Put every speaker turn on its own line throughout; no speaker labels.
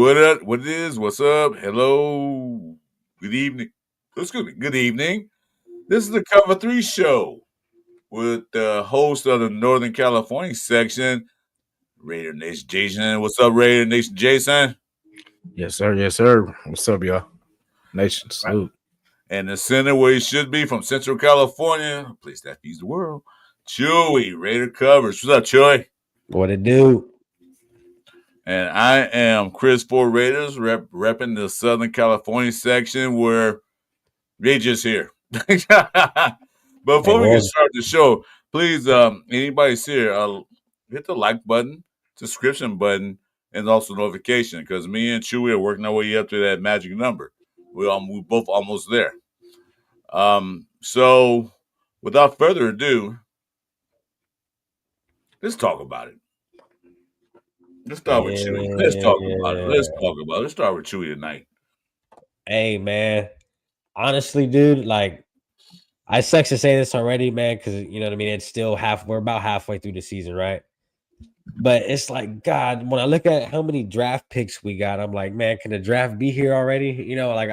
What up? What it is? What's up? Hello. Good evening. Excuse me. Good evening. This is the Cover 3 show with the host of the Northern California section, Raider Nation Jason. What's up, Raider Nation Jason?
Yes, sir. Yes, sir. What's up, y'all? Nation
Right.
salute.
And the center where he should be from Central California, a place that feeds the world, Chewy, Raider Covers. What's up, Chewy?
What it do?
And I am Chris for Raiders, repping the Southern California section where they just here. But before we get started the show, please, anybody's here, hit the like button, subscription button, and also notification because me and Chewy are working our way up to that magic number. We both almost there. So without further ado, let's talk about it. Let's start with Chewy. Let's talk about it. Let's start with Chewy tonight.
Hey, man. Honestly, dude, like, I sucks to say this already, man, because you know what I mean. It's still we're about halfway through the season, right? But it's like, God, when I look at how many draft picks we got, I'm like, man, can the draft be here already? You know, like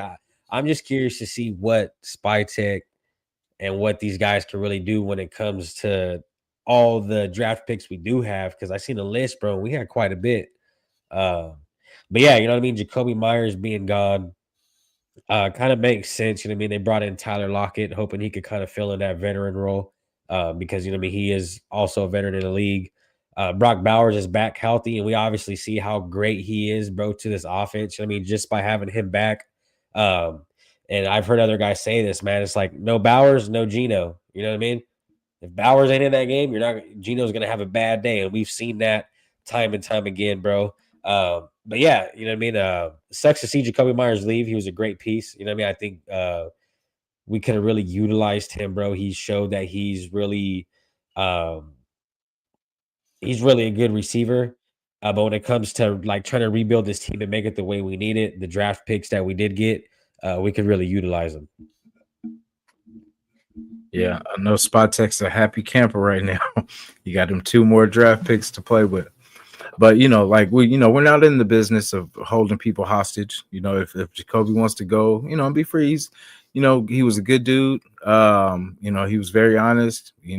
I'm just curious to see what Spy Tech and what these guys can really do when it comes to all the draft picks we do have. Because I seen the list, bro. We had quite a bit. But yeah, you know what I mean. Jakobi Meyers being gone. Kind of makes sense. You know what I mean? They brought in Tyler Lockett, hoping he could kind of fill in that veteran role because, you know what I mean? He is also a veteran in the league. Brock Bowers is back healthy, and we obviously see how great he is, bro, to this offense. You know what I mean? Just by having him back. And I've heard other guys say this, man. It's like no Bowers, no Geno. You know what I mean? If Bowers ain't in that game, Geno's going to have a bad day. And we've seen that time and time again, bro. But yeah, you know what I mean? Sucks to see Jakobi Meyers leave. He was a great piece. You know what I mean? I think we could have really utilized him, bro. He showed that he's really a good receiver. But when it comes to like trying to rebuild this team and make it the way we need it, the draft picks that we did get, we could really utilize them.
Yeah, I know Spot Tech's a happy camper right now. You got him 2 more draft picks to play with. But like we're not in the business of holding people hostage. If Jakobi wants to go, be free. He's, he was a good dude. He was very honest. He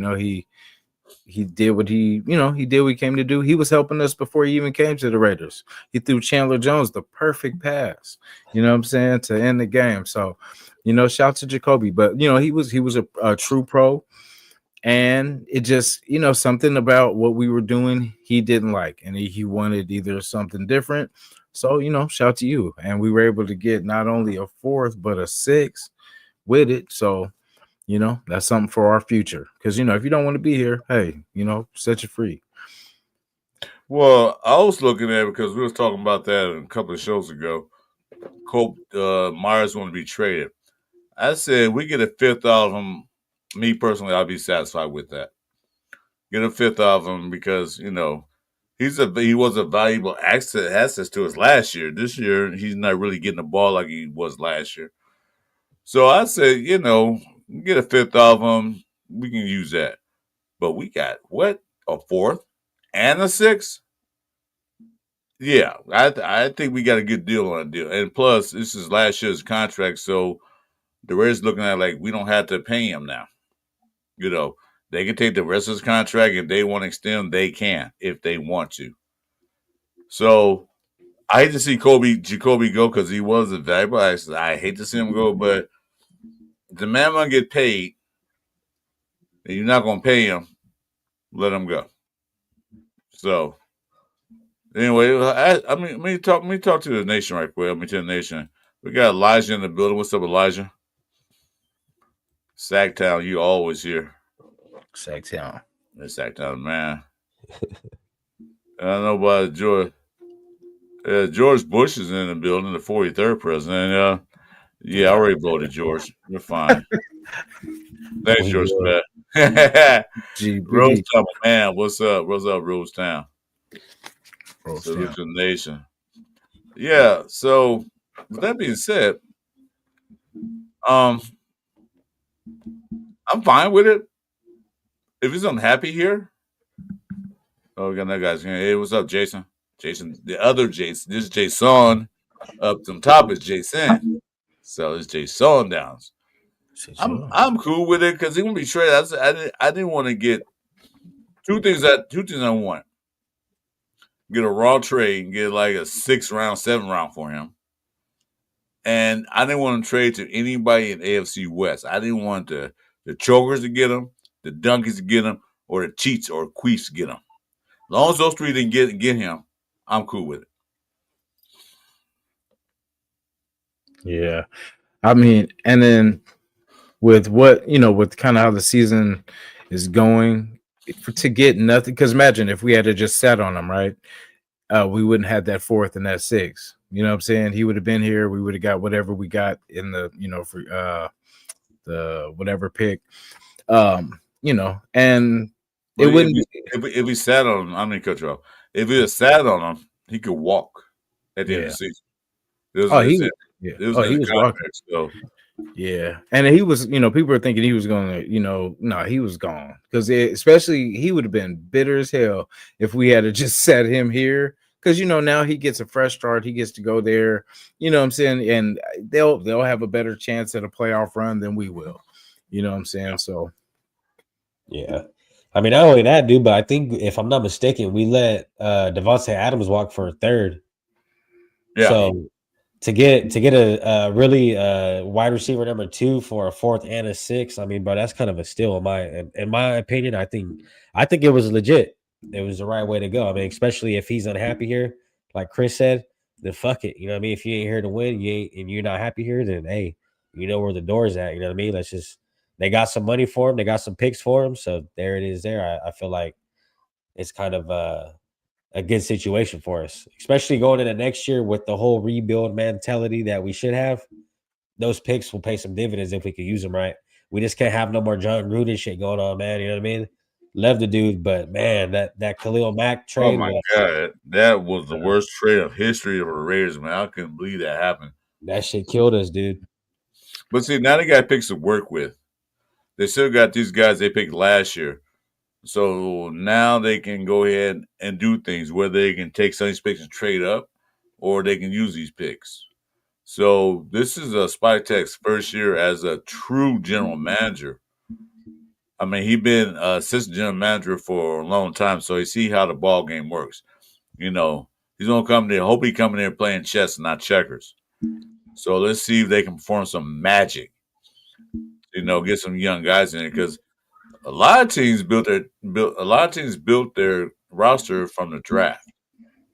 did what he did what he came to do. He was helping us before he even came to the Raiders. He threw Chandler Jones the perfect pass, you know what I'm saying, to end the game. So, shout to Jakobi. But he was a true pro. And it just, something about what we were doing, he didn't like, and he wanted either something different. So, shout to you. And we were able to get not only a 4th, but a 6th with it. So, that's something for our future. Because, if you don't want to be here, hey, set you free.
Well, I was looking at it because we was talking about that a couple of shows ago. Myers want to be traded. I said we get a 5th of him. Me personally, I'll be satisfied with that. Get a 5th of him because he was a valuable access to us last year. This year he's not really getting the ball like he was last year. So I said, get a 5th of him. We can use that. But we got what, a 4th and a 6th? Yeah, I think we got a good deal on a deal. And plus, this is last year's contract, so the Raiders looking at it like we don't have to pay him now. They can take the rest of his contract. If they want to extend, they can if they want to. So I hate to see Jakobi go because he was a valuable. I hate to see him go, but the man gonna get paid, and you're not gonna pay him. Let him go. So anyway, let me talk to the nation right quick. Let me tell the nation. We got Elijah in the building. What's up, Elijah? Sacktown, you always here.
Sacktown.
It's Sacktown, man. I don't know about George. George Bush is in the building, the 43rd president. Yeah, I already voted George. You're fine. Thanks, George, for that. Rosetown, man. What's up? What's up, Rosetown? Salute to the nation. Yeah, so with that being said, I'm fine with it. If he's unhappy here, oh, we got that guy's here. Hey, what's up, Jason? Jason, the other Jason. This is Jason. Up on top is Jason. So it's Jason Downs. I'm cool with it because he gonna be traded. I didn't want to get two things I want. Get a raw trade and get like a 6 round, 7 round for him. And I didn't want to trade to anybody in AFC West. I didn't want the chokers to get him, the donkeys to get him, or the cheats or queefs to get him. As long as those three didn't get him, I'm cool with it.
Yeah. I mean, and then with what, with kind of how the season is going, to get nothing, because imagine if we had to just sat on him, right? We wouldn't have that 4th and that 6th. You know what I'm saying? He would have been here. We would have got whatever we got in the, for the whatever pick. And it wouldn't
if we sat on him, I'm gonna cut you off. If we had sat on him, he could walk at the end of the season.
He was walking.
So
yeah, and he was, people were thinking he was going to, no, he was gone because especially he would have been bitter as hell if we had to just set him here because now he gets a fresh start, he gets to go there, you know what I'm saying, and they'll have a better chance at a playoff run than we will, you know what I'm saying. So
yeah, I mean not only that, dude, but I think if I'm not mistaken, we let Devontae Adams walk for a 3rd.
Yeah.
So to get a really wide receiver number 2 for a 4th and a 6th, I mean, bro, that's kind of a steal in my opinion. I think it was legit. It was the right way to go. I mean, especially if he's unhappy here, like Chris said, then fuck it. You know what I mean? If you ain't here to win, and you're not happy here, then hey, you know where the door's at. You know what I mean? They got some money for him, they got some picks for him, so there it is. There, I feel like it's kind of a good situation for us, especially going into next year with the whole rebuild mentality that we should have. Those picks will pay some dividends if we could use them right. We just can't have no more John Gruden shit going on, man. You know what I mean? Love the dude, but man, that Khalil Mack trade.
Oh my god, that was the worst trade of history of the Raiders, man. I couldn't believe that happened.
That shit killed us, dude.
But see, now they got picks to work with. They still got these guys they picked last year. So now they can go ahead and do things where they can take some of these picks and trade up, or they can use these picks. So this is a Spytek's first year as a true general manager. I mean, he's been assistant general manager for a long time, so he see how the ball game works. He's gonna come there. Hope he come in there playing chess and not checkers. So let's see if they can perform some magic. Get some young guys in there because a lot of teams built their roster from the draft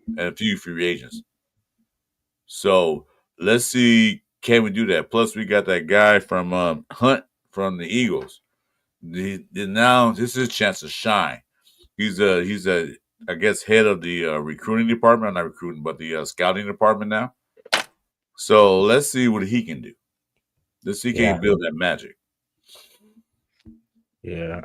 and a few free agents. So let's see, can we do that? Plus, we got that guy from Hunt from the Eagles. Now this is his chance to shine. He's a I guess head of the recruiting department, not recruiting, but the scouting department now. So let's see what he can do. Let's see can he build that magic.
Yeah,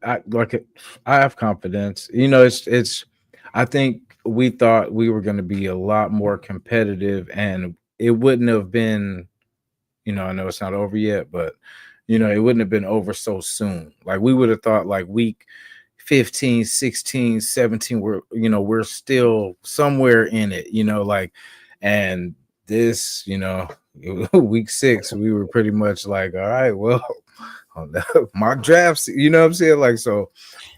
I like it. I have confidence. It's. I think we thought we were going to be a lot more competitive, and it wouldn't have been. I know it's not over yet, but it wouldn't have been over so soon. Like we would have thought, like week 15, 16, 17, we're still somewhere in it. And this, week 6, we were pretty much like, all right, well. Mock drafts, you know what I'm saying? Like, so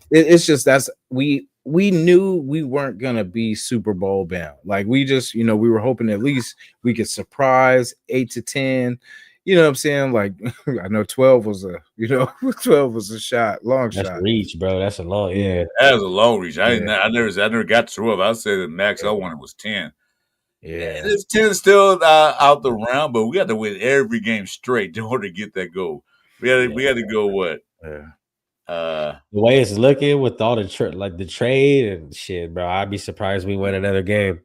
it's just we knew we weren't gonna be Super Bowl bound. Like, we just, we were hoping at least we could surprise 8 to 10. You know what I'm saying? Like, I know 12 was a, 12 was a shot, long
That's
shot.
reach, bro. That's a long, yeah.
That was a long reach. I never got to 12. I said the max I wanted was 10.
Yeah,
it's 10 still out the round, but we got to win every game straight in order to get that goal. We had to go what?
Yeah.
The way it's looking with all the trade and shit, bro, I'd be surprised we win another game.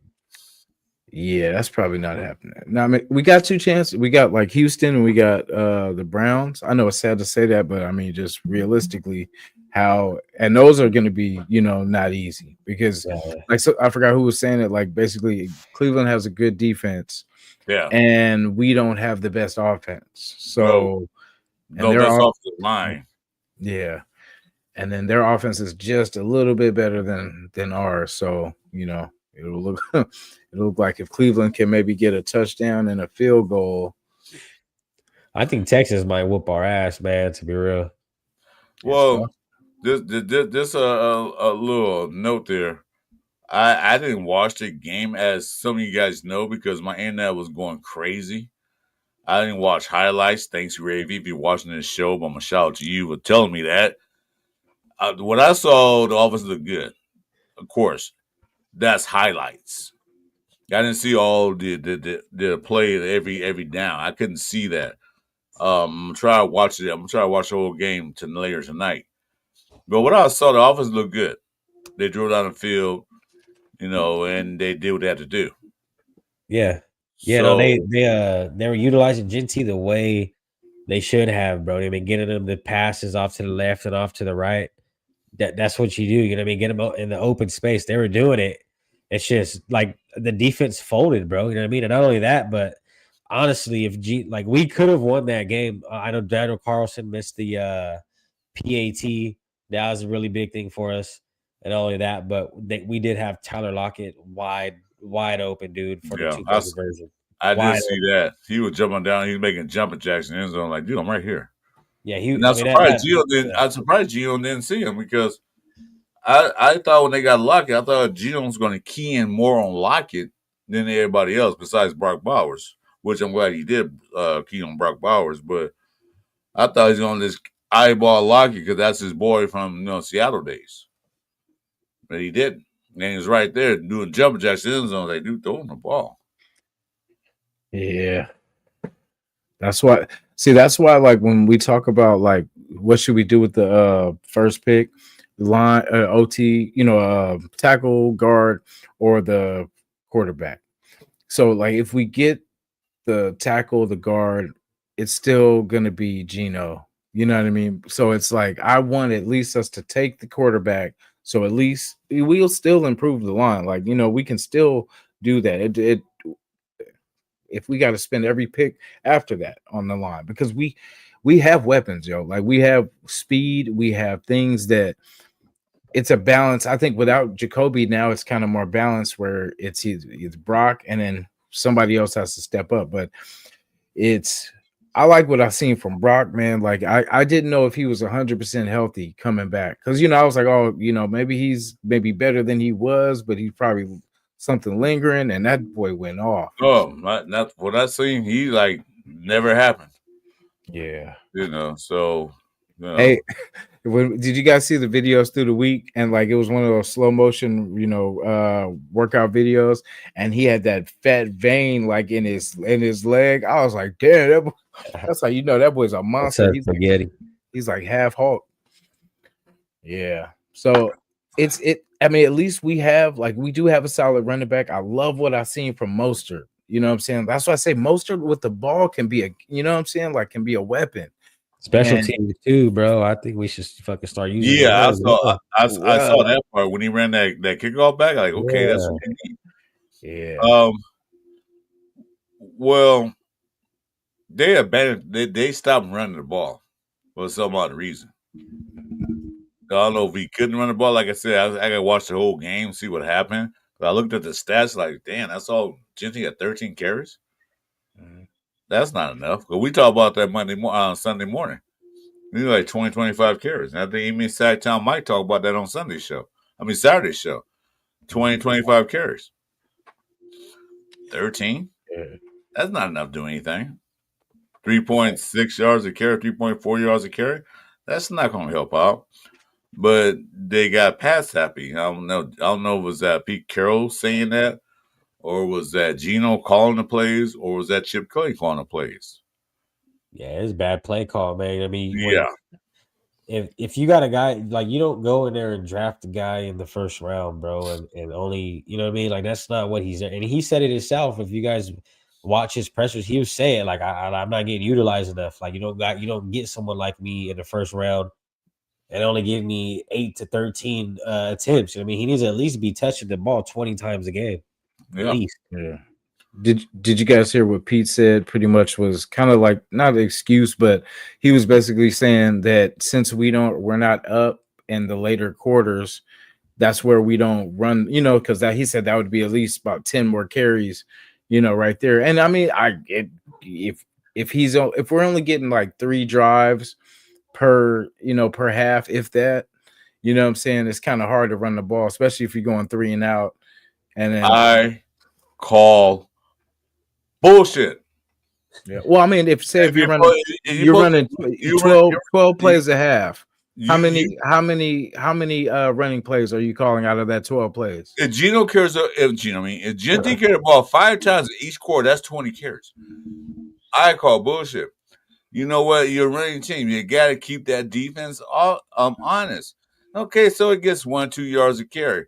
Yeah, that's probably not happening. Now, I mean, we got 2 chances. We got like Houston and we got the Browns. I know it's sad to say that, but I mean, just realistically, and those are going to be, not easy because so I forgot who was saying it. Like basically, Cleveland has a good defense, and we don't have the best offense. So,
that's off the line.
Yeah, and then their offense is just a little bit better than ours. So, It'll look it'll look like if Cleveland can maybe get a touchdown and a field goal.
I think Texas might whoop our ass, man. To be real.
Well, this a little note there. I didn't watch the game, as some of you guys know, because my internet was going crazy. I didn't watch highlights. Thanks, Gravy, if you're watching this show. But I'm gonna shout out to you for telling me that. What I saw, the offense looked good. Of course, that's highlights. I didn't see all the play every down. I couldn't see that. I'm gonna try to watch it. I'm gonna try to watch the whole game later tonight. But what I saw, the offense looked good. They drove down the field, and they did what they had to do.
Yeah. Yeah, no,
So
they were utilizing Genty the way they should have, bro. They've been getting them the passes off to the left and off to the right. That's what you do. You know what I mean? Get them in the open space. They were doing it. It's just like the defense folded, bro. You know what I mean? And not only that, but honestly, if like we could have won that game. I know Daniel Carlson missed the PAT. That was a really big thing for us. And not only that, but we did have Tyler Lockett wide open, dude, for the
yeah,
two-point conversion.
I did
Wide
see that. He was jumping down. He was making jumping jacks in the end zone. Like, dude, I'm right here.
Yeah,
And I'm surprised Gio didn't. I'm surprised Gio didn't see him, because I thought when they got Lockett, I thought Gio was going to key in more on Lockett than everybody else besides Brock Bowers, which I'm glad he did key on Brock Bowers. But I thought he was going to just eyeball Lockett because that's his boy from Seattle days. But he didn't. And he was right there doing jumping jacks in the end zone. Like, dude, throwing the ball.
Yeah. That's why. See, that's why. Like when we talk about like what should we do with the first pick, line, OT, tackle, guard, or the quarterback. So like if we get the tackle, the guard, it's still gonna be Geno. You know what I mean? So it's like I want at least us to take the quarterback. So at least we'll still improve the line. Like we can still do that. If we got to spend every pick after that on the line, because we have weapons, yo. Like we have speed, we have things that it's a balance. I think without Jakobi now it's kind of more balanced where it's Brock and then somebody else has to step up. But I like what I've seen from Brock, man. Like I didn't know if he was 100% healthy coming back, because I was like, oh, maybe he's better than he was, but he's probably something lingering, and that boy went off.
Oh, not what I seen. He like never happened.
Yeah,
So.
Hey, did you guys see the videos through the week? And like it was one of those slow motion, workout videos, and he had that fat vein like in his leg. I was like, damn, that's how that boy's a monster. He's like half Hulk. Yeah. So I mean, at least we do have a solid running back. I love what I've seen from Mostert. You know what I'm saying? That's why I say Mostert with the ball can be can be a weapon.
Special teams too, bro. I think we should fucking start using.
Yeah, I saw that part when he ran that kickoff back. Like, okay, that's what they need.
Yeah.
Well, they abandoned. They stopped running the ball for some odd reason. I don't know if he couldn't run the ball. Like I said, I got to watch the whole game, see what happened. But I looked at the stats, like, damn, that's all. Genty had 13 carries. Mm-hmm. That's not enough. But we talk about that Sunday morning. We like 20, 25 carries. And I think even Sacktown Mike talk about that on Saturday show. 20, 25 carries. 13? Yeah. That's not enough to do anything. 3.6 yards a carry, 3.4 yards a carry. That's not going to help out. But they got pass happy. I don't know. Was that Pete Carroll saying that? Or was that Geno calling the plays? Or was that Chip Kelly calling the plays?
Yeah, it's bad play call, man. I mean,
yeah.
If you got a guy, like, you don't go in there and draft a guy in the first round, bro, and only, you know what I mean? Like, that's not what he's there. And he said it himself. If you guys watch his pressers, he was saying, like, I'm not getting utilized enough. Like, you don't get someone like me in the first round and only give me 8 to 13 attempts. You know what I mean? He needs to at least be touching the ball 20 times a game.
Yeah.
At least.
Yeah. Did you guys hear what Pete said? Pretty much was kind of like not an excuse, but he was basically saying that since we're not up in the later quarters, that's where we don't run, because that he said that would be at least about 10 more carries, right there. And I mean, if we're only getting like 3 drives per half, if that, what I'm saying, it's kind of hard to run the ball, especially if you're going 3 and out. And then
I call bullshit.
yeah. Well, I mean, if
If
you're
you
running,
put, if you
you're
put,
running
you run,
12
you,
plays a half. How
you,
many how many how many running plays are you calling out of that 12 plays?
if Gino carries, if Genty carries the ball 5 times in each quarter, that's 20 carries. I call bullshit. You know what? You're a running team. You got to keep that defense honest. Okay, so it gets 1-2 yards a carry,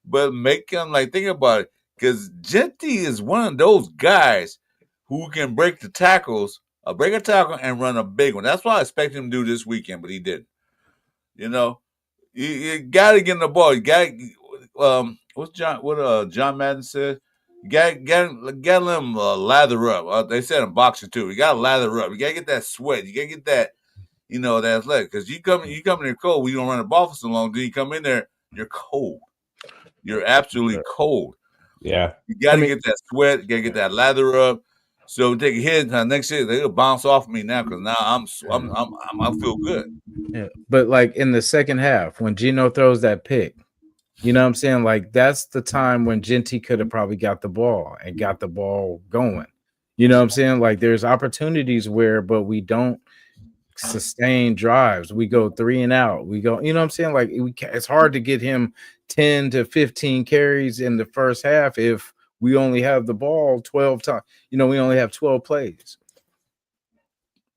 but make them like think about it because Genty is one of those guys who can break the tackles, break a tackle and run a big one. That's what I expect him to do this weekend, but he didn't. You know, you got to get in the ball. You got what John Madden said. You got them lather up. They said in boxing too. You got to lather up. You got to get that sweat. You got to get that that athletic. Because you come in there cold. We don't run the ball for so long. Then you come in there, you're cold. You're absolutely cold.
Yeah.
You got
I
to
mean,
get that sweat. You got to get that lather up. So take a hit. Next year they'll bounce off me now because now I feel good.
yeah, but like in the second half, when Gino throws that pick, what I'm saying? Like that's the time when Genty could have probably got the ball and got the ball going. You know what I'm saying? Like there's opportunities where, but we don't sustain drives. We go 3 and out. We go, what I'm saying? Like it's hard to get him 10 to 15 carries in the first half if we only have the ball 12 times. We only have 12 plays.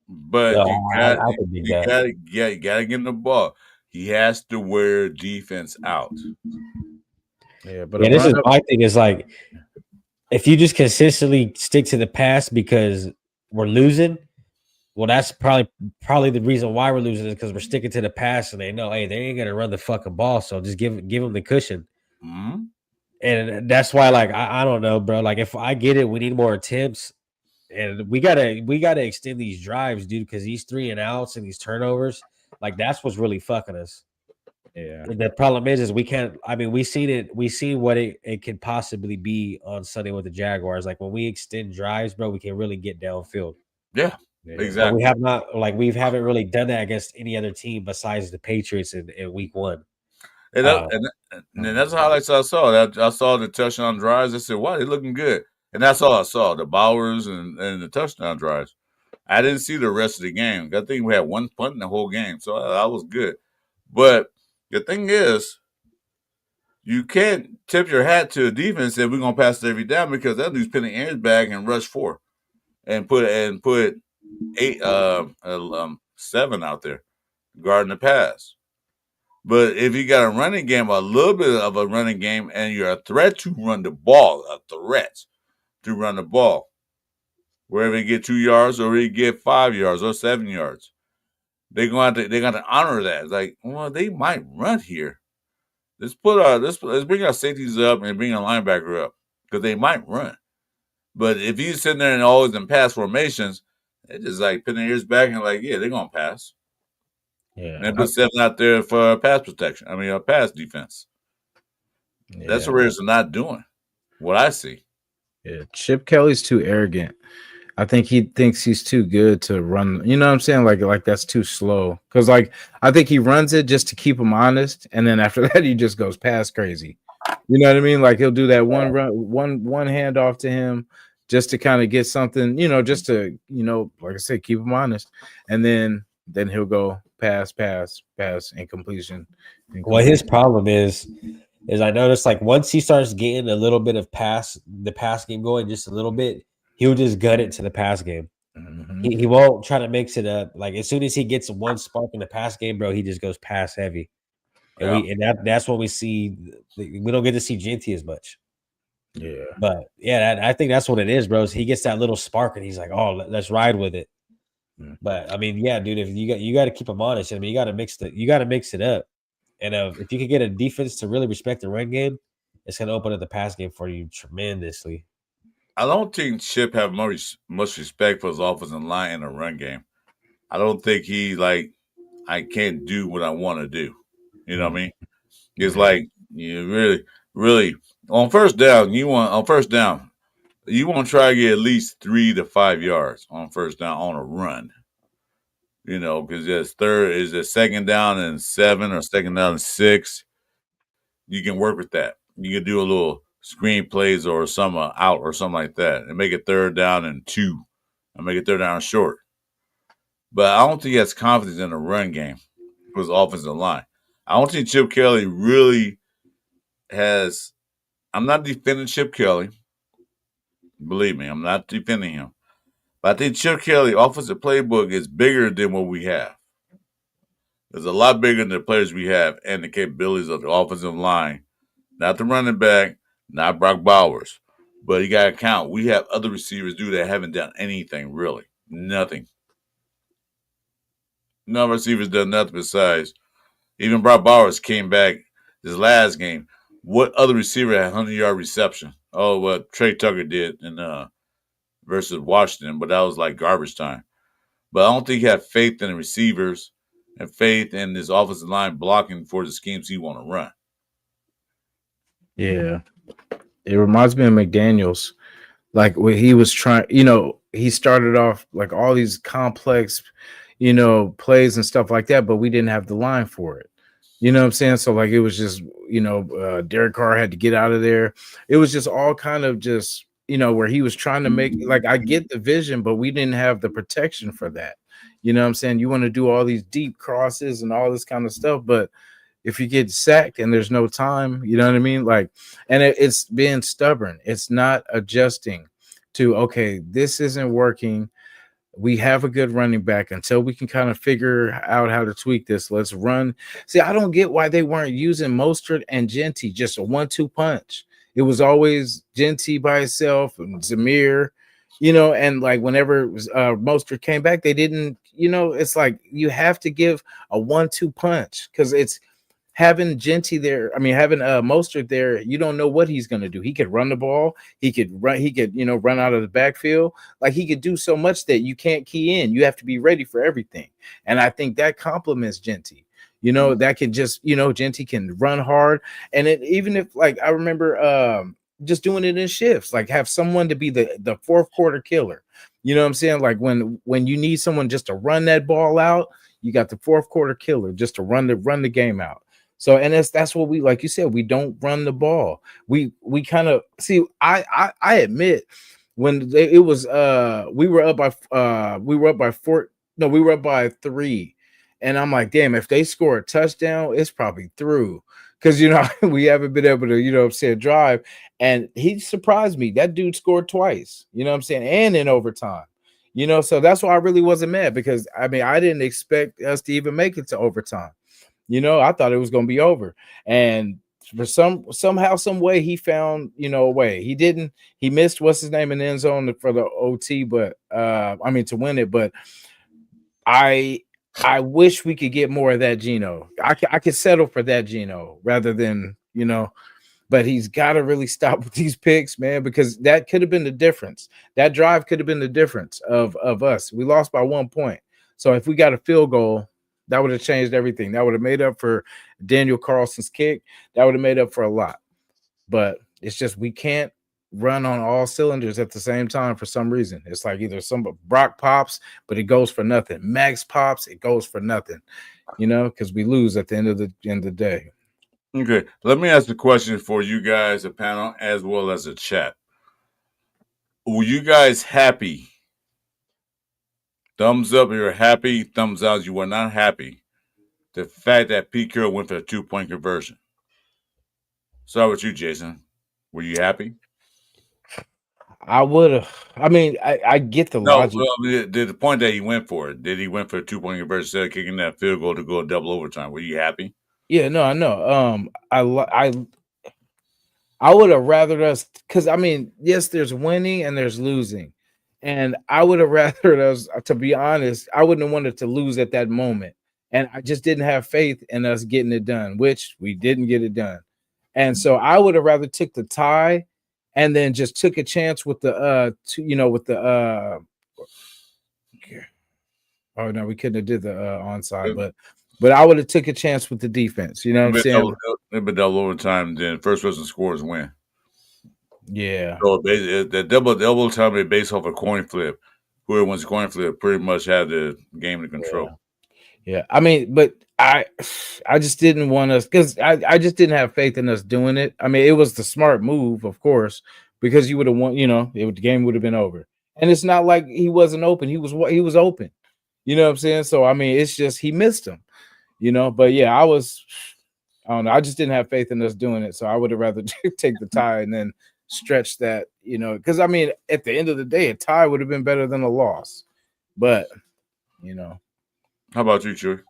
But
No, I could dig that.
you gotta get him the ball. He has to wear defense out.
Yeah, but
Yeah,
a
this is
run up.
my thing. Is like if you just consistently stick to the pass because we're losing, well, that's probably the reason why we're losing is because we're sticking to the pass and they know, hey, they ain't gonna run the fucking ball, so just give them the cushion.
Mm-hmm.
And that's why, like, I don't know, bro. Like, if I get it, we need more attempts, and we gotta extend these drives, dude, because these 3 and outs and these turnovers, like, that's what's really fucking us.
Yeah.
And the problem is we can't. I mean, we seen it. We seen what it could possibly be on Sunday with the Jaguars. Like when we extend drives, bro, we can really get downfield.
Yeah,
Yeah.
But
exactly.
we have not, like, we haven't really done that against any other team besides the Patriots in week 1.
And,
Uh,
and that's the highlights I saw. That I saw the touchdown drives. I said, "Wow, they're looking good." And that's all I saw: the Bowers and the touchdown drives. I didn't see the rest of the game. I think we had one punt in the whole game, so that was good. But the thing is, you can't tip your hat to a defense that we're gonna pass it every down because that dude's pinning Aaron's back and rush 4 and put 7 out there guarding the pass. But if you got a running game, a little bit of a running game, and you're a threat to run the ball, wherever you get 2 yards or you get 5 yards or 7 yards, they're going to honor that. It's like, well, they might run here. Let's bring our safeties up and bring a linebacker up because they might run. But if you sitting there and always in pass formations, they just like putting their ears back and like, yeah, they're gonna pass. And
Yeah.
they put 7 out there for pass protection. I mean, pass defense. That's
Yeah.
what Raiders are not doing. What I see.
Yeah. Chip Kelly's too arrogant. I think he thinks he's too good to run. You know what I'm saying? Like that's too slow. Because like I think he runs it just to keep him honest, and then after that he just goes past crazy. You know what I mean? Like he'll do that one run, one handoff to him just to kind of get something. Just to like I said, keep him honest, and then he'll go pass, incompletion.
well, his problem is I noticed, like, once he starts getting a little bit of the pass game going just a little bit, he'll just gut it to the pass game.
Mhm.
He won't try to mix it up. Like as soon as he gets one spark in the pass game, bro, he just goes pass heavy. And that's what we see. We don't get to see Genty as much.
Yeah.
But yeah, I think that's what it is, bro. He gets that little spark and he's like, "Oh, let's ride with it."
Mm.
But I mean, yeah, dude, if you got to keep him honest. I mean, you got to mix it up. And if you could get a defense to really respect the run game, it's going to open up the pass game for you tremendously.
I don't think Chip have much respect for his offensive line in the run game. I don't think he like I can't do what I want to do. You know what I mean? It's like You really on first down. You want to try to get at least 3 to 5 yards on first down on a run. Because there's third is a second down and 7 or second down and 6. You can work with that. You can do a little screen plays or some out or something like that, and make it third down and 2, and make it third down and short. But I don't think he has confidence in the run game for his offensive line. I don't think Chip Kelly really has. I'm not defending Chip Kelly. Believe me, I'm not defending him. But I think Chip Kelly offensive playbook is bigger than what we have. It's a lot bigger than the players we have and the capabilities of the offensive line. Not the running back, not Brock Bowers. But you got to count. We have other receivers that haven't done anything, really. Nothing. None of our receivers done nothing besides. Even Brock Bowers came back this last game. What other receiver had 100-yard reception? Oh, what Trey Tucker did versus Washington, but that was like garbage time. But I don't think he had faith in the receivers and faith in his offensive line blocking for the schemes he want to run.
Yeah, it reminds me of McDaniels. Like when he was trying, he started off like all these complex, plays and stuff like that, but we didn't have the line for it. You know what I'm saying? So like it was just, Derek Carr had to get out of there. It was just all kind of just, where he was trying to make, like, I get the vision, but we didn't have the protection for that. You know what I'm saying? You want to do all these deep crosses and all this kind of stuff, but if you get sacked and there's no time, you know what I mean? Like, and it's being stubborn. It's not adjusting to, okay, this isn't working. We have a good running back until we can kind of figure out how to tweak this. Let's run. See, I don't get why they weren't using Mostert and Genty, just a 1-2 punch. It was always Genty by itself and Zamir, and like whenever Mostert came back, they didn't, it's like you have to give a 1-2 punch because it's having Genty there. I mean, having Mostert there, you don't know what he's going to do. He could run the ball. He could run out of the backfield. Like he could do so much that you can't key in. You have to be ready for everything. And I think that complements Genty. That can just, Genty can run hard. And even if like, I remember just doing it in shifts, like have someone to be the fourth quarter killer. You know what I'm saying? Like when you need someone just to run that ball out, you got the fourth quarter killer just to run the game out. So, and that's what we, like you said, we don't run the ball. We kind of see. I admit when it was we were up by 4. No, we were up by 3, and I'm like, damn, if they score a touchdown, it's probably through because we haven't been able to drive. And he surprised me. That dude scored twice. You know what I'm saying, and in overtime. So that's why I really wasn't mad because I mean I didn't expect us to even make it to overtime. I thought it was going to be over. And for somehow, some way, he found, a way. He missed what's his name in the end zone for the OT, but to win it. But I wish we could get more of that Geno. I could settle for that Geno rather than, but he's got to really stop with these picks, man, because that could have been the difference. That drive could have been the difference of us. We lost by 1 point. So if we got a field goal, that would have changed everything. That would have made up for Daniel Carlson's kick. That would have made up for a lot. But it's just we can't run on all cylinders at the same time for some reason. It's like either Brock pops, but it goes for nothing. Max pops, it goes for nothing. Because we lose at the end of the day.
Okay, let me ask a question for you guys, the panel, as well as the chat. Were you guys happy? Thumbs up, you're happy. Thumbs out, you were not happy. The fact that Pete Carroll went for a 2-point conversion. Start with you, Jason. Were you happy?
I would have. I mean, I get the logic.
Well, the point that he went for it. Did he went for a 2-point conversion instead of kicking that field goal to go double overtime? Were you happy?
Yeah, no, I know. I would have rather us because I mean, yes, there's winning and there's losing. And I would have rather us, to be honest, I wouldn't have wanted to lose at that moment. And I just didn't have faith in us getting it done, which we didn't get it done. And so I would have rather took the tie and then just took a chance with the oh no, we couldn't have did the onside, but But I would have took a chance with the defense. You know what I'm saying?
It'd been double overtime. Then first person scores win.
Yeah.
So the double time they base off a coin flip. Whoever wins the coin flip pretty much had the game in control.
Yeah. I mean, but I just didn't want us because I just didn't have faith in us doing it. I mean, it was the smart move, of course, because you would have won. The game would have been over. And it's not like he wasn't open. He was open. You know what I'm saying? So I mean, it's just he missed him. But yeah, I don't know. I just didn't have faith in us doing it. So I would have rather take the tie and then stretch that, because I mean, at the end of the day, a tie would have been better than a loss. But,
How about you, Chewy?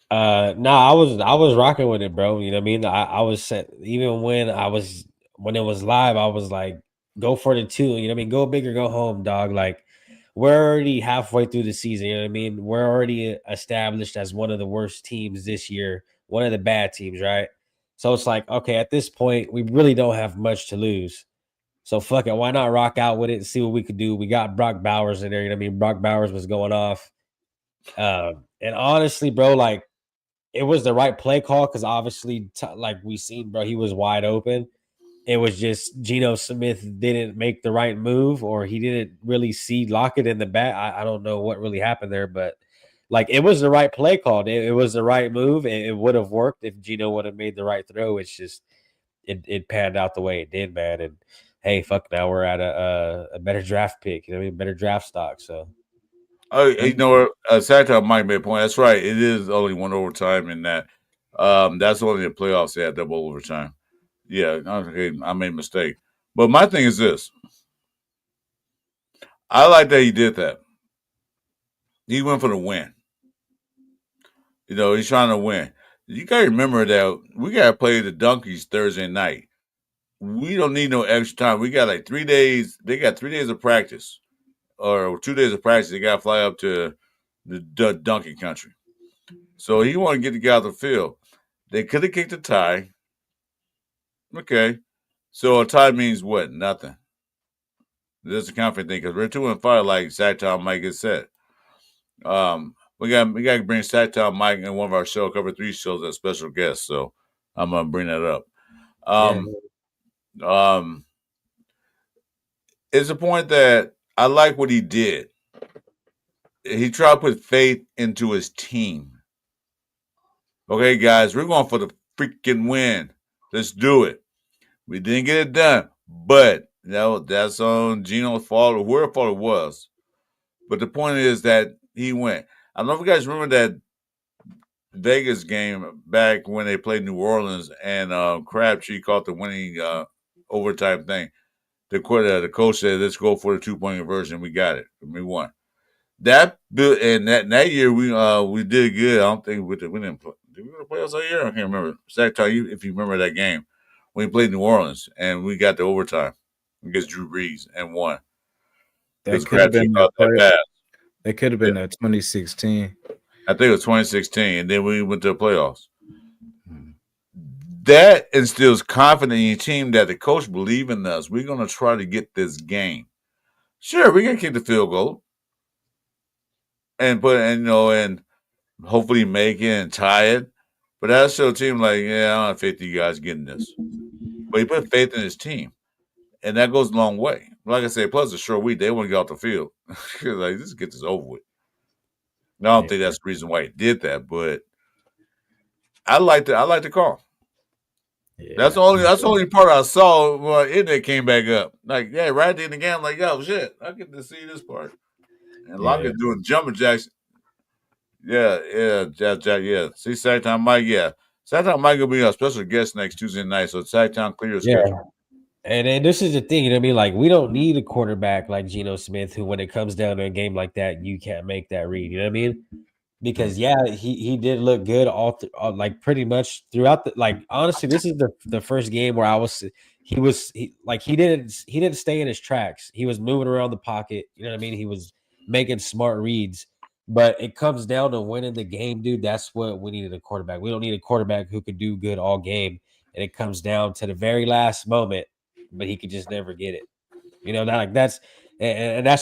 No, I was rocking with it, bro. You know what I mean? I was set even when it was live, I was like, go for the two. You know what I mean? Go big or go home, dog. Like we're already halfway through the season. You know what I mean? We're already established as one of the worst teams this year, one of the bad teams, right? So it's like, okay, at this point, we really don't have much to lose. So fuck it, why not rock out with it and see what we could do? We got Brock Bowers in there. You know what I mean? Brock Bowers was going off. And honestly, bro, like it was the right play call because obviously, like we seen, bro, he was wide open. It was just Geno Smith didn't make the right move, or he didn't really see Lockett in the back. I don't know what really happened there, but like it was the right play call. It was the right move, and it would have worked if Geno would have made the right throw. It's just it panned out the way it did, man. And hey, fuck, now we're at a better draft pick. You know what I mean? Better draft stock. So.
Oh, you know what? Sacktown Mike made a point. That's right. It is only one overtime in that. That's only the playoffs they had double overtime. Yeah, okay, I made a mistake. But my thing is this. I like that he did that. He went for the win. He's trying to win. You got to remember that we got to play the Donkeys Thursday night. We don't need no extra time. We got like 3 days. They got 3 days of practice or 2 days of practice. They got to fly up to the donkey country. So he want to get the guy out the field. They could have kicked a tie. Okay. So a tie means what? Nothing. This is a confident thing because we're 2-5, like Sacktown Mike has said. We got to bring Sacktown Mike in one of our show, cover 3 shows as special guest. So I'm gonna bring that up. It's a point that I like what he did. He tried to put faith into his team. Okay, guys, we're going for the freaking win. Let's do it. We didn't get it done, but that's on Geno's fault or whoever fault it was. But the point is that he went. I don't know if you guys remember that Vegas game back when they played New Orleans and Crabtree caught the winning overtime thing. The coach said, "Let's go for the 2-point conversion." We got it. We won. That year we did good. I don't think we didn't play. Did we win the playoffs that year? I can't remember. Zach, tell you if you remember that game when we played New Orleans and we got the overtime against Drew Brees and won.
That could have been
that pass.
That could have been that 2016.
I think it was 2016, and then we went to the playoffs. That instills confidence in your team that the coach believes in us. We're going to try to get this game. Sure, we're going to kick the field goal and hopefully make it and tie it. But that show team like, yeah, I don't have faith in you guys getting this. But he put faith in his team, and that goes a long way. Like I said, plus a short week, they want to get off the field. Like, just get this over with. I don't think that's the reason why he did that, but I like the call. Yeah. That's the only part I saw when it came back up. Like, yeah, right at the end of the game, I'm like, yo, shit, I get to see this part. And Lockett doing jumping jacks. Yeah. See, Sacktown Mike, Sacktown Mike will be a special guest next Tuesday night, so Sacktown clears schedule.
And this is the thing, you know what I mean? Like, we don't need a quarterback like Geno Smith, who, when it comes down to a game like that, you can't make that read. You know what I mean? Because he did look good all like pretty much throughout the, like, honestly, this is the first game where he didn't stay in his tracks. He was moving around the pocket. You know what I mean? He was making smart reads. But it comes down to winning the game, dude. That's what we needed a quarterback. We don't need a quarterback who could do good all game. And it comes down to the very last moment, but he could just never get it. You know, that's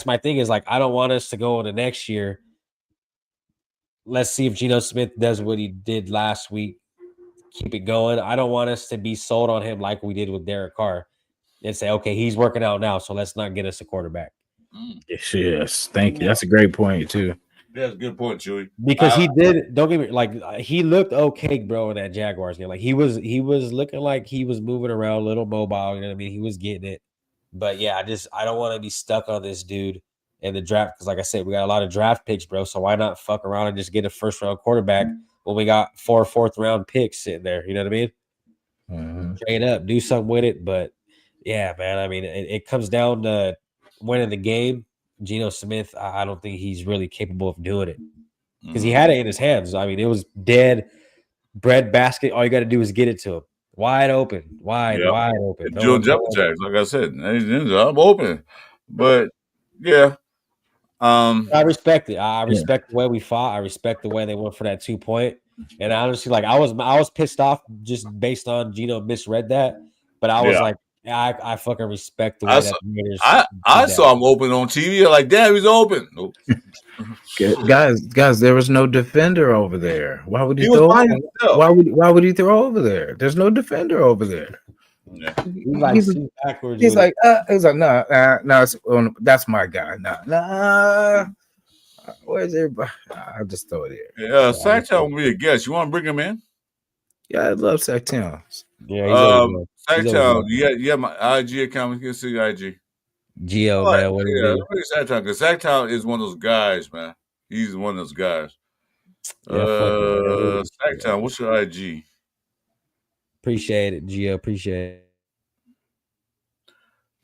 my thing is, like, I don't want us to go into next year let's see if Geno Smith does what he did last week. Keep it going. I don't want us to be sold on him like we did with Derek Carr and say, okay, he's working out now, so let's not get us a quarterback.
Yes. Thank you. That's a great point too.
That's a good point, Chewy.
Because he did, don't get me like he looked okay, bro, in that Jaguars game. Like he was looking like he was moving around a little mobile, you know what I mean? He was getting it. But yeah, I don't want to be stuck on this dude in the draft because like I said, we got a lot of draft picks, bro. So why not fuck around and just get a first round quarterback when we got 4 fourth round picks sitting there? You know what I mean?
Mm-hmm.
Trade up, do something with it. But yeah, man, I mean, it comes down to winning the game. Geno Smith, I don't think he's really capable of doing it because he had it in his hands. I mean, it was dead bread basket. All you got to do is get it to him, wide open, wide open.
Joe jumping jacks, like I said, I'm open, but yeah.
I respect it. I respect the way we fought. I respect the way they went for that 2 point. And honestly, like I was pissed off just based on Geno misread that, but I was like, I fucking respect the way
I saw him open on TV. Like, damn, he's open. Nope.
guys, there was no defender over there. Why would he throw? Why would he throw over there? There's no defender over there.
Yeah.
He's
like, no, that's my guy. Nah. Where's everybody? I'll just throw it here.
Yeah, Sacktown will be a guest. You want to bring him in?
Yeah, I love Sacktown.
Yeah,
Sacktown, yeah, my IG account. We can see IG.
Geo, man, what is
it? Sacktown, because Sacktown is one of those guys, man. He's one of those guys. Sacktown, what's your IG?
Appreciate it, Gio. Appreciate it.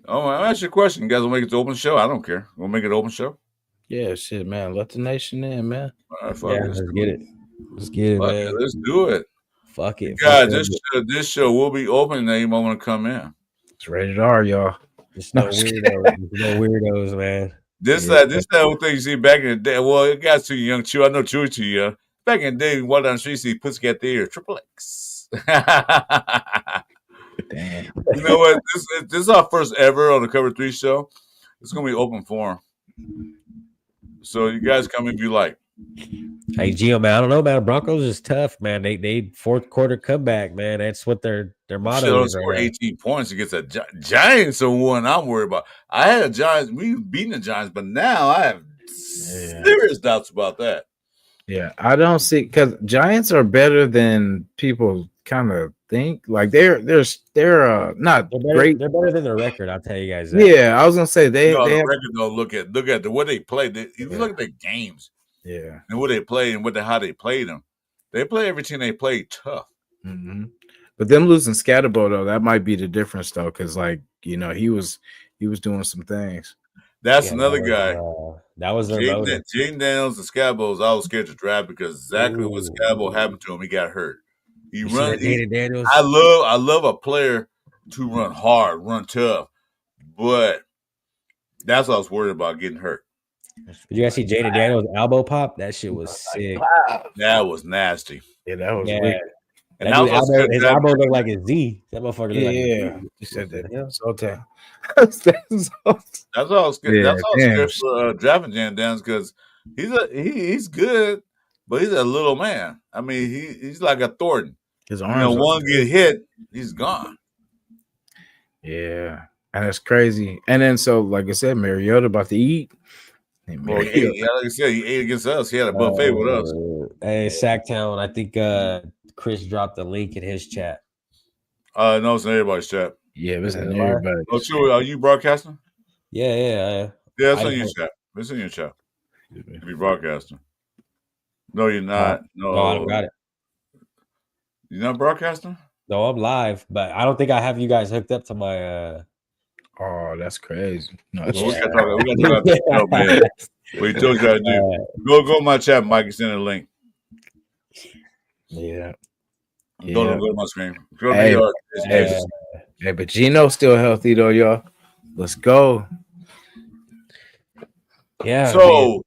Oh, I'll ask you a question. You guys will make it to open show? I don't care. We'll make it open show.
Yeah, shit, man. Let the nation in, man.
All right,
let's get it. Let's get it, man.
Let's do it.
Fuck it.
Guys, this show will be open and anyone want to come in.
It's rated R, y'all.
Just no weirdos. No weirdos, man.
This that whole thing you see back in the day. Well, it got too young, Chew. I know Chew too young. Back in the day, we walked down the street, see Pussycat Theater, Triple X.
Damn.
You know what? This is our first ever on the Cover 3 show. It's going to be open forum. So you guys come if you like.
Hey, Gio, man, I don't know, man. Broncos is tough, man. They fourth quarter comeback, man. That's what their motto is.
Score 18 points against a Giants are one I'm worried about. I had a Giants. We've beaten the Giants, but now I have serious doubts about that.
Yeah, I don't see because Giants are better than people kind of think. Like they're not great.
They're better than their record. I'll tell you guys that.
Yeah, I was gonna say they
the
have,
record though. Look at the way they play. If you look at their games, and what they play and how they play them, they play every team they play tough.
Mm-hmm. But them losing Scatterbo though, that might be the difference though, because like he was doing some things.
That's another guy.
That was their
Jaden Daniels and Scabos. I was scared to draft because exactly what Scabo happened to him. He got hurt.
Daniels.
I love a player to run hard, run tough, but that's what I was worried about getting hurt.
Did you guys see Jaden Daniels' elbow pop? That shit was sick.
That was nasty.
Yeah, that was weird.
And
his elbow looked like a Z. That motherfucker looked like a Z.
You said that. Yeah, so damn.
That's all I was scared. That's all I was scared for drafting Jaden Daniels because he's good, but he's a little man. I mean, he's like a Thornton.
His arms,
one get hit, he's gone.
Yeah, and it's crazy. And then so, like I said, Mariota about to eat.
Well, like I said, he ate against us. He had a buffet with us.
Hey, Sacktown, I think Chris dropped the link in his chat.
No, it's in everybody's chat.
Yeah, it's in everybody.
Oh, sure. Are you broadcasting?
Yeah.
Yeah, it's in your chat. It's in your chat. You'll be broadcasting. No, you're not. No,
I don't got it.
You're not broadcasting?
No, I'm live, but I don't think I have you guys hooked up to my.
Oh, that's crazy. No,
we got to talk about this show, man. What he told you how to do. Go to my chat, Mike, and send a link.
Yeah.
Go to my screen.
Hey, but Geno's still healthy though, y'all. Let's go.
Yeah.
So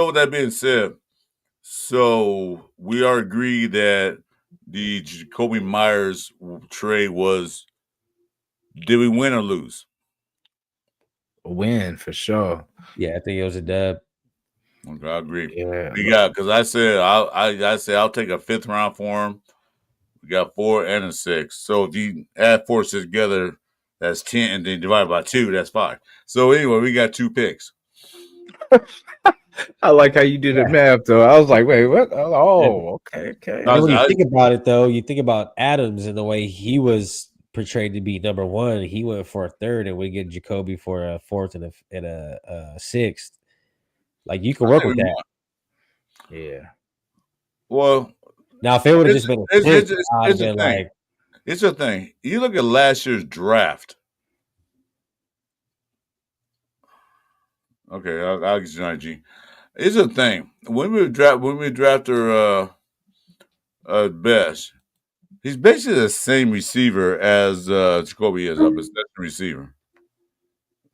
with that being said, so we are agreed that the Jakobi Meyers trade was, did we win or lose?
A win for sure.
Yeah, I think it was a dub.
Okay, I agree.
Yeah,
We got because I said I'll take a 5th round for him. We got 4 and a 6. So if you add 4 6 together, that's 10, and then divide by 2, that's 5. So anyway, we got 2 picks.
I like how you did the
Yeah.
math though. I was like, wait, what?
And,
Oh, okay, okay.
and then when you
I,
think about it, though, you think about Adams and the way he was portrayed to be number one. He went for a third, and we get Jakobi for a fourth and a sixth. Like you can work with that.
Yeah.
well,
Now, if it would have
it's
just been a
it's,
six,
it's, it's,
I'd have
it's a
been
thing.
like,
It's a thing. You look at last year's draft. Okay, I'll get you an IG. It's a thing. When we draft our best, he's basically the same receiver as Jakobi is, a possession receiver.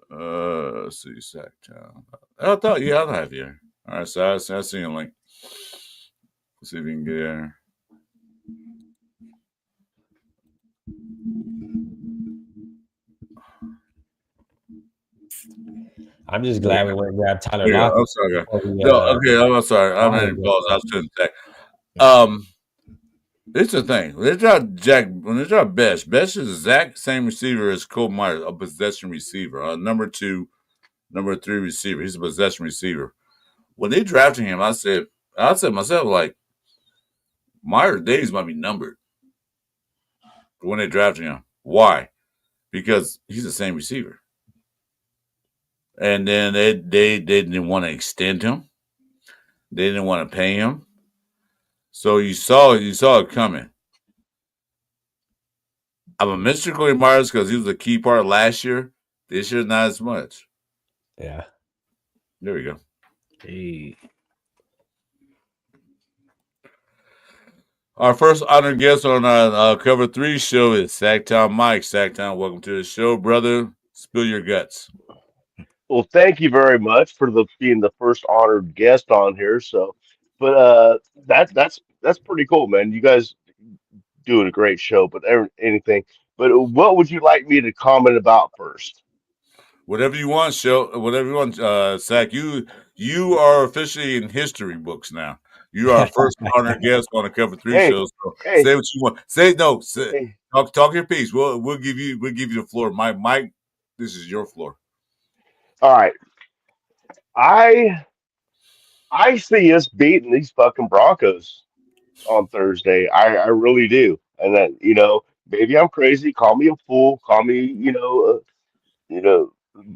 Let's see, Sacktown. I thought, yeah, I'll have you. All right, so I see a link. Let's see if we can get there.
I'm just glad we went and grabbed Tyler
Yeah,
Lockett.
I'm sorry.
before we,
No, okay, I'm sorry. I'm not
Lockett
even
goes
balls. I
off.
was doing that. It's the thing. When they draft Best is the exact same receiver as Cole Myers, a possession receiver, a number 2, number 3 receiver. He's a possession receiver. When they drafted him, I said to myself, like, Myers' days might be numbered when they drafted him. Why? Because he's the same receiver. And then they didn't want to extend him. They didn't want to pay him. So you saw it coming. I'm a Mr. Cody Myers because he was a key part last year. This year, not as much.
Yeah.
There we go.
Hey.
Our first honored guest on our Cover 3 show is Sacktown Mike. Sacktown, welcome to the show, brother. Spill your guts.
Well, thank you very much for being the first honored guest on here. So, but that's pretty cool, man. You guys doing a great show. But anything. But what would you like me to comment about first?
Whatever you want, show whatever you want, Sack. You are officially in history books now. You are our first honored guest on the Cover 3
Hey,
show. So
hey,
say what you want. Say no.
hey.
Talk your piece. We'll give you the floor. Mike, this is your floor.
All right. I I see us beating these fucking Broncos on Thursday. I really do. And that maybe I'm crazy. Call me a fool. Call me you know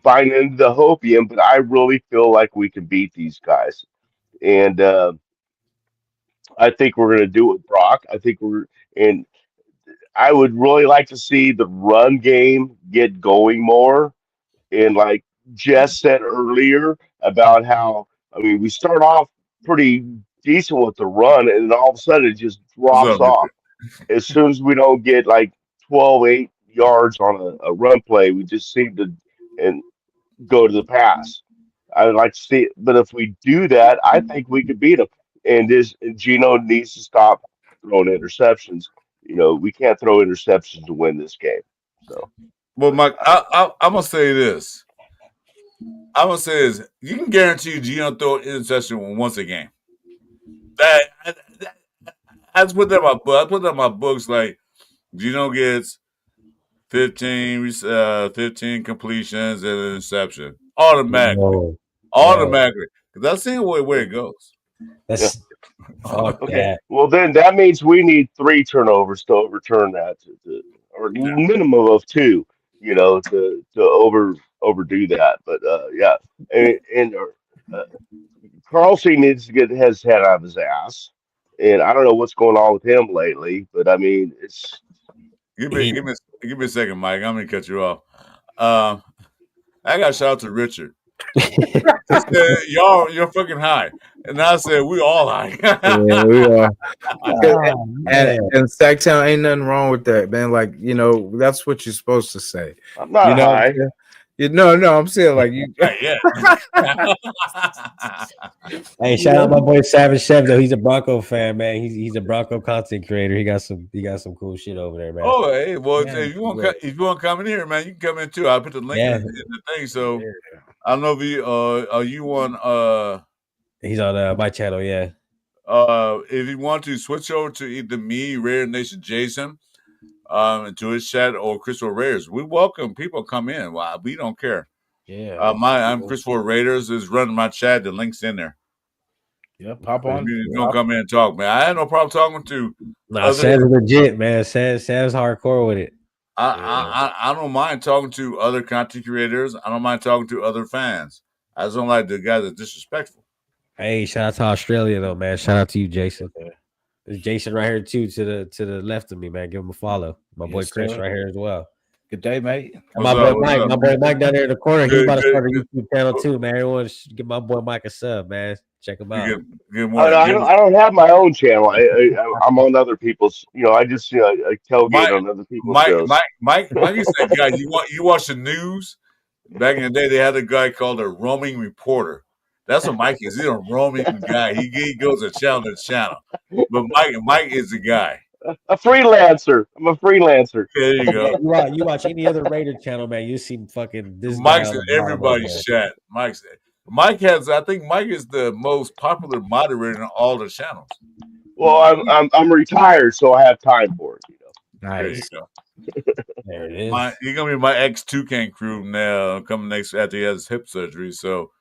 buying into the hopium. But I really feel like we can beat these guys. And I think we're going to do it with Brock. And I would really like to see the run game get going more. And like Jess said earlier about how, I mean, we start off pretty decent with the run, and then all of a sudden it just
What's
drops
up, Mister?
off. As soon as we don't get like 12 8 yards on a run play, we just seem to and go to the pass. I would like to see it, but if we do that, I think we could beat them. And Gino needs to stop throwing interceptions. We can't throw interceptions to win this game. So,
Well,
but
Mike, I'm gonna say this. I'm gonna say this. You can guarantee Gino throw an interception once a game. That, that I just put that in my book. I put that in my books. Like Gino gets 15 completions and an interception automatically,
No, no,
automatically. Because I've seen where it goes.
yeah.
that's fuck
Okay.
that.
Well, then that means we need three turnovers to overturn that, or
Yeah.
minimum of two. To overdo that. But yeah, and Carlson needs to get his head out of his ass. And I don't know what's going on with him lately, but I mean, it's
Give me,
He
give me, give me a second, Mike. I'm gonna cut you off. Um, I got to shout out to Richard. He said, "Y'all, you're fucking high," and I said, "We all high."
Yeah, we are.
oh,
And
man.
Sacktown ain't nothing wrong with that, man. Like, that's what you're supposed to say.
I'm
You
not
know what I'm
high.
saying? No, I'm saying like you
Yeah.
Hey,
you
shout out
know.
my boy Savage Chef though. He's a Bronco fan, man. He's a Bronco content creator. He got some cool shit over there, man.
Oh, hey, well,
Yeah,
if you want to come in here, man, you can come in too. I put the link
Yeah,
in the thing. So
yeah.
I don't know if you are you on
He's on my channel. Yeah.
If you want to switch over to either me, Rare Nation Jason, to his chat or Crystal Raiders, we welcome people to come in. Wow, we don't care.
Yeah.
I'm Crystal Raiders is running my chat. The link's in there.
Yeah, pop
If
on.
you don't come in and talk, man. I had no problem talking to
Nah,
other.
Sam's legit, man. Sam's hardcore with it.
I don't mind talking to other content creators. I don't mind talking to other fans. I just don't like the guys that are disrespectful.
Hey, shout out to Australia though, man. Shout out to you, Jason. There's Jason right here too, to the left of me, man. Give him a follow. My boy
Yes,
Chris
sir.
right here as well.
Good day, mate.
And
What's up?
my boy Mike down there in the corner. He's
Good,
about to
good,
start a
good.
YouTube channel too, man. Everyone should give my boy Mike a sub, man. Check him out.
Good
I
morning.
don't have my own channel. I'm on other people's. I just I tailgate
Mike,
on other people's shows.
Mike is that guy. You watch the news? Back in the day, they had a guy called a roaming reporter. That's what Mike is. He's a roaming guy. He goes to channel. But Mike is the guy.
A freelancer. I'm a freelancer.
There you go.
You watch any other Raider channel, man. You see fucking this
Mike's
guy.
in everybody's chat. Mike I think Mike is the most popular moderator on all the channels.
Well, I'm retired, so I have time for it.
Nice.
There you go.
There it is.
He's gonna be my ex-Toucan crew now, coming next after he has his hip surgery. So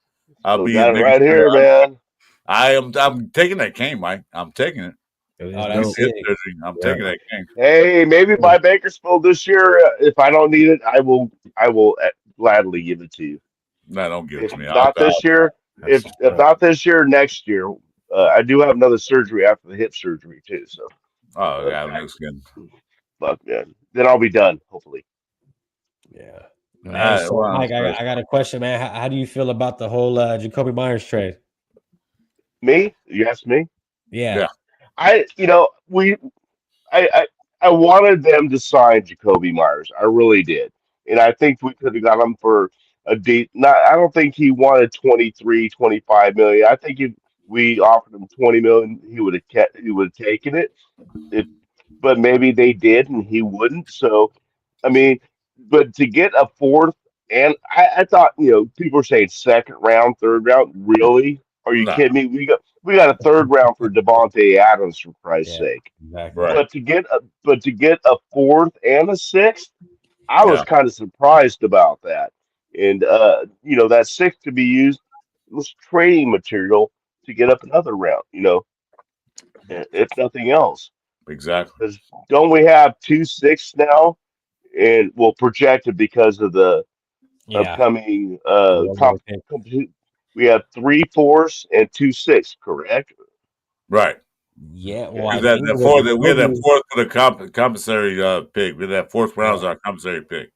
I'll be
got it right here, man.
I'm taking that cane, Mike. I'm taking it.
That's
Hip
sick.
surgery. I'm taking that cane.
Hey, maybe by Bakersfield this year. If I don't need it, I will gladly give it to you.
No, don't give it
If
to me.
not this year, if not this year, next year. I do have another surgery after the hip surgery too. So,
Oh, yeah, looks good.
fuck man, then I'll be done hopefully.
Yeah.
All
Hey,
right,
so
well,
Mike, I got a question, man. How do you feel about the whole Jakobi Meyers trade?
Me? You asked me?
Yeah.
Yeah.
I wanted them to sign Jakobi Meyers. I really did. And I think we could have got him for a deep not I don't think he wanted 23, 25 million. I think if we offered him 20 million, he would have taken it. If but maybe they did and he wouldn't. So I mean, but to get a fourth and I thought, people were saying second round, third round. Really? Are you
No,
kidding me? We got a third round for Devontae Adams for Christ's
Yeah.
sake.
Exactly.
right.
But to get a fourth and a sixth, I was
Yeah,
kind of surprised about that. And that sixth to be used was trading material to get up another round, if nothing else.
exactly.
Because don't we have two sixths now? And well projected because of the
Yeah.
upcoming
One more pick.
we have 3 fourths and 2 sixths, correct?
Right.
Yeah. Well, I
That,
think
that
with
fourth, we had that
Jakobi,
fourth for the compensatory pick. We had that fourth round as
yeah.
our compensatory pick.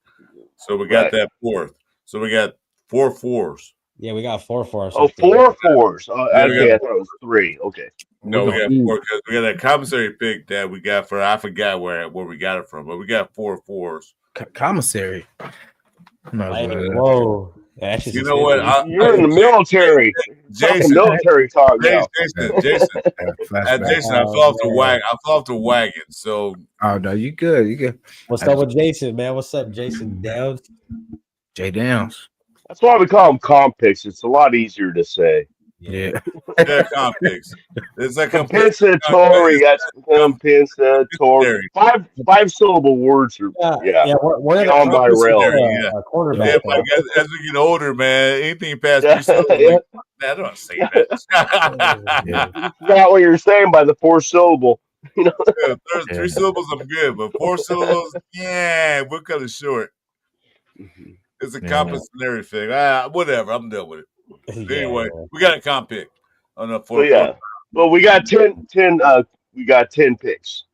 So we got
Right.
that fourth. So we got 4 fours.
Yeah, we got 4 for us.
Oh,
I think.
4 fours. Oh,
Yeah, we got
okay, I thought it was three. Okay.
No,
We're
we
gonna
got
eat.
4 because we got that commissary pick that we got for I forgot where we got it from, but we got 4 fours.
Commissary. No,
Hey,
but,
whoa. Yeah, that's just
You know what?
You're in the military. Talking
Jason,
military talk now.
Jason,
flashback.
Jason, I fell off the wagon. I fell off the wagon. So
Oh no, you good. You good.
What's up with Jason, man? What's up, Jason Downs?
Jay Downs.
That's why we call them comp picks. It's a lot easier to say.
Yeah.
they're comp picks. It's a
Compensatory. That's compensatory. Five syllable words are
Yeah. One of the
Beyond my realm.
Yeah.
cornerback.
Yeah, like as we get older, man, anything past 3 syllables,
Yeah.
like, I don't say that.
Yeah.
You forgot what you're saying by the 4 syllable.
There's 3 syllables, I'm good, but 4 syllables, yeah, we're kind of short. It's a compensatory thing. Whatever, I'm done with it. Anyway, we got a comp pick on the
Well, yeah. Well, we got 10 picks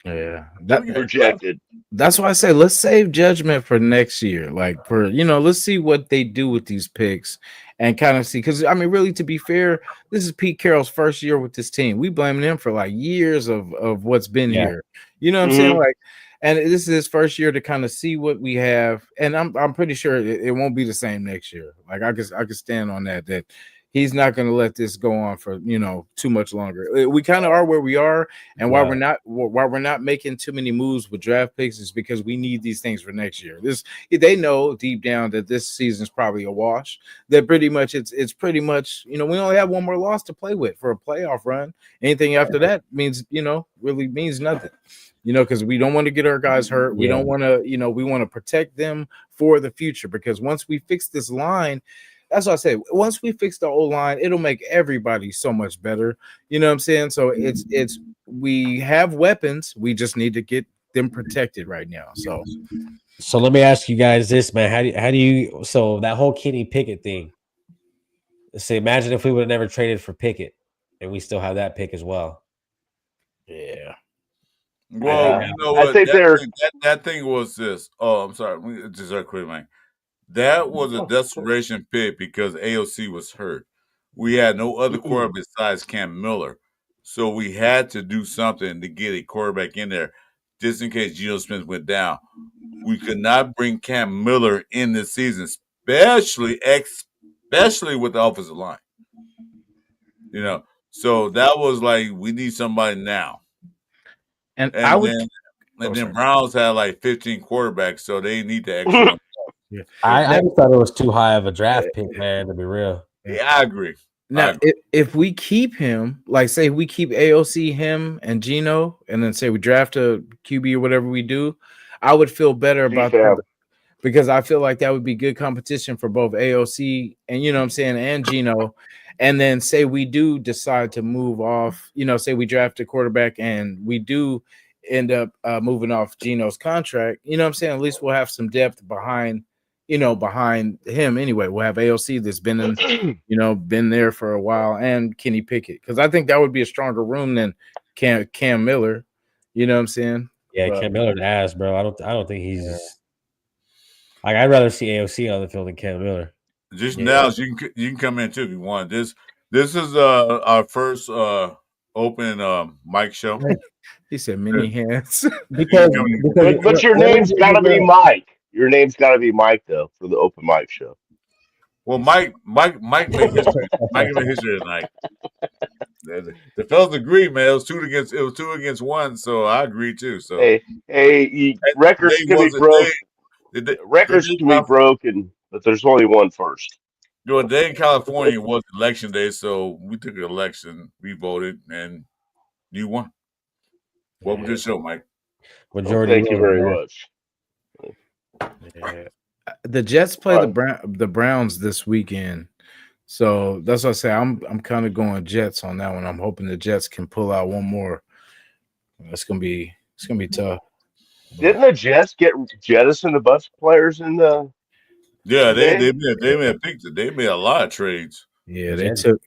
Yeah.
projected.
That's why I say let's save judgment for next year. Like let's see what they do with these picks and kind of see. Because I mean, really, to be fair, this is Pete Carroll's first year with this team. We blame him for like years of what's been here. You know what I'm saying? Like, and this is his first year to kind of see what we have. And I'm pretty sure it won't be the same next year. Like I could stand on that he's not going to let this go on for too much longer. We kind of are where we are, and why we're not making too many moves with draft picks is because we need these things for next year. They know deep down that this season's probably a wash. That pretty much it's pretty much we only have one more loss to play with for a playoff run. Anything after that means really means nothing. Because we don't want to get our guys hurt. We don't want to, we want to protect them for the future, because once we fix this line, that's what I say. Once we fix the old line, it'll make everybody so much better. You know what I'm saying? So it's we have weapons. We just need to get them protected right now.
So let me ask you guys this, man. How do you so that whole Kenny Pickett thing? Say, imagine if we would have never traded for Pickett and we still have that pick as well.
Yeah.
Well, you know
I
what?
think
That thing was this. Oh, I'm sorry. Let me just quick, man. That was a desperation pick because AOC was hurt. We had no other quarterback besides Cam Miller. So we had to do something to get a quarterback in there just in case Geno Smith went down. We could not bring Cam Miller in this season, especially with the offensive line. So that was like, we need somebody now.
And
then Browns had like 15 quarterbacks, so they need the extra one.
Yeah. I thought it was too high of a draft pick, man, to be real.
Yeah, I agree.
Now, if we keep him, like say we keep AOC, him, and Geno, and then say we draft a QB or whatever we do, I would feel better about that, because I feel like that would be good competition for both AOC and and Geno. And then say we do decide to move off, say we draft a quarterback and we do end up moving off Geno's contract, at least we'll have some depth behind him anyway. We'll have AOC that's been been there for a while, and Kenny Pickett, because I think that would be a stronger room than Cam Miller. You know what I'm saying?
Yeah, Cam Miller's ass, bro. I don't think he's like, I'd rather see AOC on the field than Cam Miller.
Just now, so you can come in too if you want. This is our first open mic show.
He said many hands.
But your name's got to be Mike. Your name's got to be Mike though for the open mic show.
Well, Mike made history. Mike made history tonight. The fellas agreed, man. It was two against one, so I agree too. So
hey, records can be broke. Records can be broken, but there's only one first.
The day in California was election day, so we took an election, we voted, and you won. Welcome to the show, Mike.
Thank you very much.
Yeah. The Jets play the Browns this weekend, so that's what I say. I'm kind of going Jets on that one. I'm hoping the Jets can pull out one more. It's gonna be tough.
Didn't the Jets jettison a bunch of players in the?
Yeah, they made a lot of trades.
Yeah, they took.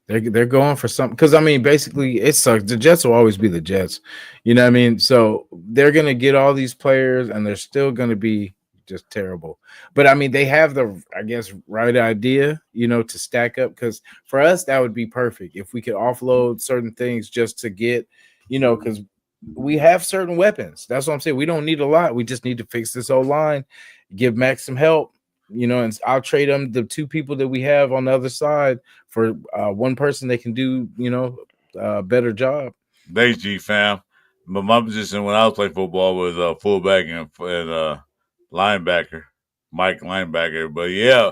They're going for something, because I mean, basically, it sucks. The Jets will always be the Jets, you know what I mean? So they're gonna get all these players, and they're still gonna be just terrible. But I mean, they have the, I guess, right idea, to stack up. Because for us, that would be perfect if we could offload certain things just to get, because we have certain weapons. That's what I'm saying. We don't need a lot. We just need to fix this old line, give Max some help, and I'll trade them the two people that we have on the other side for one person that can do, a better job.
Thanks, G fam. But my position when I was playing football was fullback and linebacker, Mike linebacker. But yeah,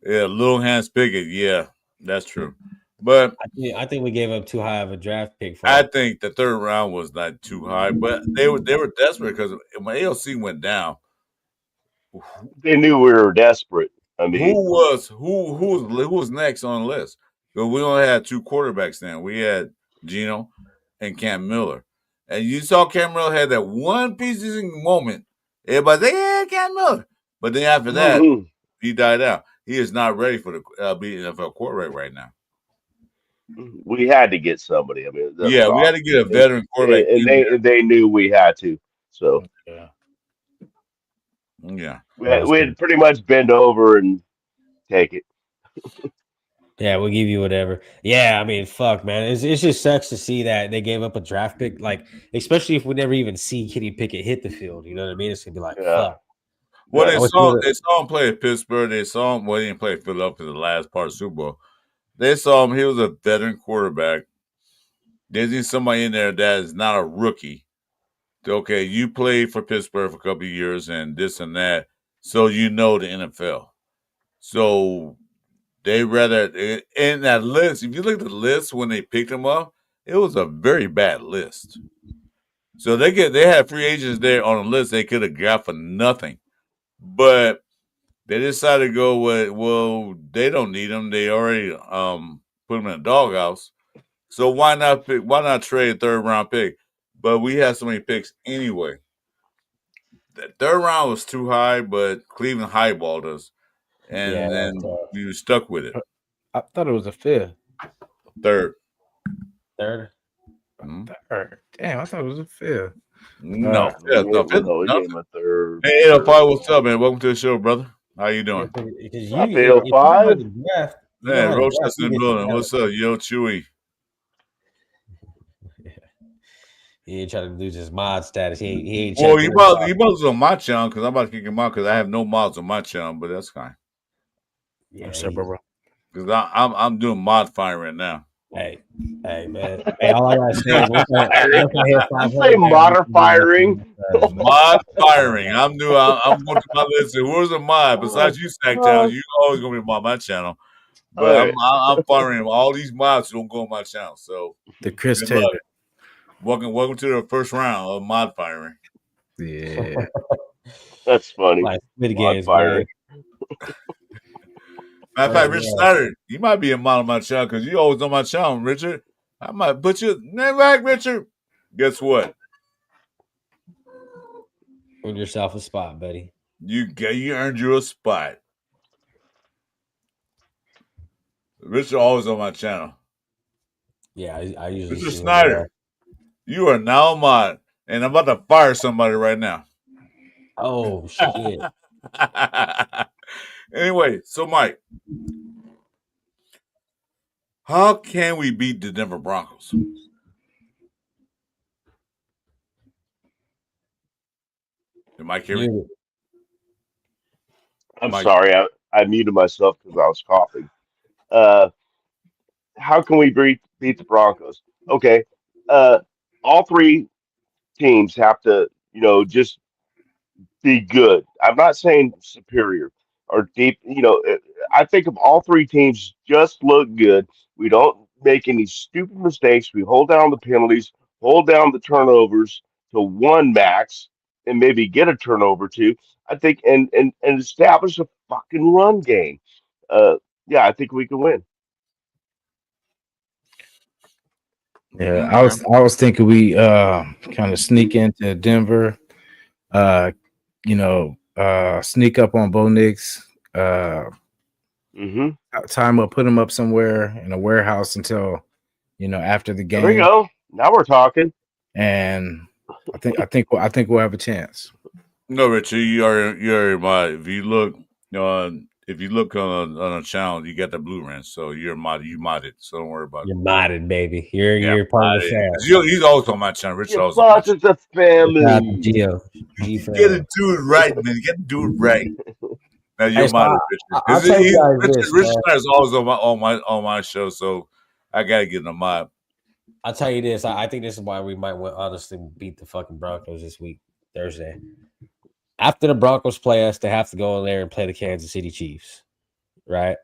Little Hans Pickett. Yeah, that's true. But
I think we gave up too high of a draft pick for
I think the third round was not too high, but they were desperate because when AOC went down,
they knew we were desperate. I mean,
who was next on the list? Because we only had two quarterbacks then. We had Geno and Cam Miller, and you saw Cam Miller had that one pieces moment. Everybody said, "Yeah, Cam Miller," but then after that, he died out. He is not ready for the be NFL quarterback right now.
We had to get somebody. I mean,
we had to get a veteran quarterback,
and they knew we had to. So
yeah,
we'd pretty much bend over and take it.
Yeah, we'll give you whatever. Yeah, I mean, fuck, man. It just sucks to see that they gave up a draft pick, like, especially if we never even see Kenny Pickett hit the field. You know what I mean? It's gonna be like, fuck.
Well,
Go ahead.
they saw him play at Pittsburgh. They saw him. Well, he didn't play at Philadelphia the last part of the Super Bowl. They saw him. He was a veteran quarterback. They need somebody in there that is not a rookie. Okay, you played for Pittsburgh for a couple of years and this and that, so you know the NFL. So they rather in that list. If you look at the list when they picked him up, it was a very bad list. So they had free agents there on the list they could have got for nothing, but they decided to go with they don't need him. They already put him in a doghouse. So why not pick? Why not trade a 3rd round pick? But we had so many picks anyway. The 3rd round was too high, but Cleveland highballed us, and then we were stuck with it.
I thought it was a 5th.
3rd.
3rd.
Mm-hmm.
3rd. Damn, I thought it was a 5th.
No,
we gave him a 3rd.
Hey, 805, what's up, man? Welcome to the show, brother. How you doing?
Because
Up 805.
Man, Rochester's in the building. What's up, yo, Chewy?
He ain't trying to lose his mod status. He ain't.
Well, he was on my channel because I'm about to kick him out because I have no mods on my channel, but that's fine.
Yeah,
What's up, bro?
Because I'm doing mod firing right now.
Hey, man. Hey, all I gotta say is
I say modifiring.
Mod firing. I'm going to my list. Who's a mod besides you, Sacktown? You always gonna be on my channel. But I'm firing all these mods who don't go on my channel. So
the Chris Taylor.
Welcome to the first round of mod firing.
Yeah,
that's funny.
Like
mod games, firing.
Matter of fact, Richard Snyder, you might be a mod on my channel because you always on my channel, Richard. I might put your name back, Richard. Guess what?
Earn yourself a spot, buddy.
You earned you a spot. Richard always on my channel.
Yeah, I usually.
Richard Snyder, you are now a mod, and I'm about to fire somebody right now.
Oh shit.
Anyway, so Mike, how can we beat the Denver Broncos? Did Mike hear me?
I'm sorry, I muted myself because I was coughing. How can we beat the Broncos? Okay, all 3 teams have to, just be good. I'm not saying superior or deep. I think if all 3 teams just look good, we don't make any stupid mistakes. We hold down the penalties, hold down the turnovers to 1 max, and maybe get a turnover too. I think and establish a fucking run game. Yeah, I think we can win.
yeah. I was thinking we kind of sneak into Denver. Sneak up on Bo Nix, time up, put him up somewhere in a warehouse until after the game.
There we go. Now we're talking.
And I think we'll have a chance.
No, Richard, you're mod. If you look on a channel, you got the blue wrench, so you're mod. You modded, so don't worry about it.
You're modded, baby. You're part of the family.
He's always on my channel. Richard always
on the family.
Geo.
You gotta do it right, man. You gotta do it right. Now you're modded, Richard. Richard is always on my show, so I gotta get a mod.
I'll tell you this. I think this is why we might honestly beat the fucking Broncos this week, Thursday. After the Broncos play us, they have to go in there and play the Kansas City Chiefs, right?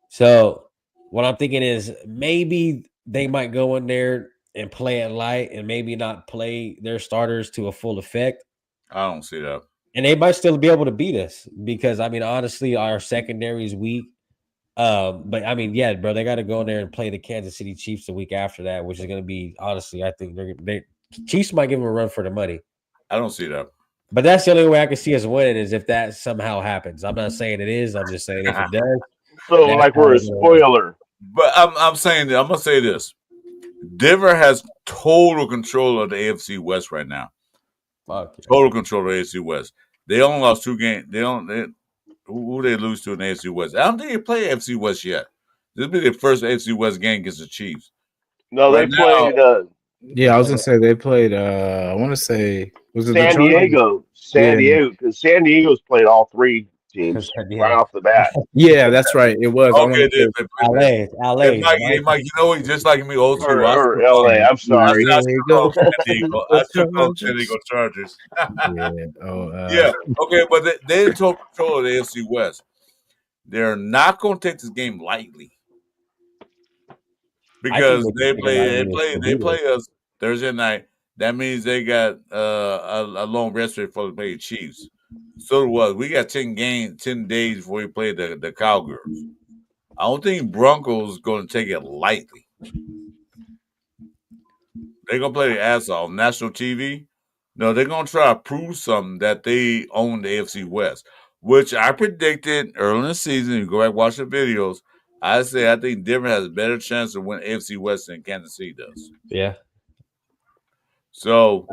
So what I'm thinking is maybe they might go in there and play it light and maybe not play their starters to a full effect.
I don't see that.
And they might still be able to beat us because, I mean, honestly, our secondary is weak. But, I mean, yeah, bro, they got to go in there and play the Kansas City Chiefs the week after that, which is going to be, honestly, I think Chiefs might give them a run for the money.
I don't see that.
But that's the only way I can see us winning is if that somehow happens. I'm not saying it is. I'm just saying if it does.
So like we're a spoiler.
But I'm saying that I'm gonna say this. Denver has total control of the AFC West right now. Total control of the AFC West. They only lost 2 games. Who they lose to in the AFC West? I don't think they play AFC West yet. This will be their first AFC West game against the Chiefs.
No, they played.
Yeah, I was gonna say they played. I want to say Was it the
San
Chargers?
Diego,
Yeah,
because San Diego's played all three teams right
Yeah.
off the bat.
yeah, that's right. It was. I want
Okay,
to say,
LA, it's
hey,
LA,
Mike,
Mike.
you know what? Just like me, old school. I
Or
still call,
LA, I'm
San
sorry.
I still call
Diego,
them San Diego. I
the
still call them San Diego
Chargers.
Chargers.
Yeah. Oh,
Yeah. Okay, but they took control of the AFC West. They're not going to take this game lightly
I think
because
they can take a lot of it to
they
beat us.
play us Thursday night. That means they got a long rest rate for the play Chiefs. So do us. We got 10 days before we play the Cowgirls. I don't think Broncos going to take it lightly. They're going to play their ass off. National TV. No, they're going to try to prove something that they own the AFC West, which I predicted early in the season. You go back and watch the videos. I say I think Denver has a better chance to win AFC West than Kansas City does.
Yeah.
So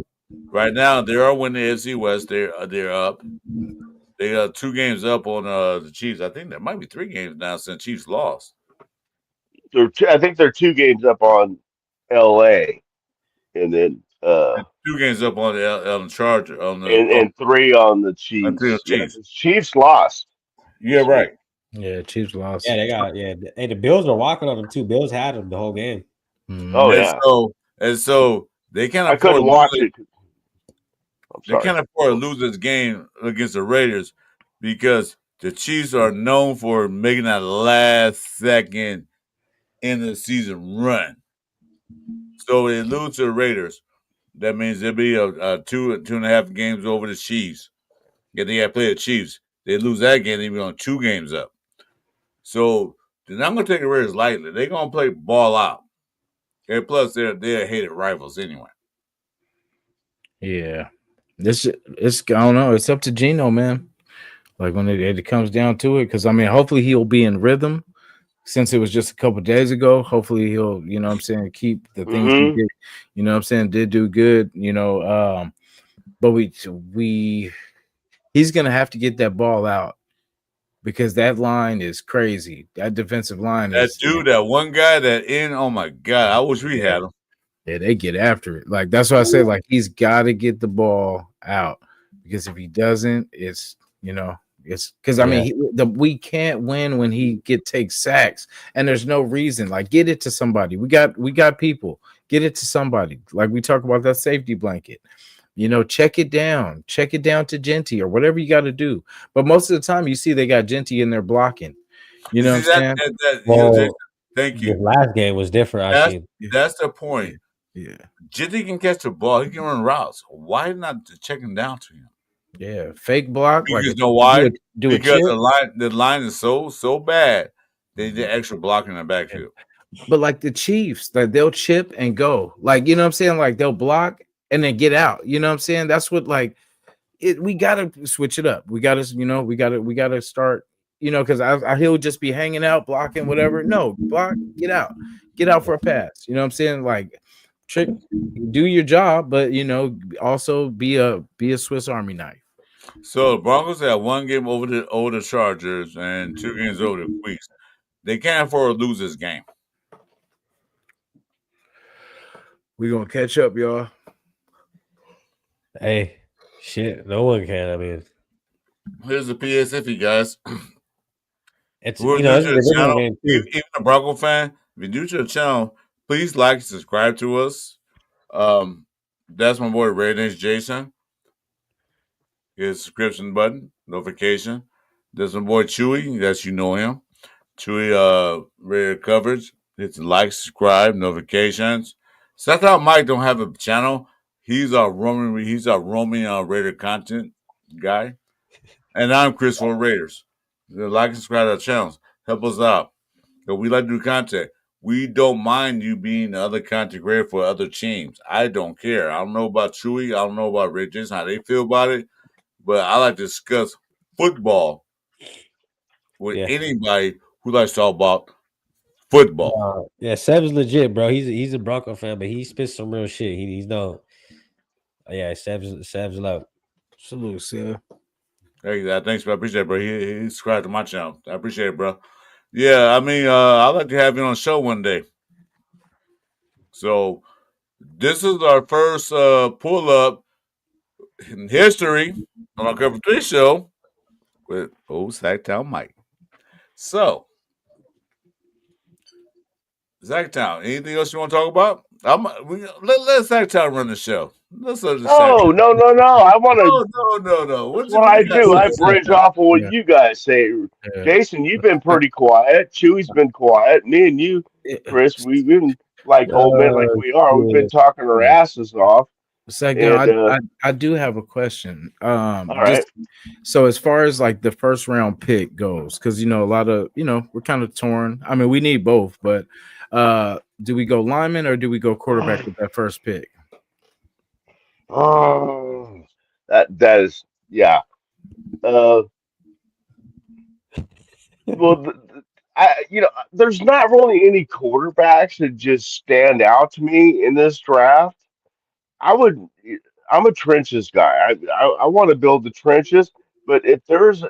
right now they are winning the AFC West. They're up. They got 2 games up on the Chiefs. I think there might be 3 games now since Chiefs lost.
I think they're 2 games up on LA, and then
And 2 games up on the Charger on the
and three on the
on the
Chiefs. Yeah,
Chiefs.
'cause Chiefs lost
Yeah,
this week.
right.
yeah, Chiefs lost.
Yeah, they got Hey, the Bills were walking on them too. Bills had them the whole game.
Oh
Mhm.
yeah,
And so they can't
I
afford
couldn't watch it. I'm
they
sorry.
can't afford to lose this game against the Raiders because the Chiefs are known for making that last second end of the season run. So they lose to the Raiders. That means there'll be a 2.5 games over the Chiefs. If they got to play the Chiefs, they lose that game, they'll be on 2 games up. So they're not going to take the Raiders lightly. They're going to play ball out. And plus, they're hated rivals anyway.
Yeah, it's I don't know. It's up to Gino, man. Like when it comes down to it, because I mean, hopefully he'll be in rhythm. Since it was just a couple days ago, hopefully he'll, you know what I'm saying, keep the things he
Hmm.
did, you know what I'm saying, did do good, you know. But he's gonna have to get that ball out because that line is crazy. That defensive line
That
is
dude, that one guy that oh my God, I wish we had him.
yeah, they get after it. Like that's why I say, like, he's got to get the ball out because if he doesn't, it's it's because I mean we can't win when he takes sacks, and there's no reason. Like, get it to somebody. We got people. Get it to somebody. Like we talk about that safety blanket. Check it down to Genty or whatever you got to do. But most of the time, you see they got Genty in there blocking. You know what I'm saying?
Jason,
Well,
thank
the
you.
last game was different. I see.
That's the point.
Yeah.
Jitty can catch the ball. He can run routes. Why not check him down to him?
Yeah, fake block.
Because
Like,
you know why?
do a
Because
chip.
the line is so bad. They did extra blocking in the backfield.
But like the Chiefs, like they'll chip and go. Like, you know what I'm saying? Like they'll block and then get out. You know what I'm saying? That's what we gotta switch it up. We gotta start, because he'll just be hanging out, blocking, whatever. No, block, get out for a pass. You know what I'm saying? Like trick, do your job, but also be a Swiss Army knife.
So the Broncos have 1 game over the Chargers and 2 games over the Queens. They can't afford to lose this game.
We're gonna catch up, y'all.
Hey, shit, no one can. I mean,
Here's the PSF, you guys.
it's
Who are
it's
new
a
to the
divisional
channel,
game too.
even a Bronco fan, if you're new to the channel, please like and subscribe to us. That's my boy Ray Jason. His subscription button, notification. There's my boy Chewy, that's you know him. Chewy Raider coverage. Hit the like, subscribe, notifications. Seth out Mike don't have a channel. He's our roaming Raider content guy. And I'm Chris for Raiders. Like and subscribe to our channels. Help us out. But we like to do content. We don't mind you being the other content creator for other teams. I don't care. I don't know about Chewy. I don't know about Ray Jason, how they feel about it. But I like to discuss football with anybody who likes to talk about football.
Yeah, Seb's legit, bro. He's a Bronco fan, but he spits some real shit. He's no. Yeah, Seb's love.
Salute, Seb.
Hey, thanks, bro. I appreciate it, bro. He subscribed to my channel. I appreciate it, bro. Yeah, I mean, I'd like to have you on the show one day. So this is our first pull up in history on our Cover 3 show with old Sacktown Mike. So, Sacktown, anything else you want to talk about? Let Sacktown run the show. Let's let the
No,
Sacktown.
no, no, no. I want to.
No.
That's
What
what
you
I
got to
do.
say,
I bridge
Sacktown?
off of what
Yeah,
you guys say.
yeah.
Jason, you've been pretty quiet. Chewy's been quiet. Me and you,
Yeah.
Chris, we've been like old men, like
Oh
we are. We've been
shit.
talking our
Yeah.
asses off.
Sackdown,
And
I do have a question.
all right,
Just so as far as like the first round pick goes, because a lot of we're kind of torn. I mean, we need both, but do we go lineman or do we go quarterback with that first pick?
oh, that is yeah. Uh, well, there's not really any quarterbacks that just stand out to me in this draft. I would. I'm a trenches guy. I want to build the trenches. But if there's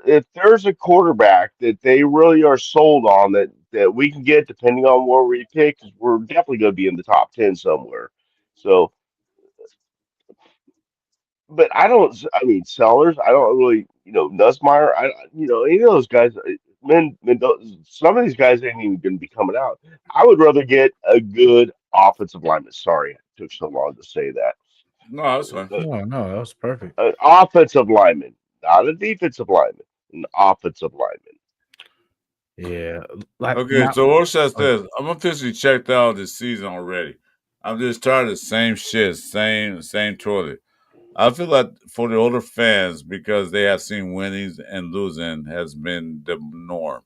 a quarterback that they really are sold on that we can get depending on where we pick, 'cause we're definitely going to be in the top 10 somewhere. So, but I don't. I mean, Sellers. I don't really. Nussmeyer. Any of those guys. Some of these guys ain't even going to be coming out. I would rather get a good offensive lineman. Sorry, it took so long to say that.
No, that's fine.
No, no, that was perfect.
An offensive lineman, not a defensive lineman, an offensive lineman.
Yeah, like
Okay,
my
so Rorschach
oh,
says, I'm officially checked out this season already. I'm just tired of the same shit, same toilet. I feel like for the older fans, because they have seen winnings and losing has been the norm.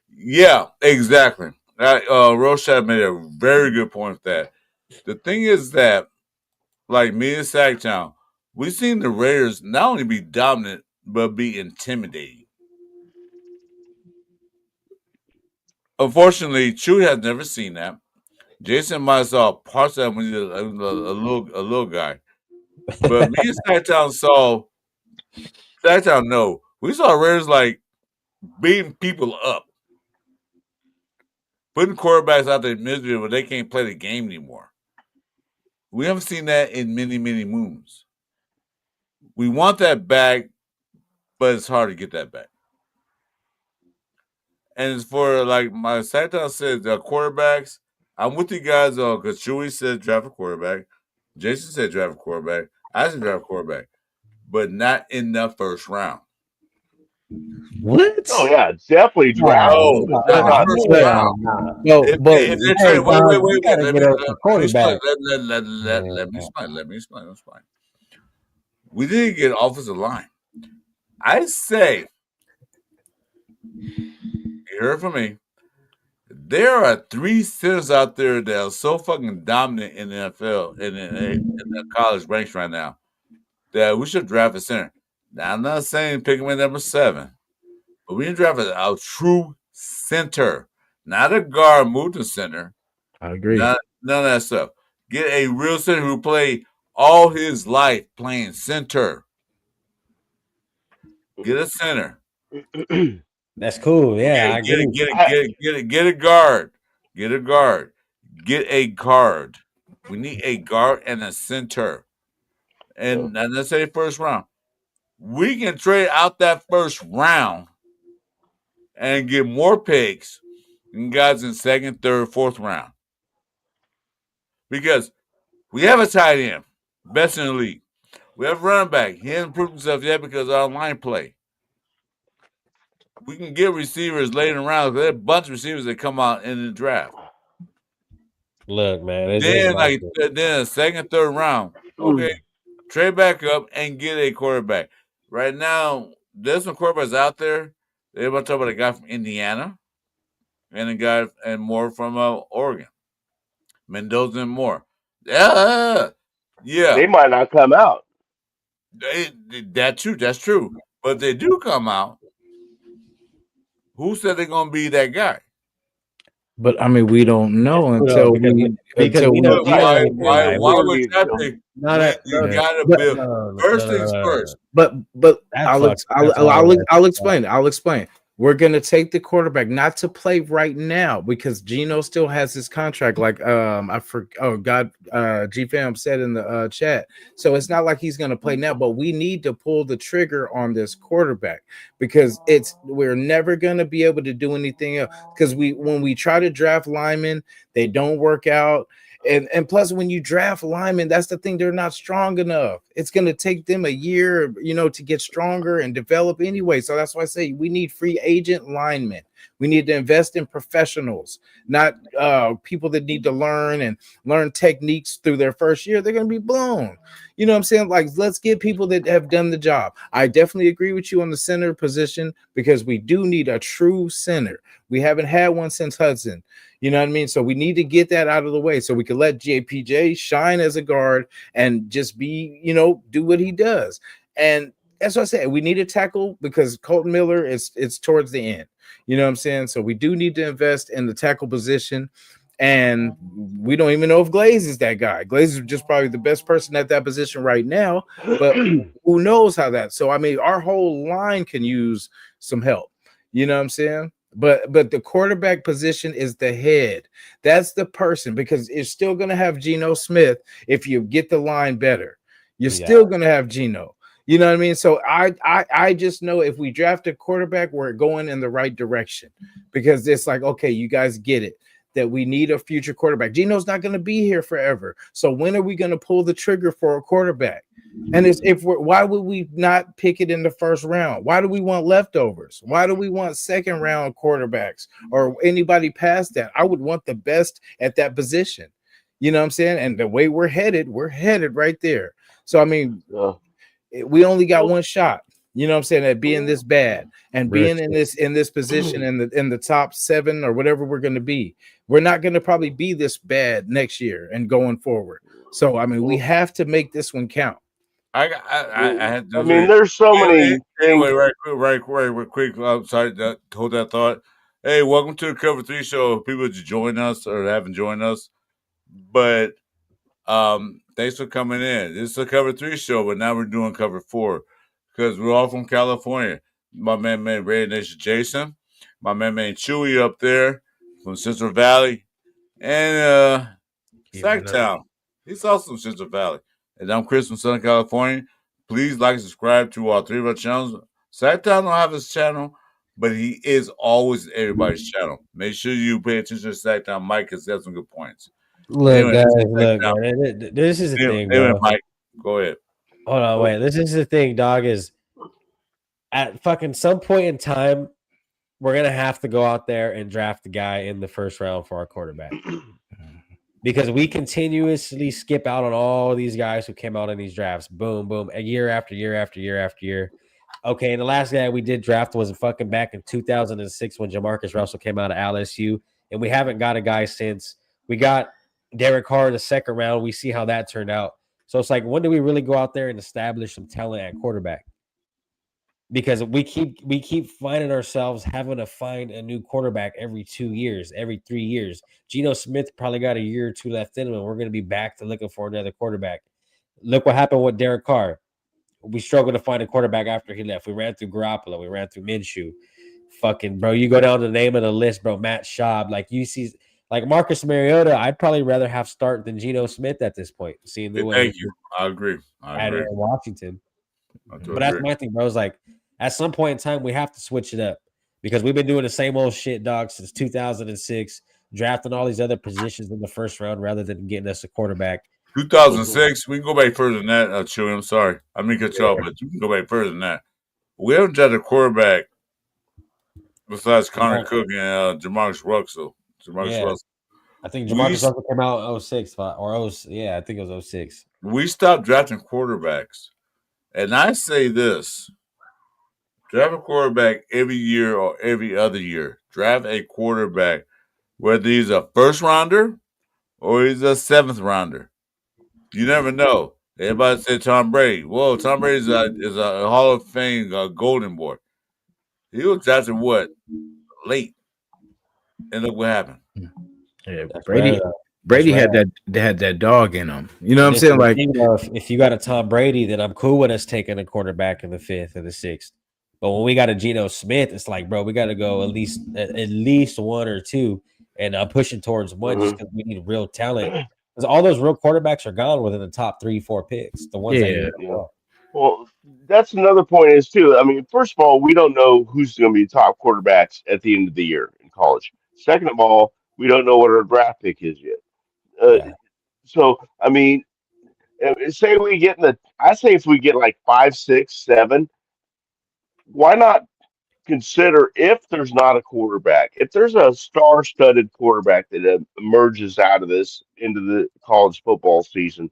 Yeah, exactly. Rorschach made a very good point with that. The thing is that, like me and Sacktown, we've seen the Raiders not only be dominant, but be intimidating. Unfortunately, Chewy has never seen that. Jason might have saw parts of that when he was a little guy. But me and Sacktown no. We saw Raiders like beating people up, putting quarterbacks out there misery where they can't play the game anymore. We haven't seen that in many, many moons. We want that back, but it's hard to get that back. And it's for like my Sacktown said, the quarterbacks. I'm with you guys because Chewy said draft a quarterback. Jason said draft a quarterback. I said draft a quarterback, but not in the first round.
What?
Oh yeah, definitely draft
No,
him,
No,
but
not
just
in the
not
no,
first
pick.
round.
hell no.
no, but
If they
Hey,
trade,
dog, you
wait.
gotta get us a
Let me explain.
quarterback.
Let me explain. Let me explain. That's fine. We didn't get offensive line. I say, you heard from me. There are three centers out there that are so fucking dominant in the NFL and in the college ranks right now that we should draft a center. Now, I'm not saying pick him at number 7, but we need to draft a true center, not a guard move to center,
I agree.
none of that stuff. Get a real center who played all his life playing center. Get a center.
That's cool. Yeah, I agree.
I,
Get a guard. Get a guard. Get a guard. We need a guard and a center.
uh,
And let's say first round. We can trade out that first round and get more picks and guys in second, third, fourth round. Because we have a tight end, best in the league. We have a running back. He hasn't proved himself yet because of our line play. We can get receivers later in rounds. There's a bunch of receivers that come out in the draft.
Look, man, it's
Then,
like
like, then a second, third round. Okay, trade back up and get a quarterback. Right now, there's some quarterbacks out there. They're about to talk about a guy from Indiana and a guy and more from Oregon, Mendoza and more. Yeah,
they might not come out.
that's true. That's true. But if they do come out, who said they're gonna be that guy?
But I mean, we don't know
because
until
we
we
don't
Right.
know.
We
Why
don't
would
need
that
to.
be?
Not a,
You
no,
yeah.
gotta
But
build.
no,
First
no,
things
no.
first.
but
That's fucked. That's all
I'll explain. I'll explain. we're gonna take the quarterback, not to play right now because Geno still has his contract. Like I forgot. Oh God, G Fam said in the chat. So it's not like he's gonna play now, but we need to pull the trigger on this quarterback because we're never gonna be able to do anything else. Because when we try to draft linemen, they don't work out. And plus, when you draft linemen, that's the thing, they're not strong enough. It's going to take them a year, to get stronger and develop anyway. So that's why I say we need free agent linemen. We need to invest in professionals, not people that need to learn techniques through their first year. They're going to be blown. You know what I'm saying? Like, let's get people that have done the job. I definitely agree with you on the center position because we do need a true center. We haven't had one since Hudson. You know what I mean? So we need to get that out of the way so we can let JPJ shine as a guard and just be, do what he does. And that's what I said. We need a tackle because Colton Miller it's towards the end. You know what I'm saying? So we do need to invest in the tackle position. And we don't even know if Glaze is that guy. Glaze is just probably the best person at that position right now. But who knows how that? So, I mean, our whole line can use some help. You know what I'm saying? But the quarterback position is the head. That's the person because you're still going to have Geno Smith if you get the line better. You're still going to have Geno. You know what I mean? So I just know if we draft a quarterback, we're going in the right direction because it's like, okay, you guys get it that we need a future quarterback. Geno's not going to be here forever. So when are we going to pull the trigger for a quarterback? And why would we not pick it in the first round? Why do we want leftovers? Why do we want second round quarterbacks or anybody past that? I would want the best at that position. You know what I'm saying? And the way we're headed right there. So, I mean, we only got one shot. You know what I'm saying? At being this bad and being in this position in the top 7 or whatever we're going to be. We're not going to probably be this bad next year and going forward. So, I mean, we have to make this one count.
I
mean, there's so many
anyway,
things.
right quick. I'm sorry to hold that thought. Hey, welcome to the Cover 3 show. People that join us or haven't joined us. But thanks for coming in. This is a Cover 3 show, but now we're doing Cover 4 because we're all from California. My man, Red Nation Jason. My man, Chewy up there from Central Valley. And Sacktown. He's also from Central Valley. And I'm Chris from Southern California. Please like and subscribe to all 3 of our channels. Sacktown don't have his channel, but he is always everybody's channel. Make sure you pay attention to Sacktown Mike because he has some good points.
Look, guys, this is the thing, bro.
Mike, go ahead.
Hold on, wait. This is the thing, dog, is at fucking some point in time, we're going to have to go out there and draft the guy in the first round for our quarterback. Because we continuously skip out on all these guys who came out in these drafts. Boom, boom. A year after year after year after year. Okay, and the last guy we did draft was fucking back in 2006 when Jamarcus Russell came out of LSU. And we haven't got a guy since. We got Derek Carr in the second round. We see how that turned out. So it's like, when do we really go out there and establish some talent at quarterback? Because we keep finding ourselves having to find a new quarterback every 2 years, every 3 years. Geno Smith probably got a year or 2 left in him, and we're going to be back to looking for another quarterback. Look what happened with Derek Carr. We struggled to find a quarterback after he left. We ran through Garoppolo. We ran through Minshew. Fucking, bro, you go down the name of the list, bro, Matt Schaub. Like, you see, like Marcus Mariota, I'd probably rather have start than Geno Smith at this point. Seeing the way
Thank you. I agree.
At Washington. But that's my thing, bro. It's like, at some point in time, we have to switch it up because we've been doing the same old shit, dog, since 2006, drafting all these other positions in the first round rather than getting us a quarterback.
2006, we can go back further than that, Chewy. I'm sorry. I mean, cut you off, but you can go back further than that. We haven't drafted a quarterback besides Connor Cook and Jamarcus Russell.
I think Jamarcus Russell came out in 06 or 0. Yeah, I think it was 06.
We stopped drafting quarterbacks. And I say this. Draft a quarterback every year or every other year. Draft a quarterback, whether he's a first rounder or he's a 7th rounder. You never know. Everybody said Tom Brady. Whoa, Tom Brady is a Hall of Fame golden boy. He was drafted late, and look what happened.
Yeah, Brady had that dog in him. You know what I'm saying? Like,
if you got a Tom Brady, then I'm cool with us taking a quarterback in the 5th or the 6th. But when we got a Geno Smith, it's like, bro, we got to go at least one or two, and I'm pushing towards one just
Mhm.
because we need real talent. Because all those real quarterbacks are gone within the top 3-4 picks, the ones that
Yeah,
you
Yeah.
know.
Well, that's another point is too. I mean, first of all, we don't know who's going to be top quarterbacks at the end of the year in college. Second of all, we don't know what our draft pick is yet. Uh,
Yeah,
so, I mean, say we get in the, I say if we get like 5, 6, 7, why not consider if there's not a quarterback, if there's a star-studded quarterback that emerges out of this into the college football season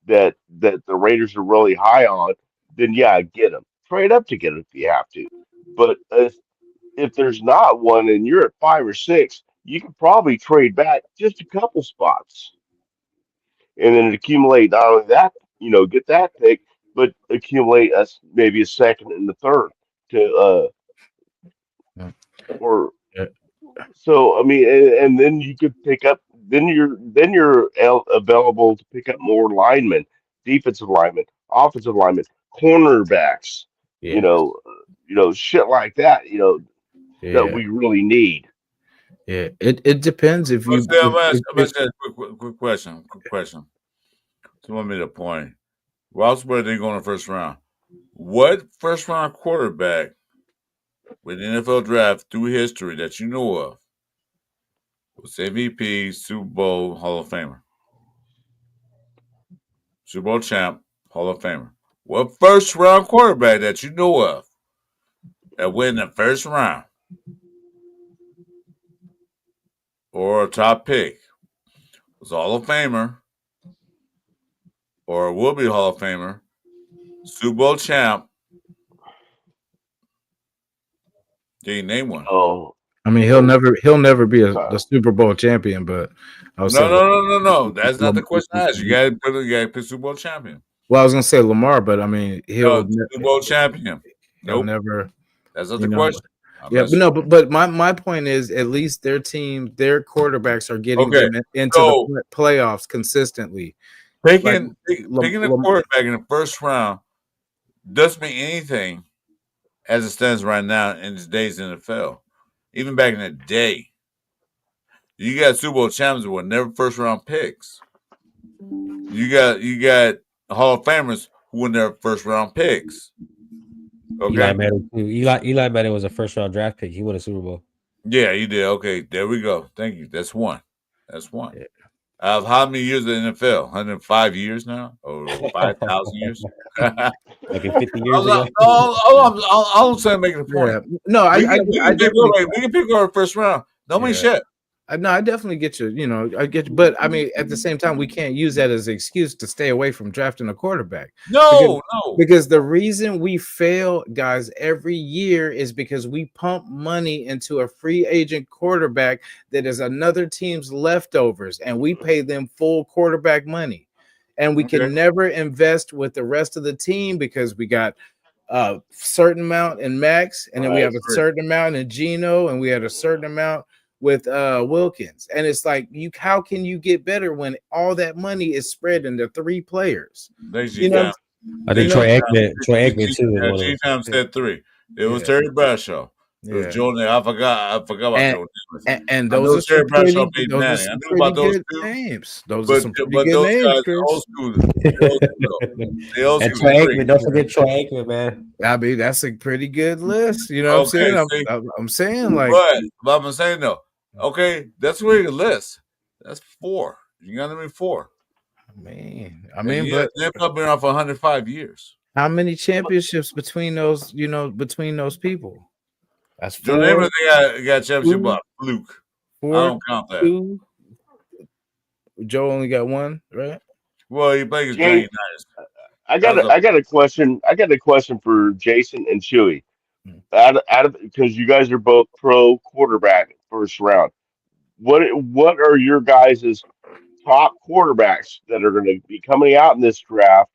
that the Raiders are really high on, then yeah, get them. Trade up to get them if you have to. But if there's not one and you're at 5 or 6, you could probably trade back just a couple spots and then accumulate not only that, get that pick, but accumulate us maybe a second and the third to or
yeah,
so. I mean, and then you could pick up. Then you're available to pick up more linemen, defensive linemen, offensive linemen, cornerbacks. You
yeah,
know, shit like that. That
yeah,
we really need.
yeah. It depends if
Let's
you
say I'm
if
ask you a quick question. Quick question. Someone made a point. Ross Where they go in the first round. What first round quarterback with the NFL draft through history that you know of was MVP, Super Bowl, Hall of Famer? Super Bowl champ, Hall of Famer. What first round quarterback that you know of that went in the first round or a top pick was a Hall of Famer or will be Hall of Famer, Super Bowl champ? Can you name one?
Oh,
I mean,
oh,
he'll never be the
God.
Super Bowl champion, but I would say,
No, no, no, no, no. That's not the
Lam-
question I asked. You got to pick Super Bowl champion.
well, I was gonna say Lamar, but I mean,
No, Super Bowl champion.
he'll
Nope,
never,
that's not
you
the
know.
question. I'm
Yeah, but
asking.
no, but my point is, at least their team, their quarterbacks are getting
Okay,
them into the
so
playoffs consistently. Like
picking a quarterback in the first round doesn't mean anything as it stands right now in today's NFL. Even back in the day, you got Super Bowl champions who were never first round picks. You got Hall of Famers who were never first round picks.
Eli
Okay,
Manning too. Eli Manning was a first round draft pick. He won a Super Bowl.
yeah, you did. Okay, there we go. Thank you. That's one. That's one.
yeah,
Out of how many years in the NFL? 105 years now, or 5,000 years?
Like in 50 years ago.
All I'm saying, making a point.
yeah. No,
We
I
can pick
definitely,
over. We can pick over first round. Don't mean
yeah.
shit.
No, I definitely get you. You know, I get, but I mean, at the same time, we can't use that as an excuse to stay away from drafting a quarterback because
No, no.
the reason we fail, guys, every year is because we pump money into a free agent quarterback that is another team's leftovers, and we pay them full quarterback money, and we
Okay.
can never invest with the rest of the team because we got a certain amount in Max, and then we
Right.
have a certain amount in Geno, and we had a certain amount with Wilkins. And it's like, how can you get better when all that money is spread into 3 players?
Thanks,
You
G
know,
Town.
I
you
think
know,
Troy Aikman too is one of
G
them.
Town said three. It was
yeah,
Terry Bradshaw. It was
yeah.
Joe. I forgot about
And
Joe Namath.
and
I
those
know
are some
Terry Bradshaw
pretty
beat Manning. I knew
pretty
about those
good
two,
names. Those are
but
some pretty
but
good
those
names,
guys,
Chris.
old school. They old school though. They old
And
school
Troy
three.
Aikman, don't forget Troy Aikman, man.
I mean, that's a pretty good list. You know what I'm
Okay,
saying?
see,
I'm saying like,
but I'm saying though, okay, that's a really good list. That's four. You got to be four.
man, I
And
mean,
yeah,
but
they've been around for 105 years.
how many championships between those, between those people? That's
Joe Namath got a championship
two,
by fluke. I
four,
don't count that.
two. Joe only got one, right?
Well, he played against Johnny
Jay,
Unitas.
I
That
got
was
a,
a
I got a question. I got a question for Jason and Chewy. Out of because you guys are both pro quarterback first round. What are your guys' top quarterbacks that are going to be coming out in this draft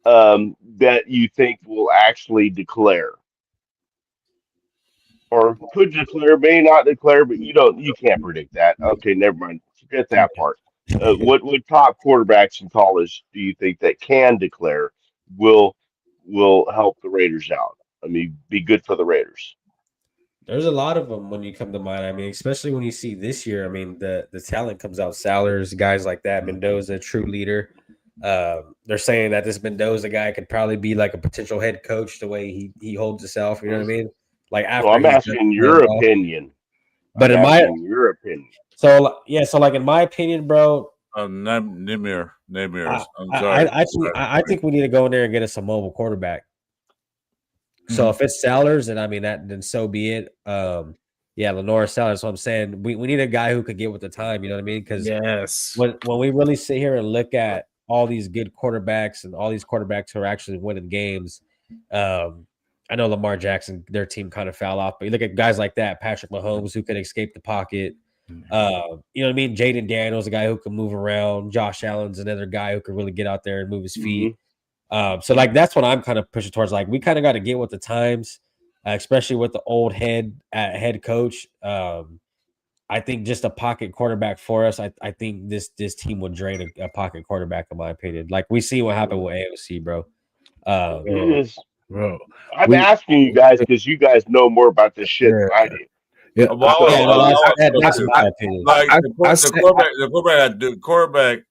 that you think will actually declare or could declare, may not declare, but you can't predict that. Okay, never mind. Forget that part. What top quarterbacks in college do you think that can declare will will help the Raiders out? I mean, be good for the Raiders.
There's a lot of them when you come to mind. I mean, especially when you see this year. I mean, the talent comes out. Sellers, guys like that. Mendoza, true leader. They're saying that this Mendoza guy could probably be like a potential head coach the way he holds himself. You know what I mean? Like
So
after
I'm
he's done
asking
playing
your
ball.
opinion.
But
I'm
in my
asking your opinion.
so like in my opinion, bro,
Namirs. I'm sorry.
I think we need to go in there and get us a mobile quarterback. So if it's Sellers, and I mean that, then so be it. Yeah, Lenore Sellers. So I'm saying we need a guy who could get with the time. You know what I mean? Because
Yes.
when we really sit here and look at all these good quarterbacks and all these quarterbacks who are actually winning games, I know Lamar Jackson, their team kind of fell off, but you look at guys like that, Patrick Mahomes, who could escape the pocket. You know what I mean? Jaden Daniels, a guy who can move around. Josh Allen's another guy who can really get out there and move his feet. So like that's what I'm kind of pushing towards. Like we kind of got to get with the times, especially with the old head coach. I think just a pocket quarterback for us. I think this team would drain a pocket quarterback, in my opinion. Like we see what happened with AOC, bro.
It is.
Bro.
I'm asking you guys because you guys know more about this shit
Yeah.
than I do.
Yeah.
Yeah, no, that's
Listen,
my opinion.
like
I
the quarterback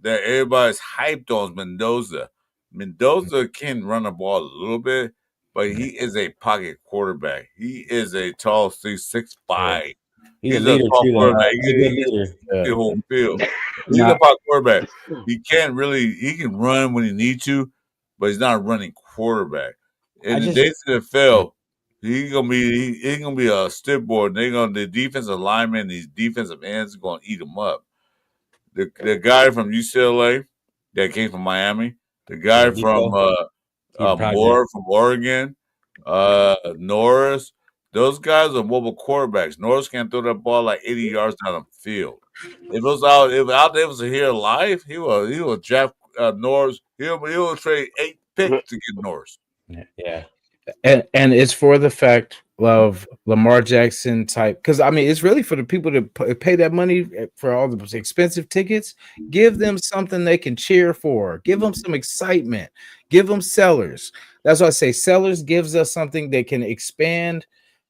that everybody's hyped on is Mendoza. Mendoza can run the ball a little bit, but he is a pocket quarterback. He is a tall 6'5".
He's a
He's a
leader
tall
too, though.
quarterback.
He's a good leader.
The whole field. He's
Nah.
a pocket quarterback. He can't really. He can run when he needs to, but he's not a running quarterback. In the days of the NFL, he's gonna be a stiff board. The defensive linemen, these defensive ends, are gonna eat him up. The guy from UCLA that came from Miami, the guy from Moore from Oregon, Norris. Those guys are mobile quarterbacks. Norris can throw that ball like 80 yards down the field. If out there was here live, he will draft Norris. He'll trade 8 picks to get Norris.
Yeah.
And it's for the fact of Lamar Jackson type, because I mean it's really for the people to pay that money for all the expensive tickets. Give them something they can cheer for. Give them some excitement. Give them Sellers. That's why I say Sellers gives us something that can expand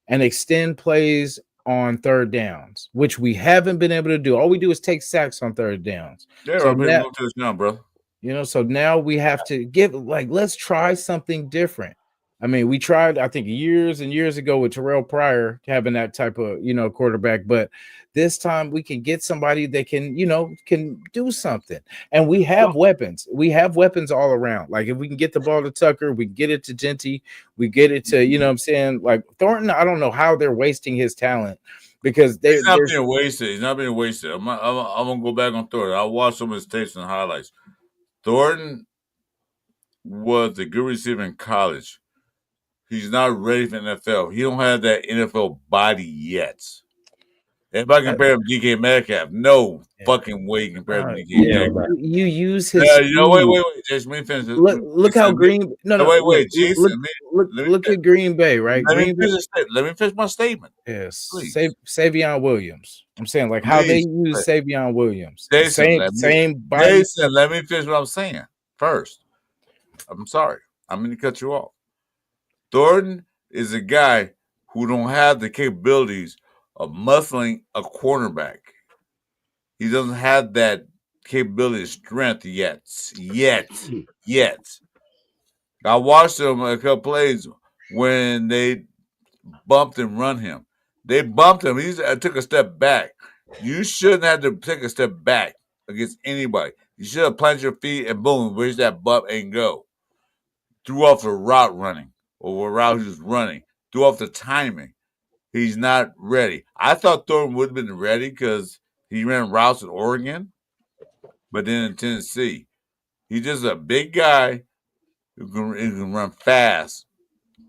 and extend plays on third downs, which we haven't been able to do. All we do is take sacks on third downs.
Yeah,
so
I'm
now,
touchdown, bro.
so now we have to let's try something different. I mean, we tried, I think, years and years ago with Terrell Pryor having that type of, quarterback. But this time we can get somebody that can do something. And we have weapons. We have weapons all around. Like if we can get the ball to Tucker, we get it to Genty, we get it to, what I'm saying? Like Thornton, I don't know how they're wasting his talent because
he's not being wasted. He's not being wasted. I'm gonna go back on Thornton. I watched some of his tapes and highlights. Thornton was a good receiver in college. He's not ready for NFL. He don't have that NFL body yet. Everybody compare him to DK Metcalf. No fucking way you compare him to DK Metcalf.
You use his
wait. Jason, let me finish this.
Look how Green.
Wait. Jason,
look at Green Bay, right?
Let me finish my statement.
Yes, Savion Williams. I'm saying like how they use Savion Williams.
Jason,
same body.
Jason, let me finish what I'm saying first. I'm sorry. I'm going to cut you off. Thornton is a guy who don't have the capabilities of muscling a cornerback. He doesn't have that capability of strength yet. I watched him a couple plays when they bumped and run him. They bumped him. He took a step back. You shouldn't have to take a step back against anybody. You should have planted your feet and boom, raise that bump and go. Threw off the route running or what route he was running. Threw off the timing. He's not ready. I thought Thornton would have been ready because he ran routes in Oregon, but then in Tennessee. He's just a big guy who can run fast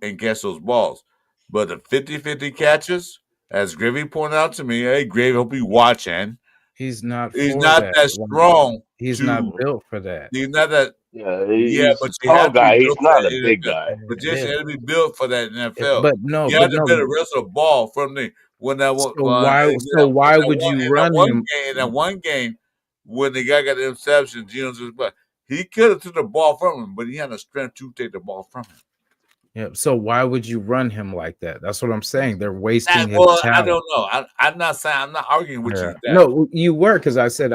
and catch those balls. But the 50-50 catches, as Gravy pointed out to me, hey, Gravy, hope you watching.
He's not
that strong.
He's not built for that.
He's not that.
He's a tall guy. He's not a big guy.
But Jason had to be built for that NFL.
But no,
you had to be the rest of the ball from the when that one.
Why would you run him
in that one game when the guy got the interception? He could have took the ball from him, but he had the strength to take the ball from him.
Yeah. So why would you run him like that? That's what I'm saying. They're wasting his
Well, I
talent.
don't know. I'm not saying I'm not arguing with
Yeah.
you that.
No, you were because I said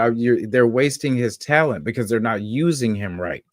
they're wasting his talent because they're not using him right.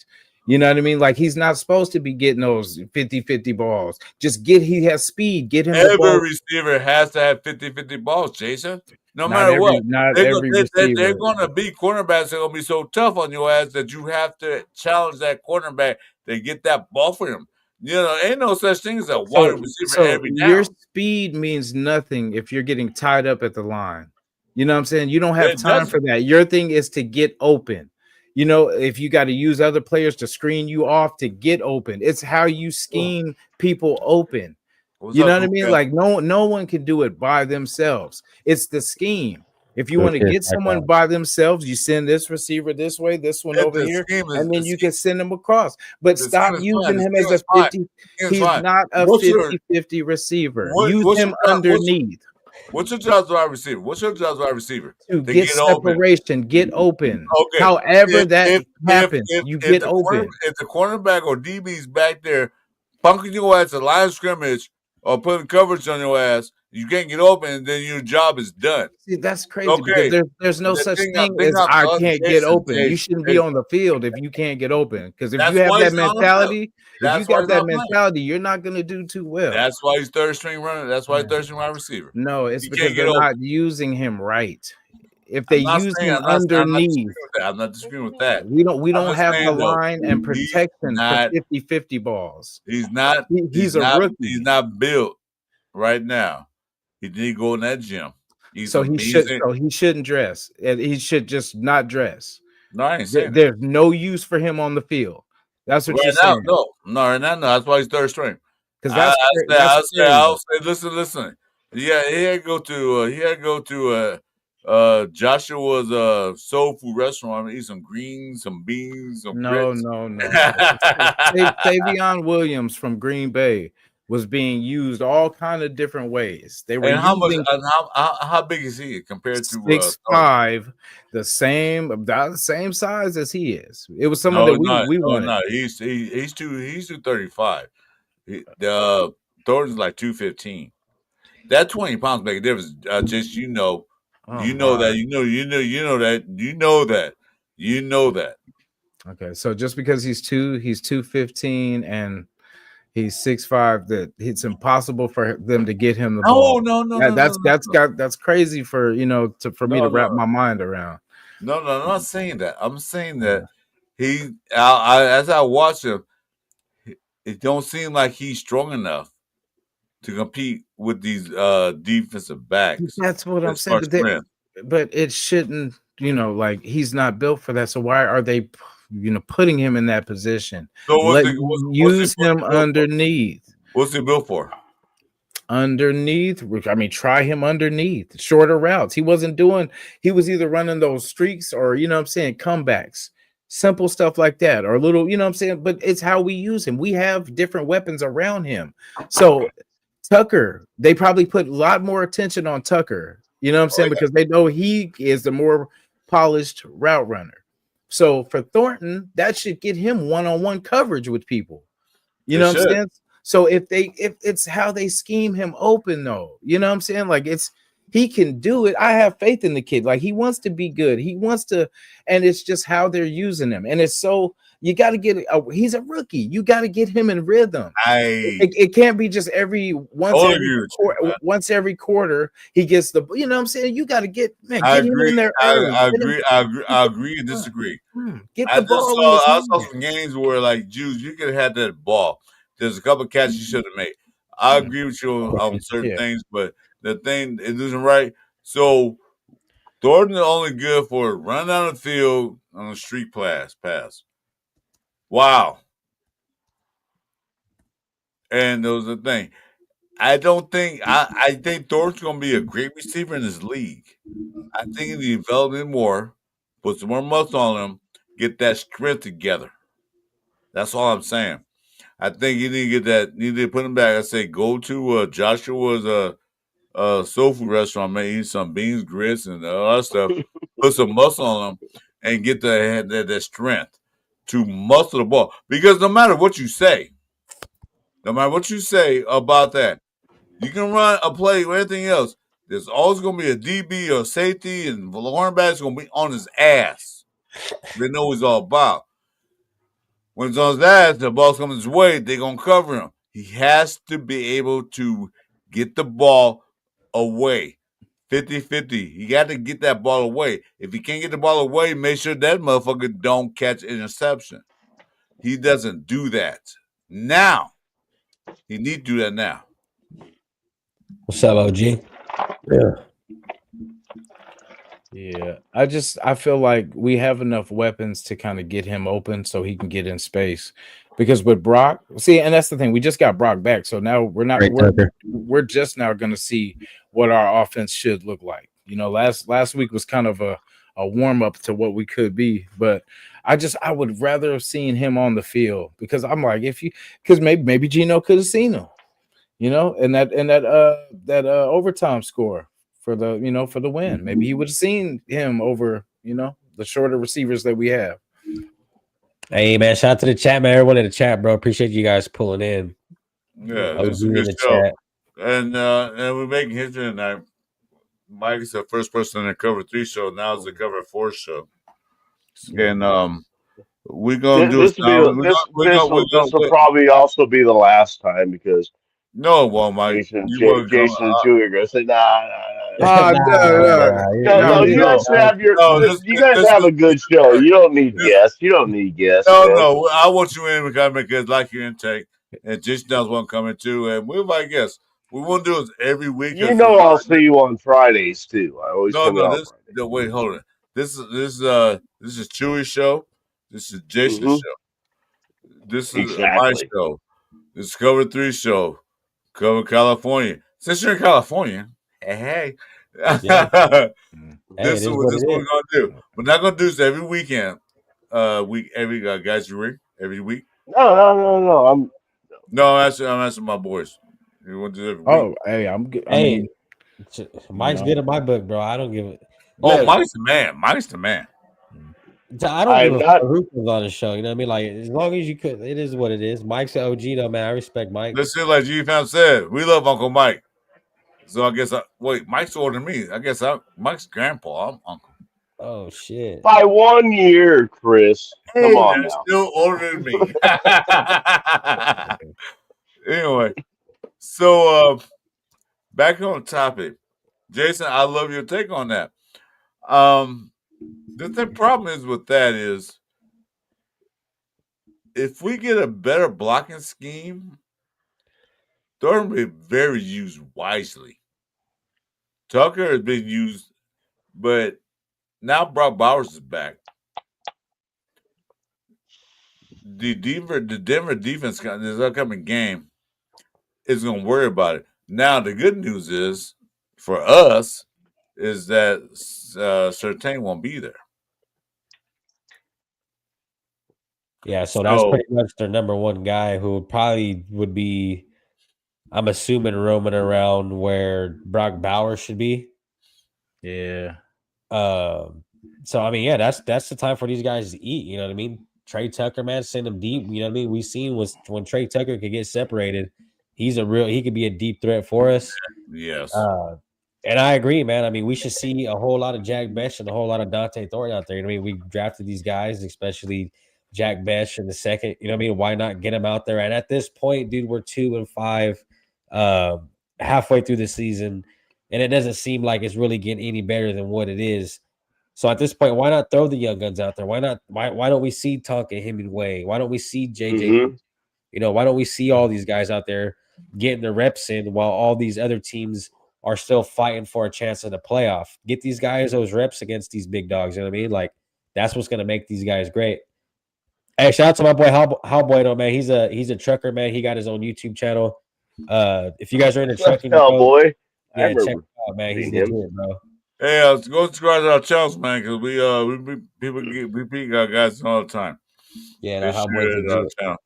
You know what I mean? Like he's not supposed to be getting those 50-50 balls. Just he has speed. Get him the
Every
ball.
receiver has to have 50-50 balls, Jason. No
Not
matter what.
every
They're
receiver.
going to be cornerbacks that are going to be so tough on your ass that you have to challenge that cornerback to get that ball for him. You know, ain't no such thing as a wide receiver
So
every
your
down.
speed means nothing if you're getting tied up at the line. You know what I'm saying? You don't have
It
time
doesn't.
for that. Your thing is to get open. You know, if you got to use other players to screen you off to get open, it's how you scheme people open.
What's
You know
up,
what I mean?
Puka?
Like no one can do it by themselves. It's the scheme. If you want to
Cook
get
back
someone
on.
by themselves, you send this receiver this way, this one
If
over
the
here,
scheme is
and then you can send them across. But
the scheme
stop
is fine.
using
The
him
scheme
as a
is fine.
50.
The scheme is
He's
fine.
not a
What's your
50-50 receiver.
what,
Use
what's your
him
job?
underneath
What's your job as a wide receiver? What's your job as a wide receiver?
to
To
get
get open.
separation, get open.
Okay.
However that happens, you
If
get open.
if the cornerback or DB's back there punking your ass at line of scrimmage or putting coverage on your ass, you can't get open, and then your job is done.
See, that's crazy because
Okay.
there's no
The
such
thing,
thing
thing
as
I'm
I
telling
can't get
Jason,
open. You shouldn't be
Jason,
on the field if you can't get open. Because if you
that's
have
why
that
he's not on the field.
mentality, if you
That's why
got
he's
that
not playing.
mentality, you're not going to do too well.
That's why he's third string runner. That's why he's third string wide receiver.
No, it's
He
because
can't get
they're
open.
not using him right. If they use him
I'm not
underneath,
disagreeing with that. I'm not disagreeing with that.
we
I'm
don't
just
have the
saying though,
line and
he's
protection for
not
50-50 balls.
he's not
He's a
he's
rookie.
not built right now. He did go in that gym. He's
So
amazing.
he shouldn't dress. And he should just not dress.
No, I ain't saying that.
There's no use for him on the field. That's what you're
Right now,
saying.
no, right now, no. That's why he's third string.
Because that's
I'll
crazy.
say, listen. Yeah, he had to go to Joshua's soul food restaurant and eat some greens, some beans, some
No,
grits.
no, no, no. Savion Williams from Green Bay was being used all kind of different ways. They were
And how much?
using
And how big is he compared to
six
Thornton?
five, about the same size as he is. It was someone
No,
that we wanted.
no. He's 235. Thornton's like 215. That 20 pounds make a difference. Just
Oh my.
you know that.
Okay, so just because he's 215 and he's 6'5", that it's impossible for them to get him the ball. That's crazy for for me to wrap my mind around.
No. I'm not saying that. I'm saying that as I watch him, it don't seem like he's strong enough to compete with these defensive backs
That's what I'm
as
saying.
far as strength.
But it shouldn't, like he's not built for that. So why are they, putting him in that position?
So
Use him underneath.
What's he built for?
Underneath, I mean, try him underneath shorter routes. He was either running those streaks or what I'm saying, comebacks, simple stuff like that, or little, what I'm saying. But it's how we use him. We have different weapons around him. So Tucker, they probably put a lot more attention on Tucker, what I'm saying, because they know he is the more polished route runner. So for Thornton, that should get him one-on-one coverage with people. You know what I'm saying? So if it's how they scheme him open, though, you know what I'm saying? Like he can do it. I have faith in the kid. Like he wants to be good. He wants to, and it's just how they're using him. And it's so you got to he's a rookie. You got to get him in rhythm. It can't be just once every quarter he gets the, what I'm saying? You got to get him in there early.
I agree and disagree.
Get the ball in his
I
hand.
saw some games where like Juice, you could have had that ball. There's a couple of catches you should have made. I agree with you on certain things, but the thing it isn't right. So Thornton is only good for run down the field on a street pass. Wow. And there was the thing. I think Thornton's gonna be a great receiver in this league. I think he needs to develop him more, put some more muscle on him, get that strength together. That's all I'm saying. I think you need to get that. You need to put him back. I say go to Joshua's soul food restaurant, man. Eat some beans, grits, and all that stuff. Put some muscle on him and get that strength to muscle the ball. Because no matter what you say, No matter what you say about that, you can run a play or anything else. There's always going to be a DB or a safety, and the cornerback's going to be on his ass. They know what he's all about. When it's on his ass, the ball's coming his way, they're going to cover him. He has to be able to get the ball away. 50-50. He got to get that ball away. If he can't get the ball away, make sure that motherfucker don't catch interception. He doesn't do that. Now. He need to do that now.
What's up, OG?
Yeah. Yeah. I feel like we have enough weapons to kind of get him open so he can get in space. Because with Brock, see, and that's the thing, we just got Brock back. So now we're just now gonna see what our offense should look like. You know, last week was kind of a warm-up to what we could be, but I would rather have seen him on the field because I'm like, because maybe Gino could have seen him, you know, and that overtime score for the win. Maybe he would have seen him over, the shorter receivers that we have.
Hey man, shout out to the chat, man. Everyone in the chat, bro. Appreciate you guys pulling in.
Yeah,
OG
it's a
in
good
the
show.
chat.
And we're making history tonight. Mike's the first person in the Cover 3 show. Now it's the Cover 4 show. And we're gonna do
This will probably also be the last time because
no, well, Mike,
Jason and Chewie are gonna say, nah.
No.
You guys have you guys have a good show. You don't need guests. You don't need guests.
No, I want you in because like your intake, and Jason does one coming too, and we're my guests. We won't do it every week.
You know, I'll see you on Fridays too. I always come out.
Wait, hold on. This is Chewie's show. This is Jason's show. This is my show. This is Cover 3 show. Cover California. Since you're in California, hey.
Yeah.
This is what we're gonna do. We're not gonna do this every weekend. Guys, you ring every week.
No.
I'm asking my boys. You want to do it every week?
Hey,
Mike's good in my book, bro. I don't give it.
Oh, Mike's the man. Mike's the man.
I don't give a fuck who comes on the show. You know what I mean? Like, as long as you could, it is what it is. Mike's an OG, though, man. I respect Mike.
Let's see, like G Fam said, we love Uncle Mike. So I guess Mike's older than me. I guess Mike's grandpa. I'm uncle.
Oh shit!
By 1 year, Chris. Come on, now.
Still older than me. Anyway, so back on topic, Jason. I love your take on that. The problem is with that is if we get a better blocking scheme, they're going to be very used wisely. Tucker has been used, but now Brock Bowers is back. The Denver defense in this upcoming game is going to worry about it. Now, the good news is for us is that Surtain won't be there.
Yeah, so that's pretty much their number one guy who probably would be, I'm assuming, roaming around where Brock Bowers should be.
Yeah.
So I mean, yeah, that's the time for these guys to eat. You know what I mean? Trey Tucker, man, send him deep. You know what I mean? We've seen when Trey Tucker could get separated, he could be a deep threat for us.
Yes.
And I agree, man. I mean, we should see a whole lot of Jack Besh and a whole lot of Dante Thornton out there. You know what I mean? We drafted these guys, especially Jack Besh in the second. You know what I mean? Why not get him out there? And at this point, dude, we're 2-5, halfway through the season, and it doesn't seem like it's really getting any better than what it is. So at this point, why not throw the young guns out there? Why not? Why don't we see Tonka Hemingway? Why don't we see JJ?
Mm-hmm.
You know, why don't we see all these guys out there getting the reps in while all these other teams are still fighting for a chance in the playoff? Get these guys those reps against these big dogs. You know what I mean? Like, that's what's going to make these guys great. Hey, shout out to my boy Howboy, though, man. He's a trucker, man. He got his own YouTube channel. If you guys are into trucking,
boy,
yeah, check it out, man. He's legit, bro.
Hey, go subscribe to our channels, man, because we guys all the time.
Yeah, no, Howboy's legit.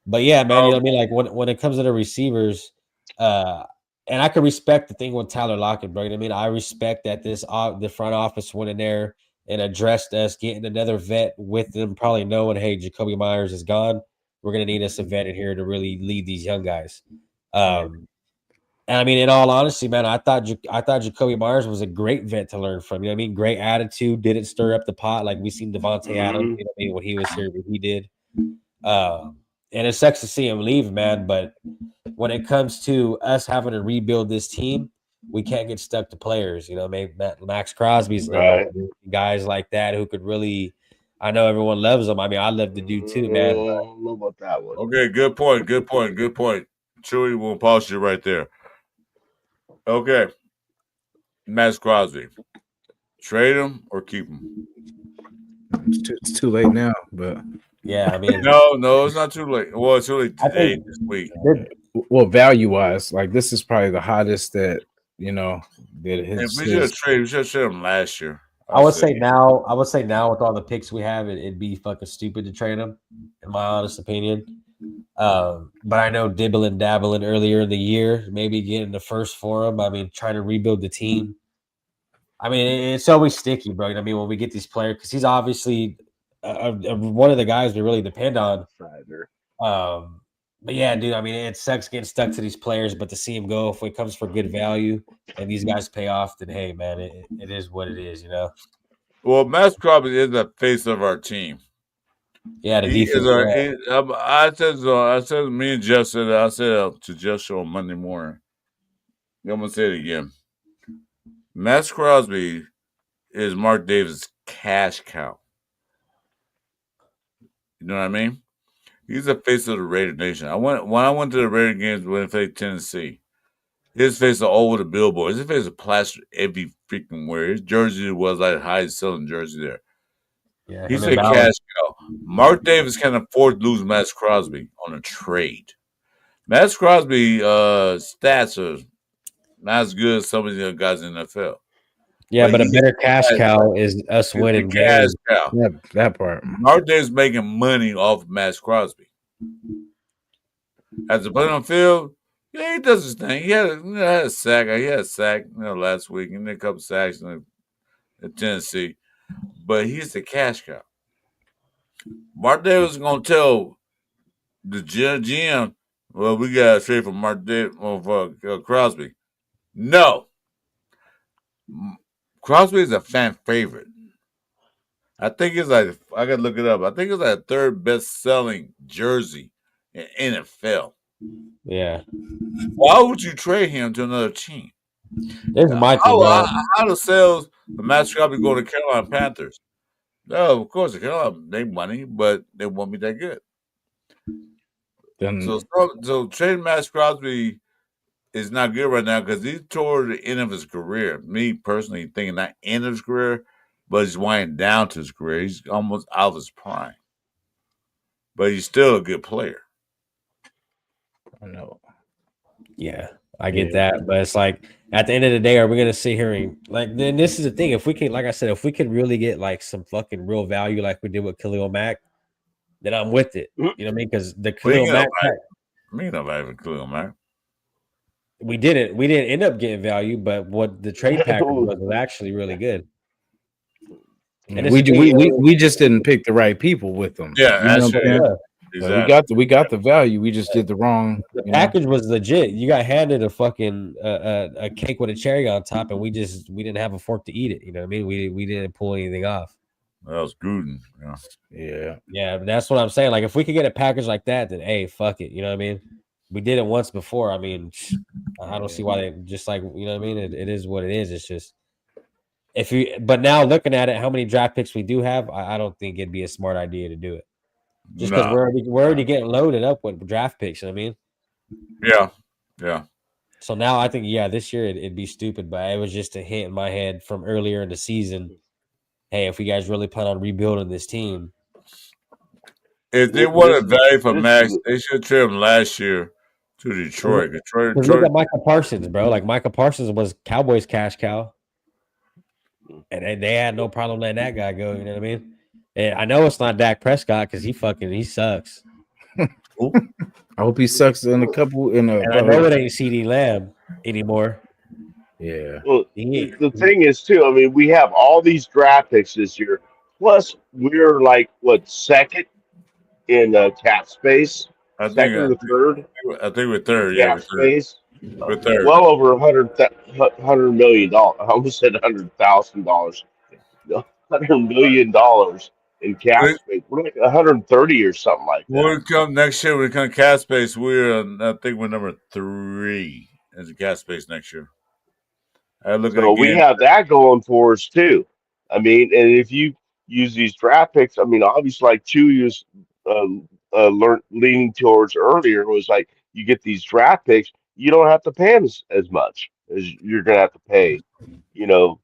But yeah, man, you know what I mean? Like when it comes to the receivers, and I can respect the thing with Tyler Lockett, bro. You know what I mean? I respect that the front office went in there and addressed us, getting another vet with them, probably knowing, hey, Jakobi Meyers is gone. we're gonna need us a vet in here to really lead these young guys. And I mean, in all honesty, man, I thought Jakobi Meyers was a great vet to learn from. You know what I mean? Great attitude, didn't stir up the pot like we seen Devontae Adams. You know what I mean? When he was here, what he did. And it sucks to see him leave, man. But when it comes to us having to rebuild this team, we can't get stuck to players. You know, maybe Max Crosby's another one. Guys like that who could really. I know everyone loves him. I mean, I love the dude too, man.
I don't know about that one.
Okay, good point. Chewy, we'll pause you right there. Okay. Max Crosby. Trade him or keep him?
It's too late now, but
yeah, I mean,
no, it's not too late. Well, it's too late today, this week.
Well, value wise, like this is probably the hottest that that his.
We should have traded him last year.
I would say now with all the picks we have, it'd be fucking stupid to trade him, in my honest opinion. But I know dibbling dabbling earlier in the year, maybe getting the first for him. I mean, trying to rebuild the team. I mean, it's always sticky, bro. I mean, when we get these players, because he's obviously one of the guys we really depend on. But yeah, dude, I mean, it sucks getting stuck to these players, but to see him go, if it comes for good value and these guys pay off, then hey, man, it is what it is, you know?
Well, Max Crosby is the face of our team.
Yeah, the defense.
I said, me and Jeff said that. I said to Jeff show on Monday morning. I'm going to say it again. Max Crosby is Mark Davis' cash cow. You know what I mean? He's the face of the Raider Nation. When I went to the Raider games when they played Tennessee, his face was all over the billboard. His face was plastered every freaking where. His jersey was like the highest selling jersey there.
Yeah,
he's a cash cow. Mark Davis can't afford to lose Max Crosby on a trade. Max Crosby stats are not as good as some of the other guys in the NFL.
Yeah, but a better cash cow is us winning games.
Yeah, that part.
Mark Davis making money off of Max Crosby. As a player on the field, yeah, he does his thing. He had a sack. He had a sack last week, and then a couple sacks in Tennessee. But he's the cash cow. Mark Davis is going to tell the GM, well, we got to trade for Mark Davis for Crosby. No. Crosby is a fan favorite. I think it's like, I got to look it up. I think it's like the third best selling jersey in NFL.
Yeah.
Why would you trade him to another team?
This is my team.
How the sales the Max Crosby go to Carolina Panthers? No, of course, the Carolina make money, but they won't be that good. So trading Max Crosby is not good right now because he's toward the end of his career. Me personally thinking not end of his career, but he's winding down to his career. He's almost out of his prime. But he's still a good player.
I know.
Yeah, I get that. But it's like at the end of the day, are we gonna sit here and then this is the thing. If we can, like I said, if we can really get like some fucking real value like we did with Khalil Mack, then I'm with it. You know what I mean? Because the Khalil Mack
Khalil Mack.
We didn't end up getting value, but what the trade package was actually really good.
And we just didn't pick the right people with them.
Yeah, that's true.
Exactly. We got the value. We just did the wrong.
The package was legit. You got handed a fucking a cake with a cherry on top, and we didn't have a fork to eat it. You know what I mean? We didn't pull anything off.
That was Gruden.
Yeah. But that's what I'm saying. Like if we could get a package like that, then hey, fuck it. You know what I mean? We did it once before. I mean, I don't see why they just like you know what I mean. It is what it is. It's just but now looking at it, how many draft picks we do have, I don't think it'd be a smart idea to do it. Just because we're already getting loaded up with draft picks. You know what I
mean? Yeah.
So now I think this year it'd be stupid, but it was just a hint in my head from earlier in the season. Hey, if we guys really plan on rebuilding this team,
if they wanted value for Max, they should trade him last year to Detroit. Detroit.
Look at Micah Parsons, bro. Like Micah Parsons was Cowboys cash cow, and they had no problem letting that guy go. You know what I mean? And I know it's not Dak Prescott because he sucks.
I hope he sucks in a couple.
And I know it ain't CeeDee Lamb anymore.
Yeah.
Well, the thing is too. I mean, we have all these draft picks this year. Plus, we're like second in cap space,
I think
second or third
I think we're
in
third. Yeah,
cap
we're third.
space.
We're third.
Well over $100 million. I almost said $100,000. No, $100 million in cap
When
space. We're like 130 or something like that.
when it come next year, when it comes cat space, we're I think we're number 3 as a cat space next year. I look at
So we
again.
have that going for us too. I mean, and if you use these draft picks, I mean, obviously, like Chew was leaning towards earlier was like you get these draft picks, you don't have to pay them as much as you're going to have to pay, you know,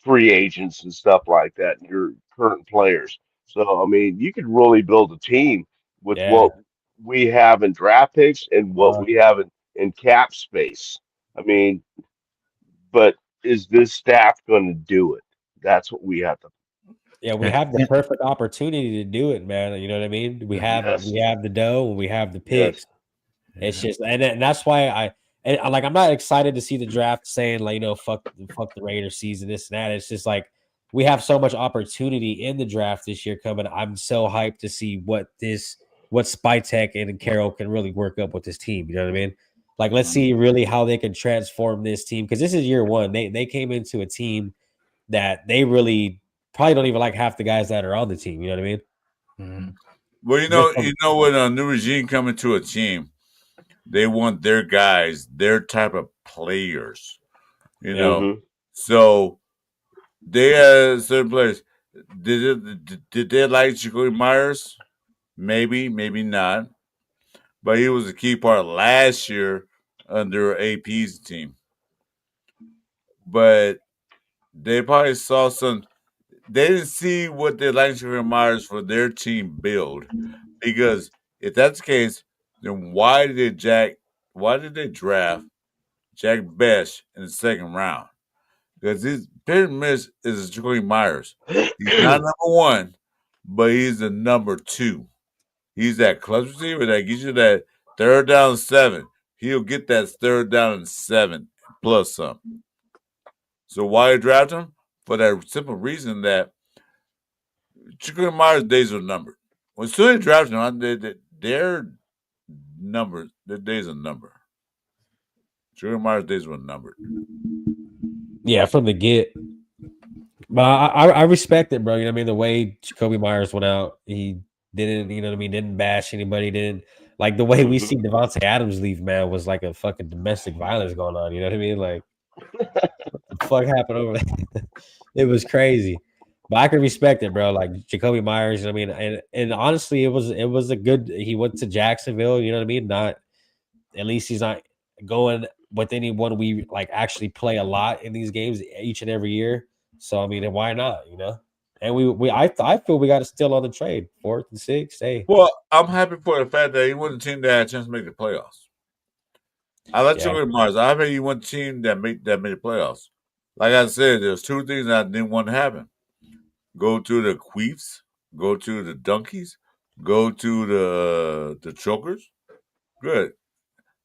free agents and stuff like that, and your current players. So I mean, you could really build a team with
Yeah.
what we have in draft picks and what
Uh,
we have in cap space. I mean, but is this staff going to do it? That's what we have to.
yeah, we
And,
have the perfect opportunity to do it, man. You know what I mean?
Yes,
We have the dough, and we have the
yes.
picks. It's just, and that's why like I'm not excited to see the draft saying like fuck the Raiders season this and that. It's just like we have so much opportunity in the draft this year coming. I'm so hyped to see what Spytek and Carroll can really work up with this team. You know what I mean? Like let's see really how they can transform this team because this is year one. They came into a team that they really probably don't even like half the guys that are on the team. You know what I mean?
Mhm.
Well,
Just
you
from
know when a new regime coming to a team, they want their guys, their type of players. You
yeah.
know,
Hmm.
so they had certain players. Did they like Jakobi Meyers? Maybe, maybe not. But he was a key part last year under AP's team. But they probably saw some. They didn't see what they liked Jakobi Meyers for their team build. Because if that's the case, then why did they draft Jack Best in the second round? Because his pyramid is Jacoby Myers. He's not number one, but he's the number 2. He's that clutch receiver that gives you that third down 7. He'll get that third down and 7 plus some. So why draft him? For that simple reason that Jacoby Myers' days are numbered. When soon as drafted him, their numbers, their days are numbered. Jacoby Myers' days were numbered.
Yeah, from the get. But I respect it, bro. You know what I mean? The way Jacoby Myers went out, he didn't, you know what I mean, didn't bash anybody, didn't like the way we
Hmm.
see Devontae Adams leave, man, was like a fucking domestic violence going on. You know what I mean? Like the fuck happened over there? It was crazy. But I can respect it, bro. Like Jacoby Myers, you know what I mean? And honestly, it was a good he went to Jacksonville, you know what I mean? Not at least he's not going with anyone we like actually play a lot in these games each and every year. So I mean, why not? You know, and I feel we got to still on the trade 4th and 6th. Hey,
Well, I'm happy for the fact that he wasn't a team that had a chance to make the playoffs. I let
yeah,
you with Mars. I bet you one team that made the playoffs. Like I said, there's 2 things that I didn't want to happen. Go to the Queefs, go to the Donkeys, go to the Chokers. Good.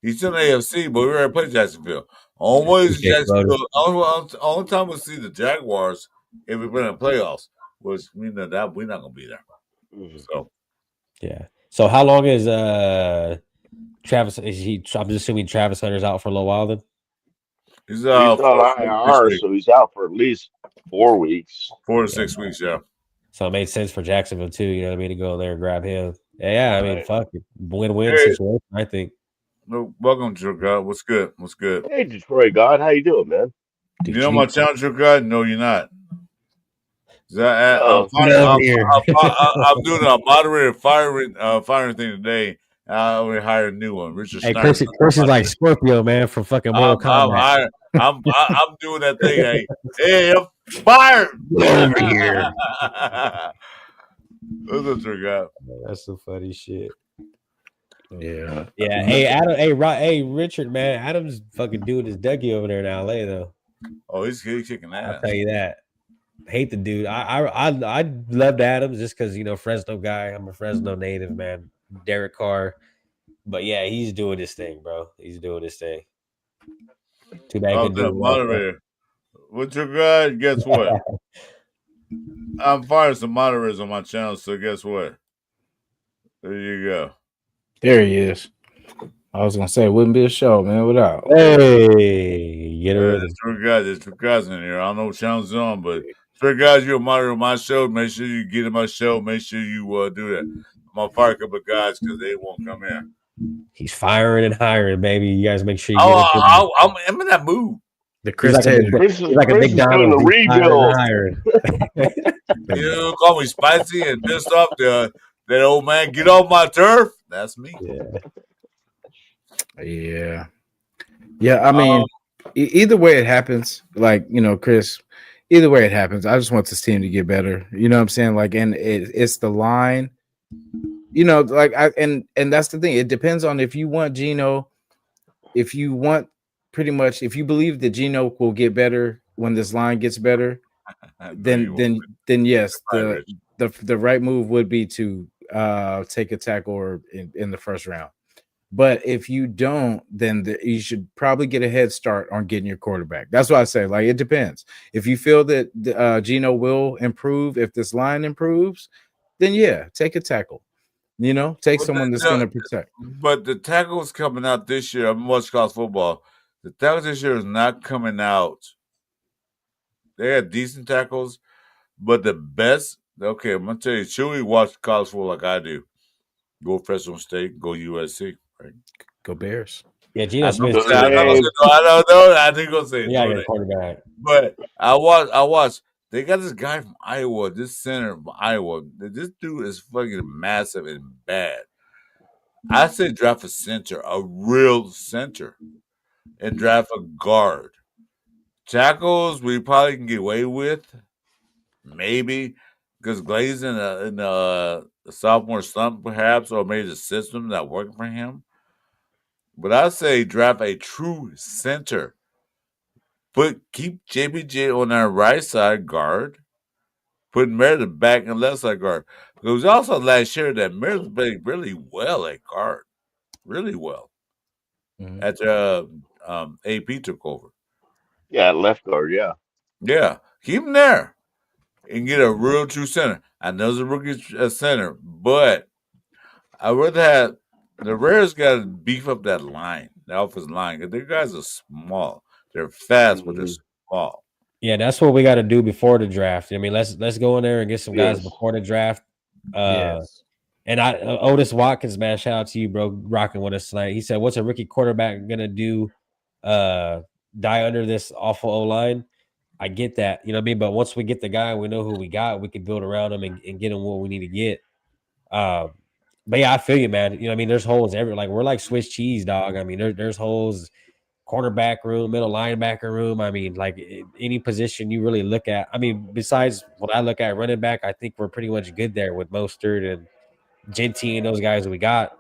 He's still in the AFC, but we already played Jacksonville. Always
appreciate you, brother.
Jacksonville. Only time we'll see the Jaguars if we play in the playoffs was that we're not gonna be there.
Hmm.
So
Yeah. So how long is Travis? Is he? I'm just assuming Travis Hunter's out for a little while then.
he's
He's on
6
IR,
weeks,
so he's out for at least 4 weeks.
4 to 6 weeks. Yeah.
So it made sense for Jacksonville too. You know what I mean to go in there and grab him. Yeah, I mean,
Right.
fuck it, win-win
Hey,
situation. I think.
no, welcome, Joe God. What's good? What's good?
Hey, Detroit God, how you doing, man?
You know my challenge, Joe God? No, you're not. I'm,
Oh,
Get over here.
I'm doing a moderator firing thing today. I already hired a new one, Richard
Hey,
Schneider.
Chris is like Scorpio, man, from fucking Mortal
I'm
Kombat.
hiring. I'm doing that thing. Hey, I'm fired.
Get over here.
What's up, Joe God?
That's some funny shit.
Yeah.
Yeah. Hey, Adam. Hey, Richard, man. Adam's fucking doing his Dougie over there in LA, though.
Oh, he's kicking
I'll
ass.
tell you that. Hate the dude. I loved Adams just because Fresno guy. I'm a Fresno native, man. Derek Carr. But yeah, he's doing this thing, bro. He's doing this thing. Too bad he
I'm
couldn't do
the
it right there.
moderator. What's your God? Guess what? I'm firing some moderators on my channel. So guess what? There you go.
There he is. I was gonna say it wouldn't be a show, man, without.
Hey, get rid of
There's three guys in here. I don't know what channel's on, but three guys, you're a monitor of my show. Make sure you get in my show. Make sure you do that. I'm gonna fire a couple of guys because they won't come in.
He's firing and hiring, baby. You guys make sure you get it.
I'm in that mood.
The
He's
Chris
like a
Taylor.
big,
Chris
he's like a
Chris is doing
McDonald's.
the
He's firing
rebuild.
and hiring.
You call me spicy and pissed off. That old man, get off my turf. That's me.
Yeah. I mean, either way it happens, like Chris. Either way it happens, I just want this team to get better. You know what I'm saying? Like, and it's the line. Like and that's the thing. It depends on if you want Geno. If you want, pretty much, if you believe that Geno will get better when this line gets better, then yes, the right move would be to take a tackle or in the first round. But if you don't, then you should probably get a head start on getting your quarterback. That's what I say. Like, it depends. If you feel that Geno will improve, if this line improves, then yeah, take a tackle. Take someone that's going to protect.
But the tackles coming out this year, I'm watching college football. The tackles this year is not coming out. They had decent tackles, but the best. Okay, I'm gonna tell you, Chewy watch college football like I do. Go Fresno State, go USC, right?
Go Bears.
Yeah, Geno Smith.
Notre Dame.
I don't know. I think gonna say
Yeah,
Notre Dame.
quarterback.
But I watched. They got this guy from Iowa, this center from Iowa. This dude is fucking massive and bad. I say draft a center, a real center, and draft a guard. Tackles we probably can get away with, maybe because Glaze in a sophomore slump, perhaps, or maybe the system not working for him. But I say draft a true center. But keep JBJ on our right side guard. Put Meredith back and left side guard. Because also last year that Meredith played really well at guard. Really well.
Mm-hmm.
After AP took over.
Yeah, left guard, yeah.
Yeah. Keep him there. And get a real true center. I know it's a rookie center, but I would have the Rares got to beef up that line, the offensive line, because their guys are small. They're fast, but they're small.
Yeah, that's what we got to do before the draft. I mean, let's go in there and get some guys before the draft.
Yes.
And Otis Watkins, man, shout out to you, bro, rocking with us tonight. He said, "What's a rookie quarterback gonna do? Die under this awful O line?" I get that, you know what I mean. But once we get the guy, we know who we got. We can build around him and get him what we need to get. But yeah, I feel you, man. You know what I mean. There's holes everywhere. Like, we're like Swiss cheese, dog. I mean, there's holes. Cornerback room, middle linebacker room. I mean, like, any position you really look at. I mean, besides what I look at, running back, I think we're pretty much good there with Mostert and Genty and those guys that we got.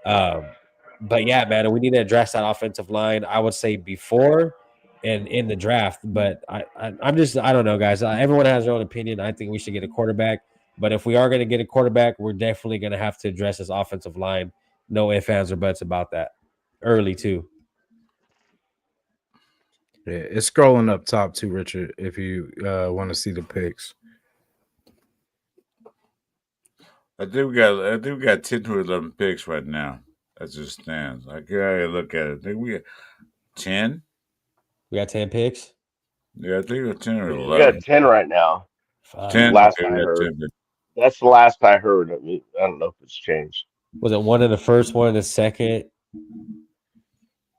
But yeah, man, we need to address that offensive line. I would say before and in the draft. But I'm just, I don't know, guys. Everyone has their own opinion. I think we should get a quarterback. But if we are going to get a quarterback, we're definitely going to have to address this offensive line. No ifs, ands, or buts about that. Early too.
Yeah, it's scrolling up top too, Richard, if you want to see the picks.
I think we got 10 to 11 picks right now. That just stands. I gotta look at it. I think we got 10.
We got 10 picks.
Yeah, I think we got 10 or 11.
We got 10 right now.
10.
Last
Okay,
I heard.
10.
That's the last I heard. I mean, I don't know if it's changed.
Was it one in the first, one in the second?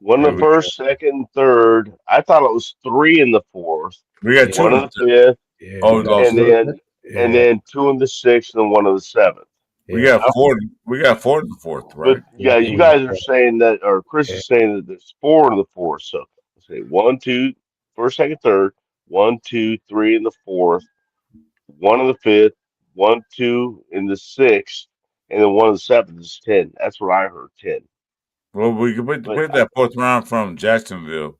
One in the first, second, third. I thought it was 3 in the fourth.
We got 2
in the fifth.
Yeah.
Oh,
and then 2 in the sixth and 1 in the seventh.
We got 4. We got 4 in the fourth, right?
But yeah, you guys are saying that, or Chris is saying that there's 4 in the fourth. So let's say 1, 2, first, second, third, 1, 2, 3 in the fourth, 1 in the fifth, 1, 2 in the sixth, and then 1 in the seventh is 10. That's what I heard, 10.
Well, we can put that fourth round from Jacksonville,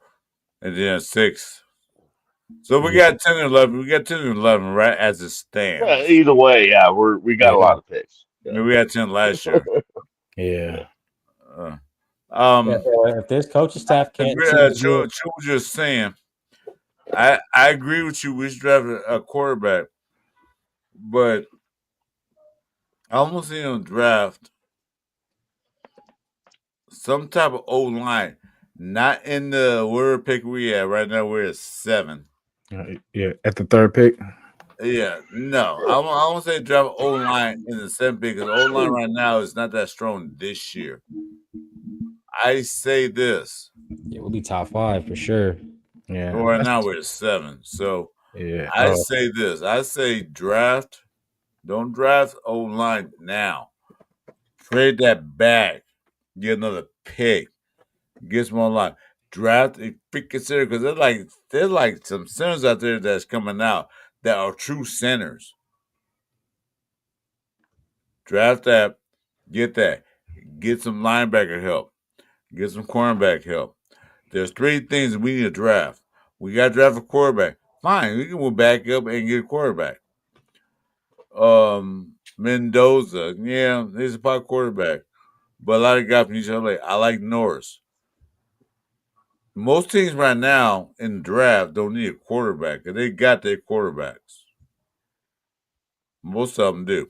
and then 6. So we got 10 and 11. We got 10 and 11 right as it stands.
Yeah, either way, yeah, we got a lot of picks.
I mean, we had 10 last year.
Yeah.
If this coaching staff can't,
Joe was just saying, I agree with you. We should draft a quarterback, but I almost see him draft some type of O line. Not in the where pick we at right now. We're at 7.
Yeah, at the third pick.
Yeah, no, I won't say draft O line in the 7th pick because O line right now is not that strong this year. I say this.
Yeah, we'll be top 5 for sure.
Yeah,
Well, right now we're at 7. So
yeah.
I say this. I say draft. Don't draft O line now. Trade that back. Get another pick. Get some online. Draft if we consider because there's like some centers out there that's coming out that are true centers. Draft that, get some linebacker help, get some cornerback help. There's 3 things we need to draft. We got to draft a quarterback. Fine, we can move back up and get a quarterback. Mendoza, yeah, he's a part quarterback, but a lot of guys from each other. I like Norris. Most teams right now in the draft don't need a quarterback, and they got their quarterbacks. Most of them do.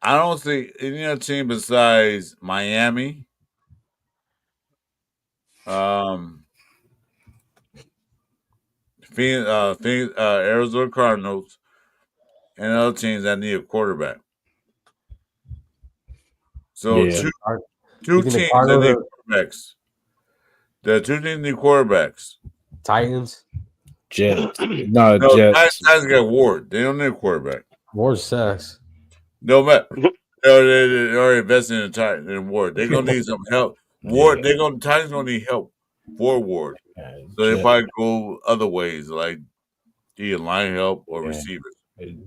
I don't see any other team besides Miami, um, Arizona Cardinals, and other teams that need a quarterback. So
Yeah.
two
You think the
teams that
Cardinals
need
are
quarterbacks. The 2 teams need quarterbacks.
Titans?
Jets. No,
No,
Jets.
Titans got Ward. They don't need a quarterback.
Ward sucks.
No matter. They already invested in Titans in Ward. They're gonna need some help. Ward, Titans gonna need help for Ward. So they
Jet,
probably go other ways, like either line help or
yeah.
receivers.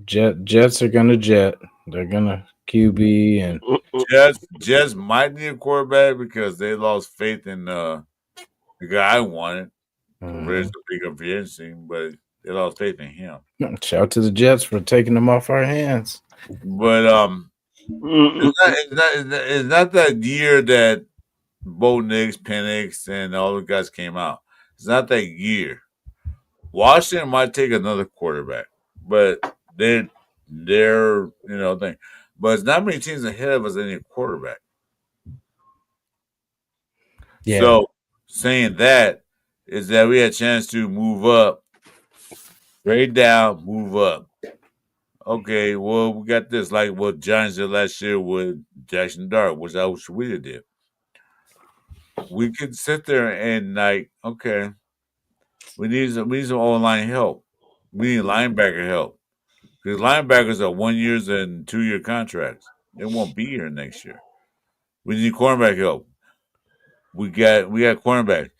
Jets are gonna jet. They're gonna QB and
Jets might need a quarterback because they lost faith in the guy I wanted to raise the bigger free agency, but they lost faith in him.
shout out to the Jets for taking them off our hands.
But it's not that year that Bo Nix, Penix, and all the guys came out. It's not that year. Washington might take another quarterback, but they're thing. But it's not many teams ahead of us that need a quarterback.
Yeah.
So saying that is that we had a chance to move up, trade down, move up. Okay, well we got this like what Giants did last year with Jackson Dart, which I wish we did. We could sit there and like, okay, we need some online help. We need linebacker help because linebackers are 1 years and 2 year contracts. They won't be here next year. We need cornerback help. We got cornerback,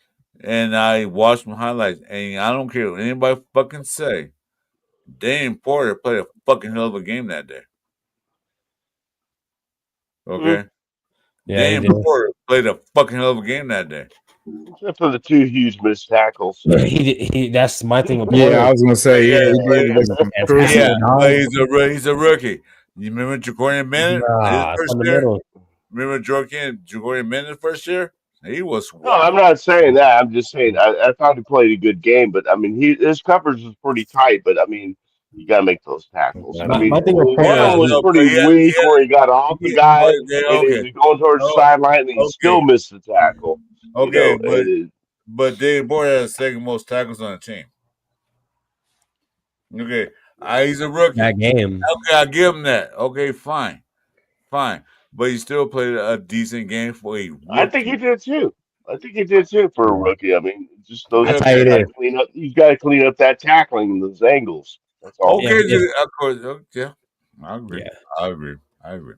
and I watched some highlights, and I don't care what anybody fucking say. Dane Porter played a fucking hell of a game that day. Okay,
Yeah, he
Dane
did.
Porter played a fucking hell of a game that day.
Except for the 2 huge missed tackles.
Yeah, he that's my thing with
Yeah, I
Porter.
was gonna say
Yeah,
he did with some
And
crucial.
Yeah, but
knowledge.
he's a rookie. You remember Jacorian Bennett? His
Nah,
first year?
fundamental.
Remember Jacorian Bennett first year? He was
No, I'm
wild.
not saying that. I'm just saying I thought he played a good game, but I mean his coverage was pretty tight. But I mean you got to make those tackles. I
My
mean
thing with
one of
Porter
them
Yeah,
is
was
no, but
pretty weak where he got off the guy and he
okay.
was going towards the
Oh,
sideline and he still
okay.
missed the tackle. You
Okay,
know,
but Dave Porter has the second most tackles on the team. Okay. He's a rookie.
that game.
Okay, I'll give him that. Okay, fine. Fine. But he still played a decent game for a
I think he
rookie.
did too. I think he did too for a rookie. I mean, just those
I tell
Okay.
you
you got to
this.
clean up. You got to clean up that tackling and those angles. That's all.
If,
Okay,
if
of course. Yeah. I agree.
yeah,
I agree. I agree.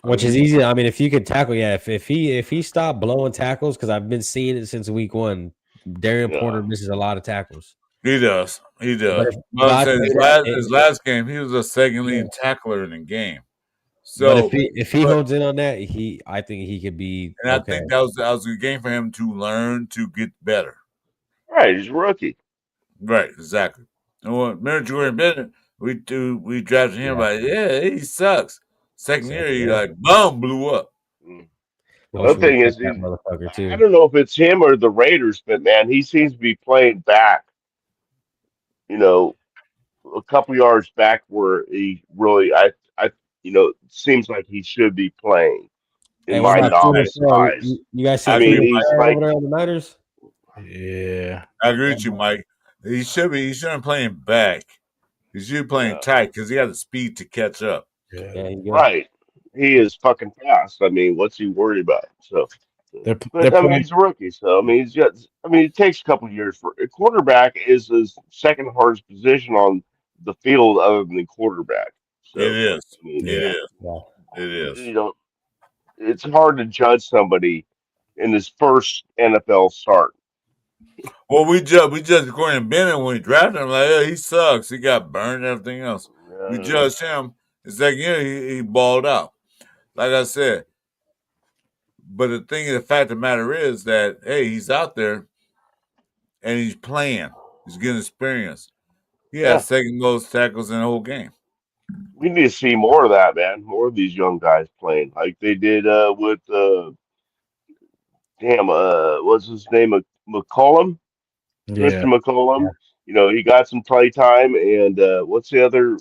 I
which is
agree.
easy. I mean, if you could tackle, yeah. If he stopped blowing tackles, because I've been seeing it since week 1. Darian
Yeah.
Porter misses a lot of tackles.
He does. He
But
does.
but
I'm
I tell
saying
you that,
his last game, he was a second
yeah.
lead tackler in the game.
But if
So,
he
but
hones in on that, I think he could be
and I
okay.
think that was a good game for him to learn to get better.
Right. He's a rookie.
Right, exactly. And when remember Jordan Bennett, we drafted him
Yeah.
like, yeah, he sucks. Second year,
Second
he
year.
like boom, blew up.
Mm.
I
The
wish
other
we would
thing
take
is,
that motherfucker
I
too.
don't know if it's him or the Raiders, but man, he seems to be playing back. You know, a couple yards back where he really, seems like he should be playing.
Hey,
in
what
my
about Tua?
novice eyes.
You guys see
I
Tua
mean, he's
over
like,
there on the Niners?
Yeah.
I agree with you, Mike. He should be. He shouldn't playing back. He should be playing
yeah,
tight because he has the speed to catch up.
Yeah.
Yeah, he's good.
right. He is fucking fast. I mean, what's he worried about? So,
They're
but I mean,
playing.
he's a rookie. So, I mean, he's got. I mean, it takes a couple of years for a quarterback is his second hardest position on the field other than the quarterback.
It
So,
is.
I mean,
It
Yeah.
is.
Yeah.
It is.
you know, it's hard to judge somebody in his first NFL start.
Well, we judged Gordon Bennett when we drafted him. Like, yeah, he sucks. He got burned and everything else. We
Uh,
judged him. The second year, he balled out. Like I said, but the fact of the matter is that hey, he's out there and he's playing. He's getting experience. He
yeah,
has second most tackles in the whole game.
we need to see more of that, man. More of these young guys playing like they did with what's his name, McCollum,
Yeah.
Christian
Yeah.
McCollum. You know, he got some play time, and what's the other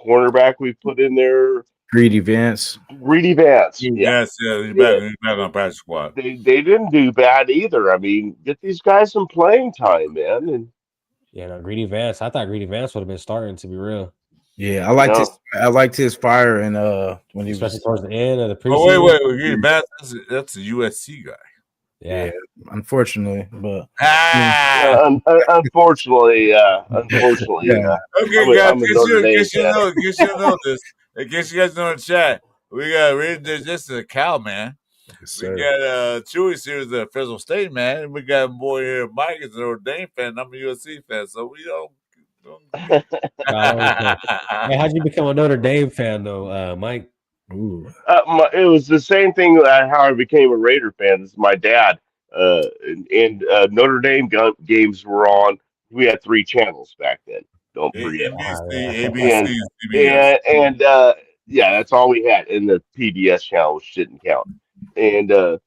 cornerback we put in there?
Greedy Vance.
Greedy Vance. Yeah,
Yes, yeah,
yeah.
he's back on practice squad.
They didn't do bad either. I mean, get these guys some playing time, man, and
Yeah, no, Greedy Vance. I thought Greedy Vance would have been starting, to be real,
Yeah,
you know.
I liked his fire and when he
especially
was
towards the end of the
Oh
preseason.
that's a USC guy.
yeah,
Yeah.
unfortunately, but
Ah,
Unfortunately,
yeah,
okay, guys.
I'm a Notre
In
Dame
case you
fan.
know, in case you know this, in case you guys know in the chat, we got this is a cow man.
yes,
We
sir.
got Chewy here is a Fresno State man, and we got a boy here, Mike is an Notre Dame fan. I'm a USC fan, so we don't get.
No, I don't care. Hey, how'd you become a Notre Dame fan though, Mike?
Ooh,
It was the same thing how I became a Raider fan. This is my dad. And Notre Dame games were on. We had three channels back then. Don't forget.
NBC,
Yeah.
ABC,
And
and CBS.
yeah, that's all we had. And the PBS channel, which didn't count. And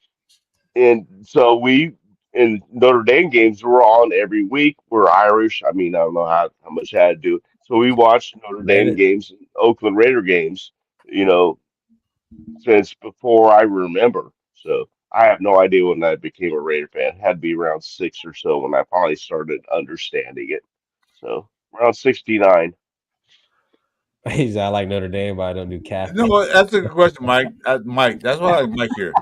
so we in Notre Dame games were on every week. We're Irish. I mean, I don't know how much I had to do. So we watched Notre
Man,
Dame games, Oakland Raider games. You know, since before I remember. So I have no idea when I became a Raider fan. It had to be around six or so when I finally started understanding it. So around 69.
he's I like Notre Dame, but I don't do
No,
Catholic.
that's a good question, Mike. Mike, that's why I like Mike here.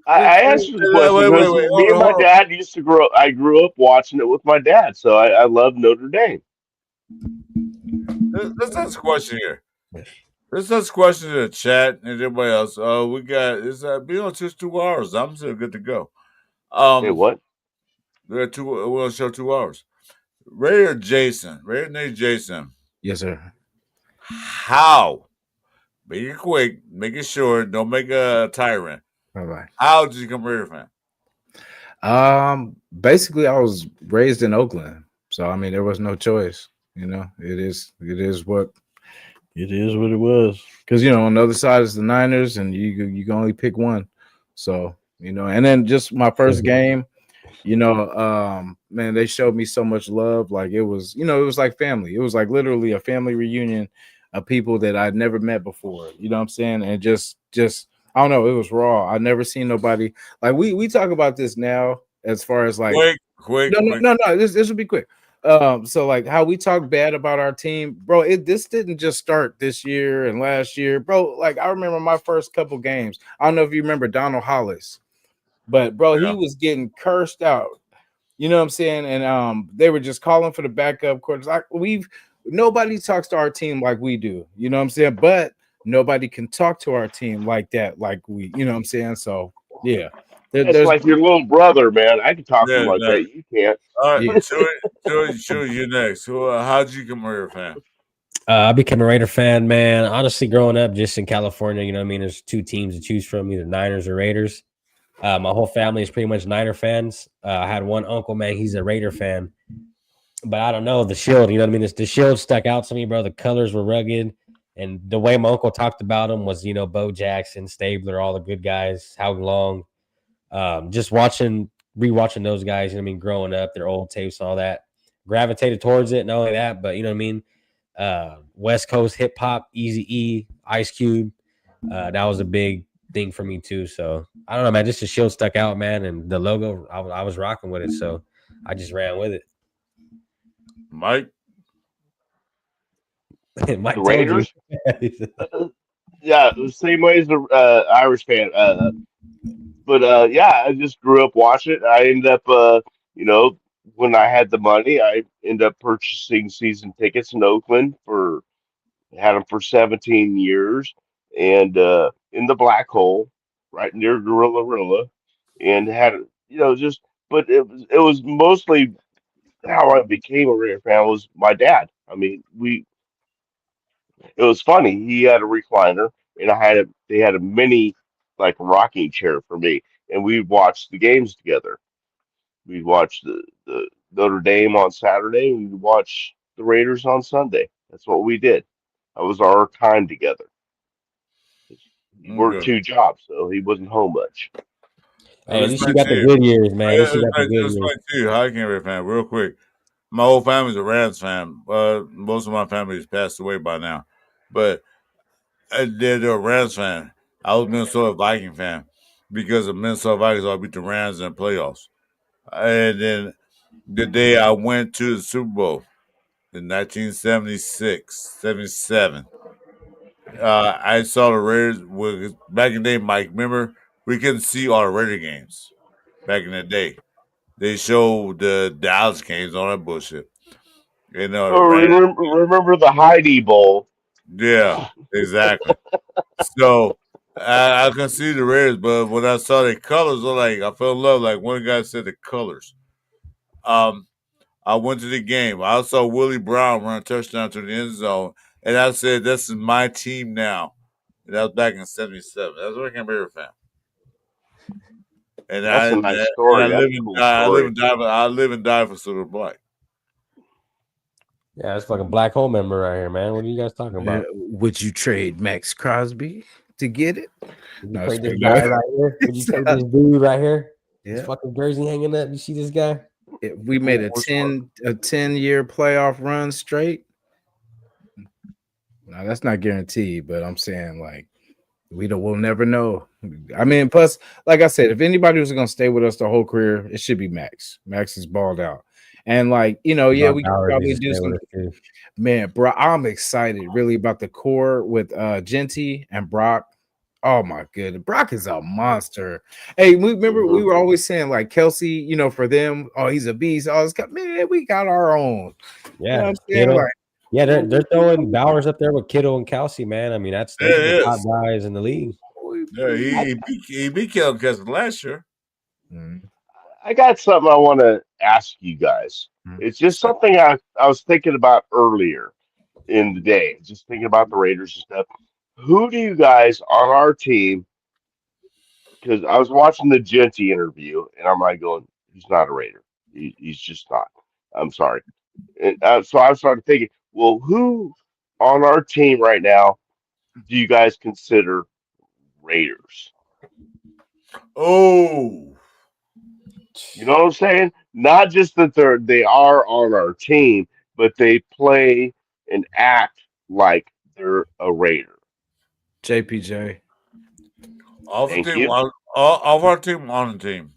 I answered the question
Wait,
because me and my
hold on.
dad used to grow. I grew up watching it with my dad, so I love Notre Dame.
Let's ask a question here. Let's ask a question in the chat and everybody else. We got it's been on just 2 hours. I'm still good to go.
Hey,
Um,
what?
we got two. We'll show 2 hours. Raider Jason, Raider Nate Jason.
yes, sir.
How? Make it quick. Make it short. Don't make a tyrant.
Bye bye.
How did you become a Raider fan?
Basically, I was raised in Oakland, so I mean, there was no choice. You know, it is what it was. Because on the other side is the Niners, and you can only pick one. So and then just my first game, man, they showed me so much love. Like it was, it was like family. It was like literally a family reunion of people that I'd never met before. You know what I'm saying? And just I don't know, it was raw. I never seen nobody like we talk about this now as far as like
Quick.
no. This will be quick. So like how we talk bad about our team, bro. This didn't just start this year and last year, bro. Like I remember my first couple games. I don't know if you remember Donald Hollis, but bro, he
Yeah.
was getting cursed out. You know what I'm saying? And they were just calling for the backup quarters. Like nobody talks to our team like we do. You know what I'm saying? But nobody can talk to our team like that, like we. You know what I'm saying? So yeah,
It's
there's
like your little brother, man. I can talk to him
Yeah,
like
no.
that. You can't.
All right,
yeah.
Chewy, you next. How'd you become a Raider fan?
I became a Raider fan, man. Honestly, growing up just in California, you know what I mean? There's two teams to choose from, either Niners or Raiders. My whole family is pretty much Niner fans. I had one uncle, man, he's a Raider fan. But I don't know, the shield, you know what I mean? The shield stuck out to me, bro. The colors were rugged. And the way my uncle talked about them was, Bo Jackson, Stabler, all the good guys, how long. Just rewatching those guys, you know what I mean, growing up, their old tapes and all that. Gravitated towards it, not only that, but you know what I mean? West Coast hip hop, Easy E, Ice Cube. That was a big thing for me too. So I don't know, man. Just the shield stuck out, man, and the logo. I was rocking with it, so I just ran with it.
Mike,
The
Mike told you.
Raiders. Yeah, the same way as the Irish fan. But yeah, I just grew up watching it. I ended up, you know, when I had the money, I ended up purchasing season tickets in Oakland for had them for 17 years, and in the black hole, right near Gorilla, and had just. But it was mostly how I became a Raider fan was my dad. I mean, it was funny. He had a recliner, and they had a mini like rocking chair for me, and we watched the games together. We'd watch the Notre Dame on Saturday, and we'd watch the Raiders on Sunday. That's what we did. That was our time together. He worked
okay.
two jobs, so he wasn't home much.
Hey,
I'll
at least you
explain
got
to
the
you.
good years, man. At least you got the good
I'll
years.
explain to you how I became a Raider fan real quick. My whole family's a Rams fan. Most of my family has passed away by now, but they're a Rams fan. I was a Minnesota Viking fan because the Minnesota Vikings all beat the Rams in the playoffs. And then the day I went to the Super Bowl in 1976, 77, I saw the Raiders. Back in the day, Mike, remember, we couldn't see all the Raider games back in the day. They showed the Dallas games on that bullshit. You know, the
Oh,
Rams.
remember the Heidi Bowl?
Yeah, exactly. So I can see the Raiders, but when I saw the colors, I fell in love. Like one guy said, the colors. Um, I went to the game. I saw Willie Brown run a touchdown to the end zone, and I said, "This is my team now." And that was back in '77. That's what I became a Raider fan. And
That's
I
a
and
nice
I
story. That's
live
a
and
cool
die. I live
story.
and die. I live and die for Silver Black.
Yeah, that's fucking black hole member right here, man. What are you guys talking about?
Would you trade Max Crosby to get it?
Would you
No,
trade this
speak.
guy right here? Would you trade this dude right here? This
Yeah.
fucking jersey hanging up. You see this guy?
If we made a 10-year playoff run straight. Now that's not guaranteed, but I'm saying like we'll never know. I mean, plus, like I said, if anybody was gonna stay with us the whole career, it should be Max. Max is balled out. And like, yeah,
Brock
we could
Bowers
probably
needs to
do
stay with
some.
us too.
Man, bro, I'm excited really about the core with Genty and Brock. Oh my goodness, Brock is a monster. Hey, we remember we were always saying like Kelsey, for them, oh, he's a beast. Oh, man, we got our own. You know what
Yeah,
I'm saying?
Kittle.
Like,
Yeah, they're throwing Bowers up there with Kittle and Kelsey, man. I mean, those are
There
the
it
top
is.
guys in the league.
Yeah, he beat Kellen Kessler last year.
Mhm.
I got something I want to ask you guys.
Mhm.
It's just something I was thinking about earlier in the day, just thinking about the Raiders and stuff. Who do you guys on our team? Because I was watching the Genty interview, and I'm like going, he's not a Raider. He's just not. I'm sorry. And, so I started thinking, well, who on our team right now do you guys consider Raiders?
Oh,
You know what I'm saying? Not just that they are on our team, but they play and act like they're a Raider.
JPJ.
off the
Thank
team,
you.
off our team, on the team.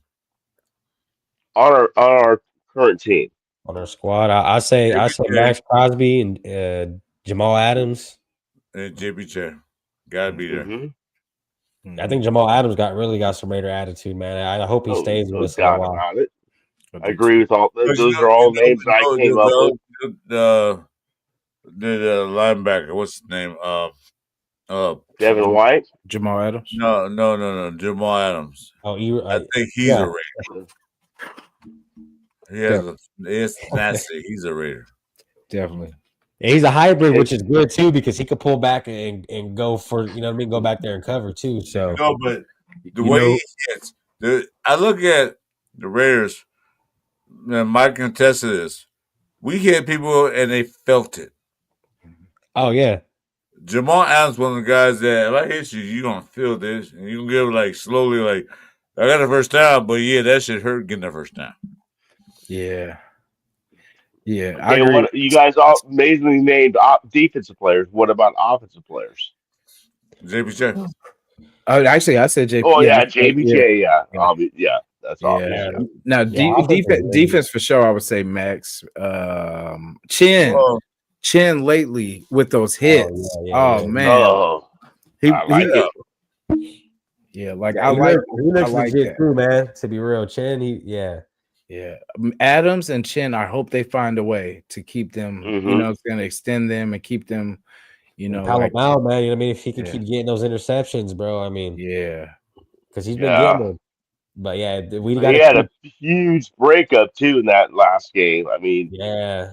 On our current team.
On our squad. I say
JBJ
Max Crosby and Jamal Adams.
and JBJ gotta be there.
Hmm.
I think Jamal Adams really got some Raider attitude, man. I hope he
No,
stays with
no
us a little
doubt
while.
about it.
I
I
do
agree
too.
with all.
But
Those are all names I came up with.
the linebacker, what's his name? Uh,
Devin White.
Jamal Adams.
no, Jamal Adams.
Oh,
I think he's
yeah.
a Raider. He
Definitely.
it's nasty. He's a Raider.
Definitely.
Yeah, he's a hybrid, which
It's
is good too because he could pull back and go for go back there and cover too. So
No, but the
You
way
know,
he hits, I look at the Raiders. And Mike can attest to this. We hit people and they felt it.
oh yeah.
Jamal Adams, one of the guys that if I hit you, you gonna feel this, and you can give it like slowly, like I got the first down, but yeah, that shit hurt getting the first down.
yeah. Yeah, I
okay.
agree.
What you guys all amazingly named defensive players. What about offensive players?
JPJ.
Oh, actually, I said JP.
Oh
Yeah,
yeah,
yeah,
JBJ. Yeah,
yeah.
yeah. That's obvious.
Yeah.
Yeah.
Now,
Yeah, I think they're really-
defense for sure. I would say Max. Chin,
Well,
Chin lately with those
Oh
hits.
yeah, yeah,
Oh
yeah.
man,
Oh,
he
I like
yeah,
it.
yeah. Like
Yeah, he
I
looks
like
legit
that.
too, man. To be real, Chin, yeah.
Yeah, Adams and Chin. I hope they find a way to keep them. You
Mm-hmm.
know, it's going to extend them and keep them. You
And
know, like
Palomar, man, you know what I mean? If he can
yeah,
keep getting those interceptions, bro, I mean,
yeah,
because he's been getting
Yeah.
them. But yeah, we got
He
to
had
keep.
a huge breakup too in that last game. I mean,
Yeah,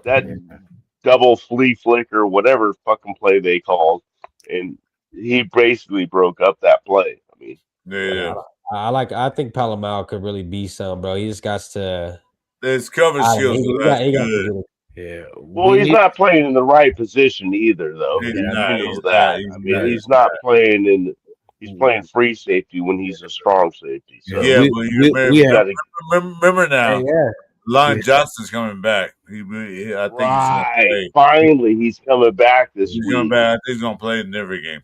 that
yeah.
double flea flicker, whatever fucking play they called, and he basically broke up that play. I mean,
yeah.
I think Palomar could really be some, bro. He just got to.
His cover
I don't know,
skills are that's
he got to
good.
get it.
Yeah,
well,
we
he's
need.
not playing in the right position either, though.
He's
Yeah,
not.
You
He's
know
not.
that.
He's
I mean,
not.
he's not playing in. He's playing free safety when he's a strong safety.
yeah,
So
Yeah, but you
we
you
have.
got to
remember
Hey,
now,
yeah,
Lon
Yeah,
Johnson's coming back. I think he's gonna
right.
play.
Finally, he's coming back this
He's coming
week.
back. I think he's gonna play in every game.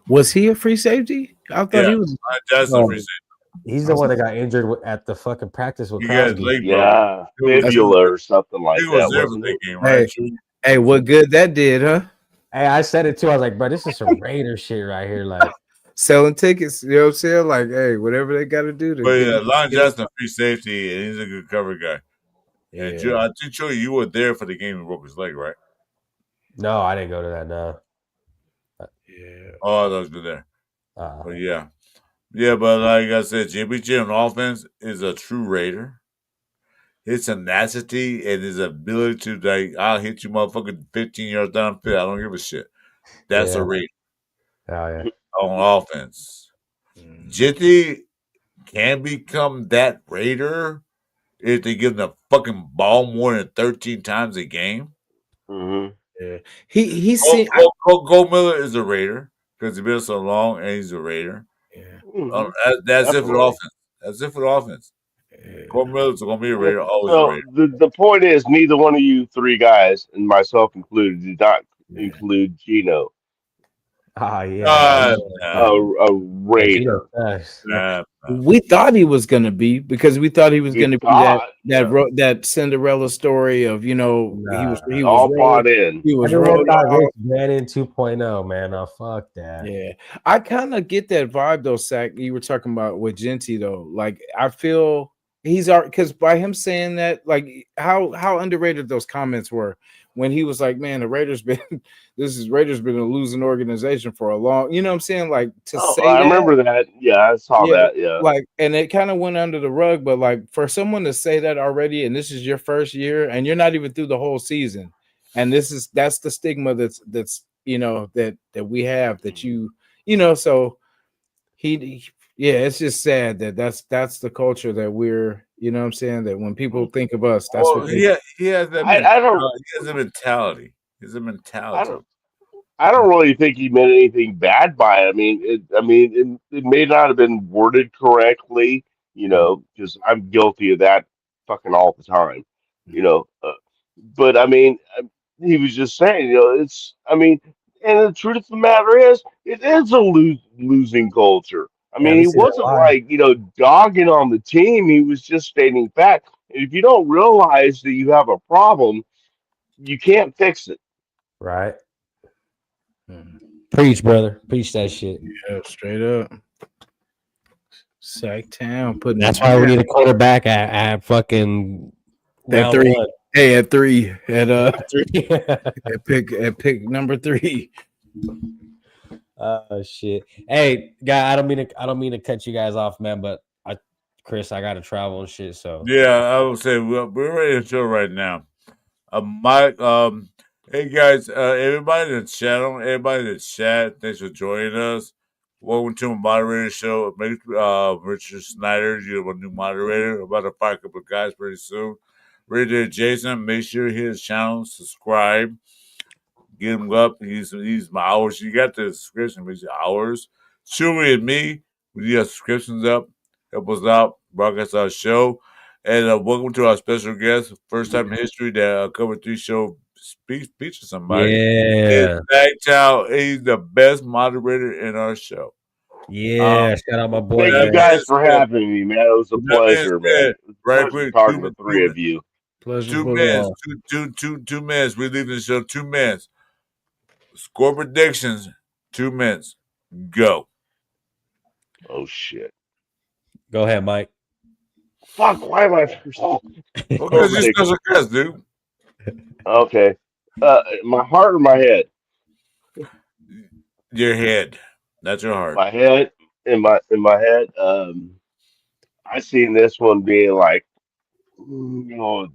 was he a free safety? I thought
Yeah,
he was.
Lon Johnson
oh,
free safety.
he's the one that got injured at the fucking practice with
He got his
Crosby.
leg broken.
Yeah,
That's,
fibula or something like
He was
that,
there for
wasn't
that
it?
game, right?
hey, hey, what good that did, huh?
Hey, I said it too. I was like, bro, this is some Raider shit right here. Like,
Selling tickets, you know what I'm saying? Like, hey, whatever they got to do to
But
get.
yeah, Lon
get
Johnson free safety, and he's a good cover guy. And
yeah,
I think Joey, you were there for the game he broke his leg, right?
no, I didn't go to that. No.
yeah.
Oh, I was there.
Uh,
But yeah. Yeah, but like I said, JBJ on offense is a true Raider. His tenacity and his ability to like, I'll hit you motherfucking 15 yards downfield. I don't give a shit. That's
yeah.
a Raider
Oh yeah.
on offense.
Mm,
Jitty can become that Raider if they give him the fucking ball more than 13 times a game.
Mm-hmm.
yeah. He's seen. I,
Gold Miller is a Raider because he's been so long and he's a Raider.
yeah,
Mm-hmm.
That's it for the
Definitely.
offense. That's it for the offense.
yeah.
Gold Miller's going to be a
Yeah.
Raider, always a
So
Raider.
the point is, neither one of you three guys, and myself included, did not
Yeah.
include Gino,
Ah, yeah.
Nah,
a
Yeah,
Raider.
Gino Cash.
nah.
We thought he was gonna be because we thought he was
You
gonna be
thought, yeah,
that Cinderella story of
Nah.
he was
all
rolled
bought in.
he was
Everyone
rolled
thought
off.
Rich Gannon 2.0, man. Oh, fuck that.
Yeah, I kind of get that vibe though, Sack. You were talking about with Genty though. Like I feel he's because by him saying that, like how underrated those comments were when he was like, "Man, the Raiders been Raiders been a losing organization for a long." You know what I'm saying? Like to
Oh,
say
I
that.
remember that. Yeah, I saw
Yeah,
that. Yeah.
like, and it kind of went under the rug, but like for someone to say that already, and this is your first year, and you're not even through the whole season, and that's the stigma that's that we have that so yeah, it's just sad that that's the culture that we're what I'm saying that when people think of us, that's
Well,
what they
he has that
I don't.
he has a mentality. He has a
I
mentality.
don't. I don't really think he meant anything bad by it. I mean, it may not have been worded correctly, because I'm guilty of that fucking all the time, you know. But I mean, he was just saying, I mean, and the truth of the matter is, it is a losing culture. I
Yeah,
mean,
we
he
see that a
wasn't
lot.
like, dogging on the team. He was just stating fact. And if you don't realize that you have a problem, you can't fix it.
Right?
Mhm.
Preach, brother. Preach that shit.
Yeah, straight up. Sack Town putting
That's
it
why we
down.
need a quarterback at fucking
At
round
3.
one.
Hey, at 3.
Three.
At pick number 3.
Oh shit. Hey, guy, I don't mean to cut you guys off, man, but Chris, I gotta travel and shit. So
Yeah, I would say we're ready to show right now. Mike, hey guys, everybody in the chat, thanks for joining us. Welcome to my moderator show. Make Richard Snyder, you're a new moderator. About to fire a couple of guys pretty soon. Right there, Jason. Make sure you hit his channel, subscribe, get him up. He's my hours. You got the subscription, but hours. Chewy and me, we need our subscriptions up. Help us out, broadcast our show. And welcome to our special guest, first time in history that Cover 3 show speech to somebody.
Yeah.
He's the best moderator in our show.
Yeah. Shout out my boy,
Thank you
That
man.
being
guys for
said,
having me, man. It was a
that being
pleasure, man.
said,
It was a
right
pleasure
quick,
talking to the three of you.
Pleasure
2
for
minutes,
all.
2 minutes. We leaving the show 2 minutes. Score predictions, 2 minutes. Go.
Oh shit!
Go ahead, Mike.
Fuck! Why am I first?
Well,
Oh,
because you're
thanks.
special guest, dude.
Okay. My heart or my head?
Your head. That's your heart.
My head. In my head. I seen this one being like, you know,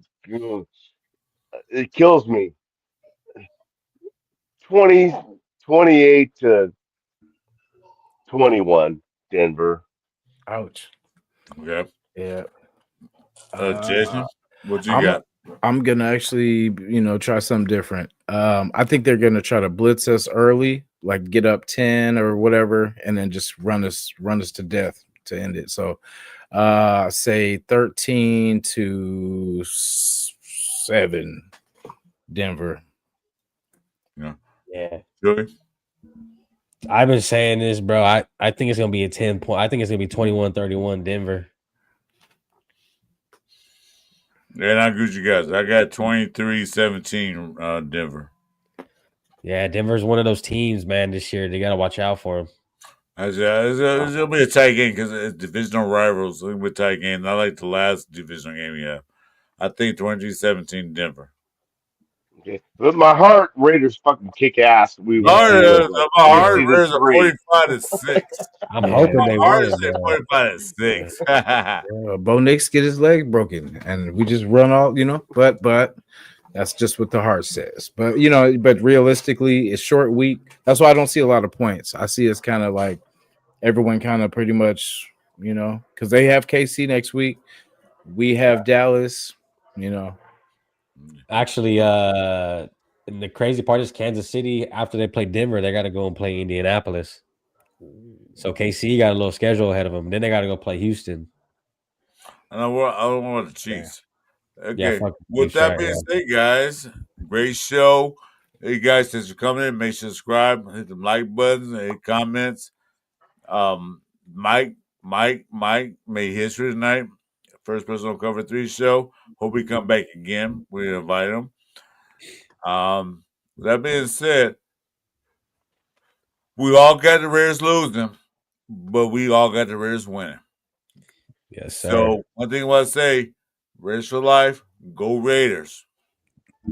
it kills me. 20, 28 to 21, Denver.
Ouch.
Okay.
Yeah.
Jason, what you
I'm
got?
I'm gonna actually, try something different. I think they're gonna try to blitz us early, like get up 10 or whatever, and then just run us to death to end it. So say 13-7 Denver.
Yeah.
Yeah.
Joey?
I've been saying this, bro. I think it's gonna be a 10 point. I think it's gonna be 21-31 Denver.
And I got you guys. I got 23-17 Denver.
Yeah, Denver's one of those teams, man, this year. They gotta watch out for them.
It'll be a tight game because it's divisional rivals. It'll be a tight game. I like the last divisional game we have. I think 23-17 Denver.
Okay. But my heart Raiders fucking kick ass. We win like
My heart
sixty to
is a
three.
45-6.
I'm
Yeah.
hoping they
My heart
win,
is a
bro.
45-6.
Bo Nix get his leg broken, and we just run all, But that's just what the heart says. But but realistically, it's short week. That's why I don't see a lot of points. I see it's kind of like everyone kind of pretty much, because they have KC next week. We have Dallas.
Actually, and the crazy part is Kansas City, after they play Denver, they gotta go and play Indianapolis. So KC got a little schedule ahead of them. Then they gotta go play Houston.
I don't want the Chiefs.
Yeah,
Okay.
fuck the
With
Chiefs,
that
right?
being
Yeah.
said, guys, great show. Hey guys, since you're coming in, make sure to subscribe, hit the like buttons, hit comments. Mike made history tonight. First person on Cover 3 show. Hope he come back again. We invite him. With that being said, we all got the Raiders losing, but we all got the Raiders winning.
Yes, sir.
So one thing I want to say, Raiders for life, go Raiders.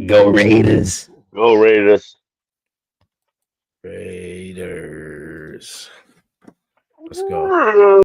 Go Raiders.
Go Raiders.
Raiders. Let's go.